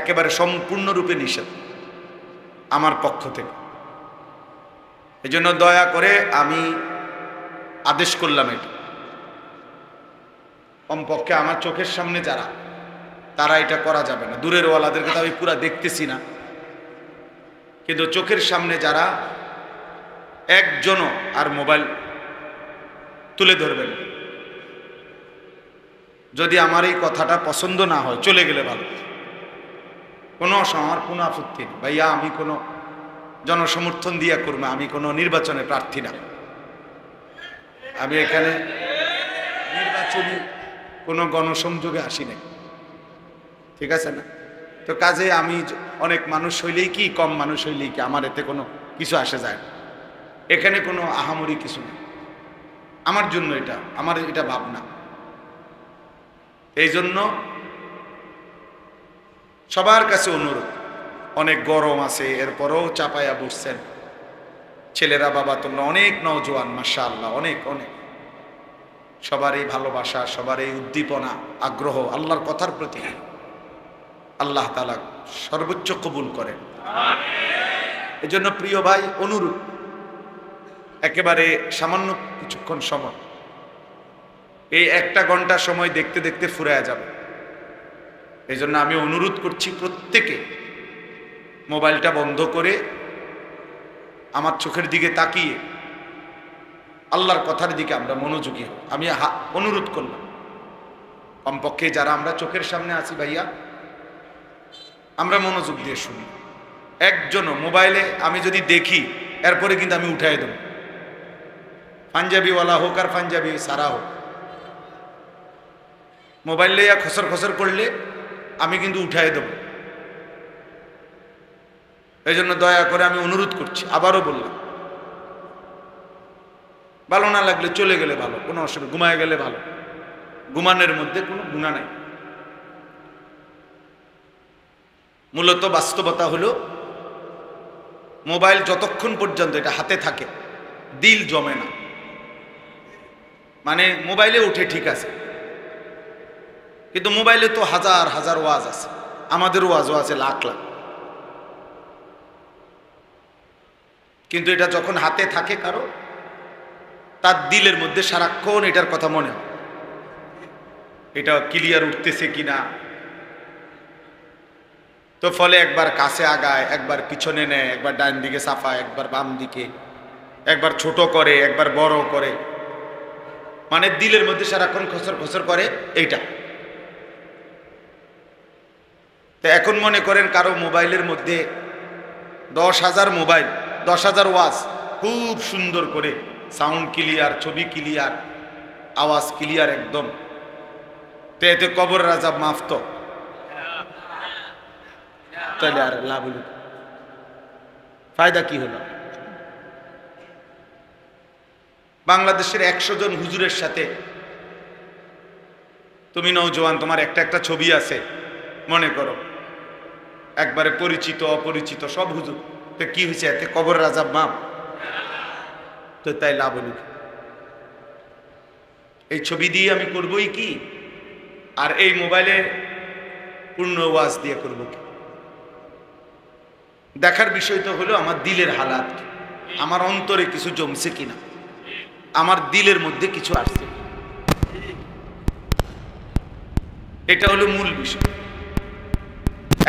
একেবারে সম্পূর্ণরূপে নিষেধ আমার পক্ষ থেকে। এজন্য দয়া করে আমি আদেশ করলাম এটা। কমপক্ষে আমার চোখের সামনে যারা, তারা এটা করা যাবে না। দূরের ওয়ালাদেরকে তো আমি পুরা দেখতেছি না, কিন্তু চোখের সামনে যারা, একজনও আর মোবাইল তুলে ধরবেন। যদি আমার এই কথাটা পছন্দ না হয়, চলে গেলে ভালো, কোনো আমার কোনো আপত্তি নেই। ভাইয়া, আমি কোনো জনসমর্থন দিয়া করবো, আমি কোনো নির্বাচনে প্রার্থী না, আমি এখানে নির্বাচনী কোনো গণসংযোগে আসি নাই, ঠিক আছে না? তো কাজে আমি অনেক মানুষ হইলেই কি, কম মানুষ হইলেই কি, আমার এতে কোনো কিছু আসে যায় না। এখানে কোনো আহামরি কিছু নেই আমার জন্য, এটা আমার এটা ভাবনা। এই জন্য সবার কাছে অনুরোধ, অনেক গরম আছে এরপরও চাপায়া বসছেন, ছেলেরা বাবা তোমরা অনেক নওজোয়ান, মাশাআল্লাহ, অনেক অনেক, সবার এই ভালোবাসা, সবার এই উদ্দীপনা, আগ্রহ আল্লাহর কথার প্রতি, আল্লাহ তাআলা সর্বোচ্চ কবুল করেন। এই জন্য প্রিয় ভাই, অনুরোধ, একেবারে সামান্য কিছুক্ষণ সময়, এই 1 ঘন্টা সময় দেখতে দেখতে ফুরায়া যাবে। এই জন্য আমি অনুরোধ করছি, প্রত্যেকে মোবাইলটা বন্ধ করে আমার চোখের দিকে তাকিয়ে আল্লাহর কথার দিকে আমরা মনোযোগী হই। আমি অনুরোধ করলাম, কমপক্ষে যারা আমরা চোখের সামনে আছি ভাইয়া, আমরা মনোযোগ দিয়ে শুনি। একজনও মোবাইলে আমি যদি দেখি, এরপরে কিন্তু আমি উঠাই দেব, পাঞ্জাবিওয়ালা হোক আর পাঞ্জাবি সারা হোক, মোবাইল লইয়া খসর খসর করলে আমি কিন্তু উঠাই দেব। এই জন্য দয়া করে আমি অনুরোধ করছি, আবারও বললাম, ভালো না লাগলে চলে গেলে ভালো, কোনো অসুবিধা, ঘুমায় গেলে ভালো, ঘুমানোর মধ্যে কোনো গুনাহ নাই। মূলত বাস্তবতা হলো, মোবাইল যতক্ষণ পর্যন্ত এটা হাতে থাকে, দিল জমে না। মানে মোবাইলে উঠে ঠিক আছে, কিন্তু মোবাইলে তো হাজার হাজার ওয়াজ আছে, আমাদের ওয়াজও আছে লাখ লাখ, কিন্তু এটা যখন হাতে থাকে কারো, তার দিলের মধ্যে সারাক্ষণ এটার কথা মনে হয়, এটা ক্লিয়ার উঠতেছে কিনা। তো ফলে একবার কাছে আগায়, একবার পিছনে নেয়, একবার ডান দিকে সাফায়, একবার বাম দিকে, একবার ছোট করে, একবার বড় করে, মানে দিলের মধ্যে সারাক্ষণ খসর খসর করে এইটা। তো এখন মনে করেন কারো মোবাইলের মধ্যে 10,000 মোবাইল, 10,000 ওয়াজ, খুব সুন্দর করে সাউন্ড ক্লিয়ার, ছবি ক্লিয়ার, আওয়াজ ক্লিয়ার একদম। তো এতে কবরের আযাব মাফ তো, তাহলে আর লাভ হলো, ফায়দা কি হলো? বাংলাদেশের 100 জন হুজুরের সাথে তুমি নওজোয়ান, তোমার একটা একটা ছবি আছে, মনে করো একবারে পরিচিত অপরিচিত সব হুজুর, তো কি হয়েছে, এতে কবরের আযাব মাফ তো, তাই লাভ হলো? এই ছবি দিয়ে আমি করবই কি, আর এই মোবাইলে পূর্ণ ওয়াজ দিয়ে করবো কি? দেখার বিষয় তো হলো আমার দিলের হালাত, আমার অন্তরে কিছু জমছে কিনা, আমার দিলের মধ্যে কিছু আসছে, এটা হলো মূল বিষয়।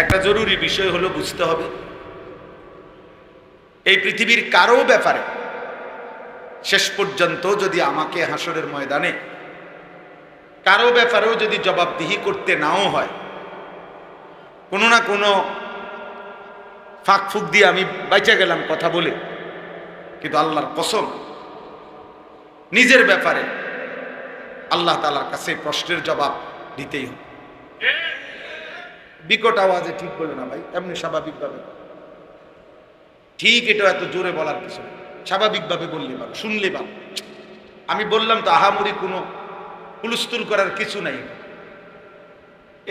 একটা জরুরি বিষয় হলো বুঝতে হবে, এই পৃথিবীর কারো ব্যাপারে শেষ পর্যন্ত যদি আমাকে হাসরের ময়দানে কারো ব্যাপারেও যদি জবাবদিহি করতে নাও হয়, কোনো না কোনো ফাঁক ফুক দিয়ে আমি বাইচা গেলাম কথা বলে, কিন্তু আল্লাহর কসম, নিজের ব্যাপারে আল্লাহ তাআলার কাছে প্রশ্নের জবাব দিতেই হবে। বিকট আওয়াজে ঠিক বলে না ভাই, এমনি স্বাভাবিকভাবে ঠিক, এটা এত জোরে বলার কিছু নেই, স্বাভাবিকভাবে বললে ভালো, শুনলে ভালো। আমি বললাম তো, আহামরি কোনো হুলস্থুল করার কিছু নাই।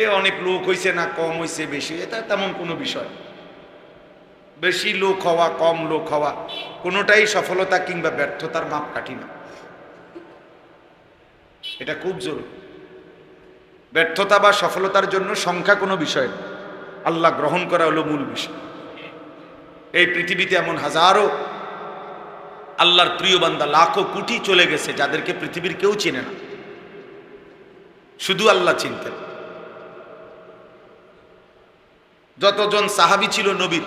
এ অনেক লোক হয়েছে না কম হয়েছে বেশি, এটা তেমন কোনো বিষয়। বেশি লোক হওয়া কম লোক হওয়া কোনোটাই সফলতা কিংবা ব্যর্থতার মাপকাঠি না, এটা খুব জরুরি। ব্যর্থতা বা সফলতার জন্য সংখ্যা কোনো বিষয় না, আল্লাহ গ্রহণ করা হলো মূল বিষয়। এই পৃথিবীতে এমন হাজারো আল্লাহর প্রিয় বান্দা, লাখো কোটি চলে গেছে, যাদেরকে পৃথিবীর কেউ চেনে না। শুধু আল্লাহ চিনতেন। যতজন সাহাবী ছিল নবীর,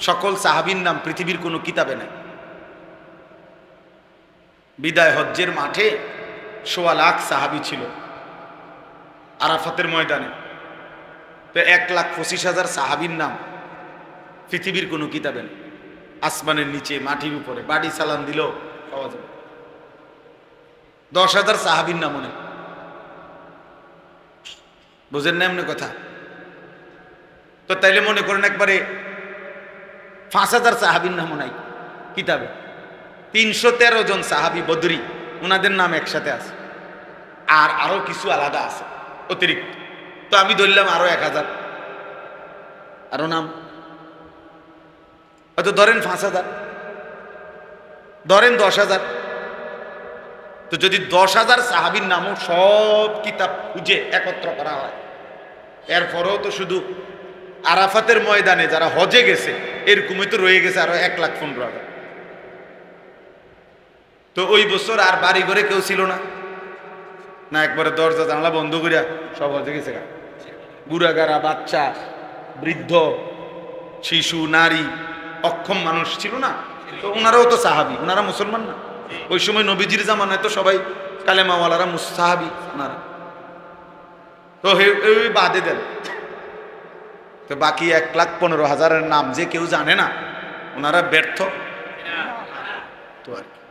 সকল সাহাবীর নাম পৃথিবীর কোনো কিতাবে নাই। বিদায় হজ্জের মাঠে ১৬ লাখ সাহাবী ছিল আরাফাতের ময়দানে, তো ১,২৫,০০০ সাহাবীর নাম পৃথিবীর কোনো কিতাবে নেই। আসমানের নিচে, মাটির উপরে, বাড়ি চালান দিল পাওয়া যাবে। ১০,০০০ সাহাবীর নাম অনেক, বুঝেন না এমনি কথা? তো তাইলে মনে করেন একবারে ৫,০০০ সাহাবীর নামও নাই কিতাবে। ৩১৩ জন সাহাবী বদরি, ওনাদের নাম একসাথে আছে, আর আরো কিছু আলাদা আছে অতিরিক্ত। তো আমি ধরলাম আরো ১,০০০ আরো নাম, হয়তো ধরেন ৫,০০০, ধরেন ১০,০০০। তো যদি ১০,০০০ সাহাবীর নামও সব কিতাব খুঁজে একত্র করা হয়, এরপরেও তো শুধু আরাফাতের ময়দানে যারা হজে গেছে এরকমই তো রয়ে গেছে আরো ১,১৫,০০০। তো ওই বছর আর বাড়ি ঘরে কেউ ছিল না, না একবারে দরজা জানলা বন্ধ করিয়া সব হজে গেছে। বুড়াগারা, বাচ্চা, বৃদ্ধ, শিশু, নারী, অক্ষম মানুষ ছিল না। তো ওনারাও তো সাহাবী, ওনারা মুসলমান না? ওই সময় নবীজির জামানায় তো সবাই কালেমাওয়ালারা মুসাহাবী ওনারা। তো ওই বাদে দেন, তো বাকি ১,১৫,০০০ নাম যে কেউ জানে না, ওনারা ব্যর্থ তো আর কি।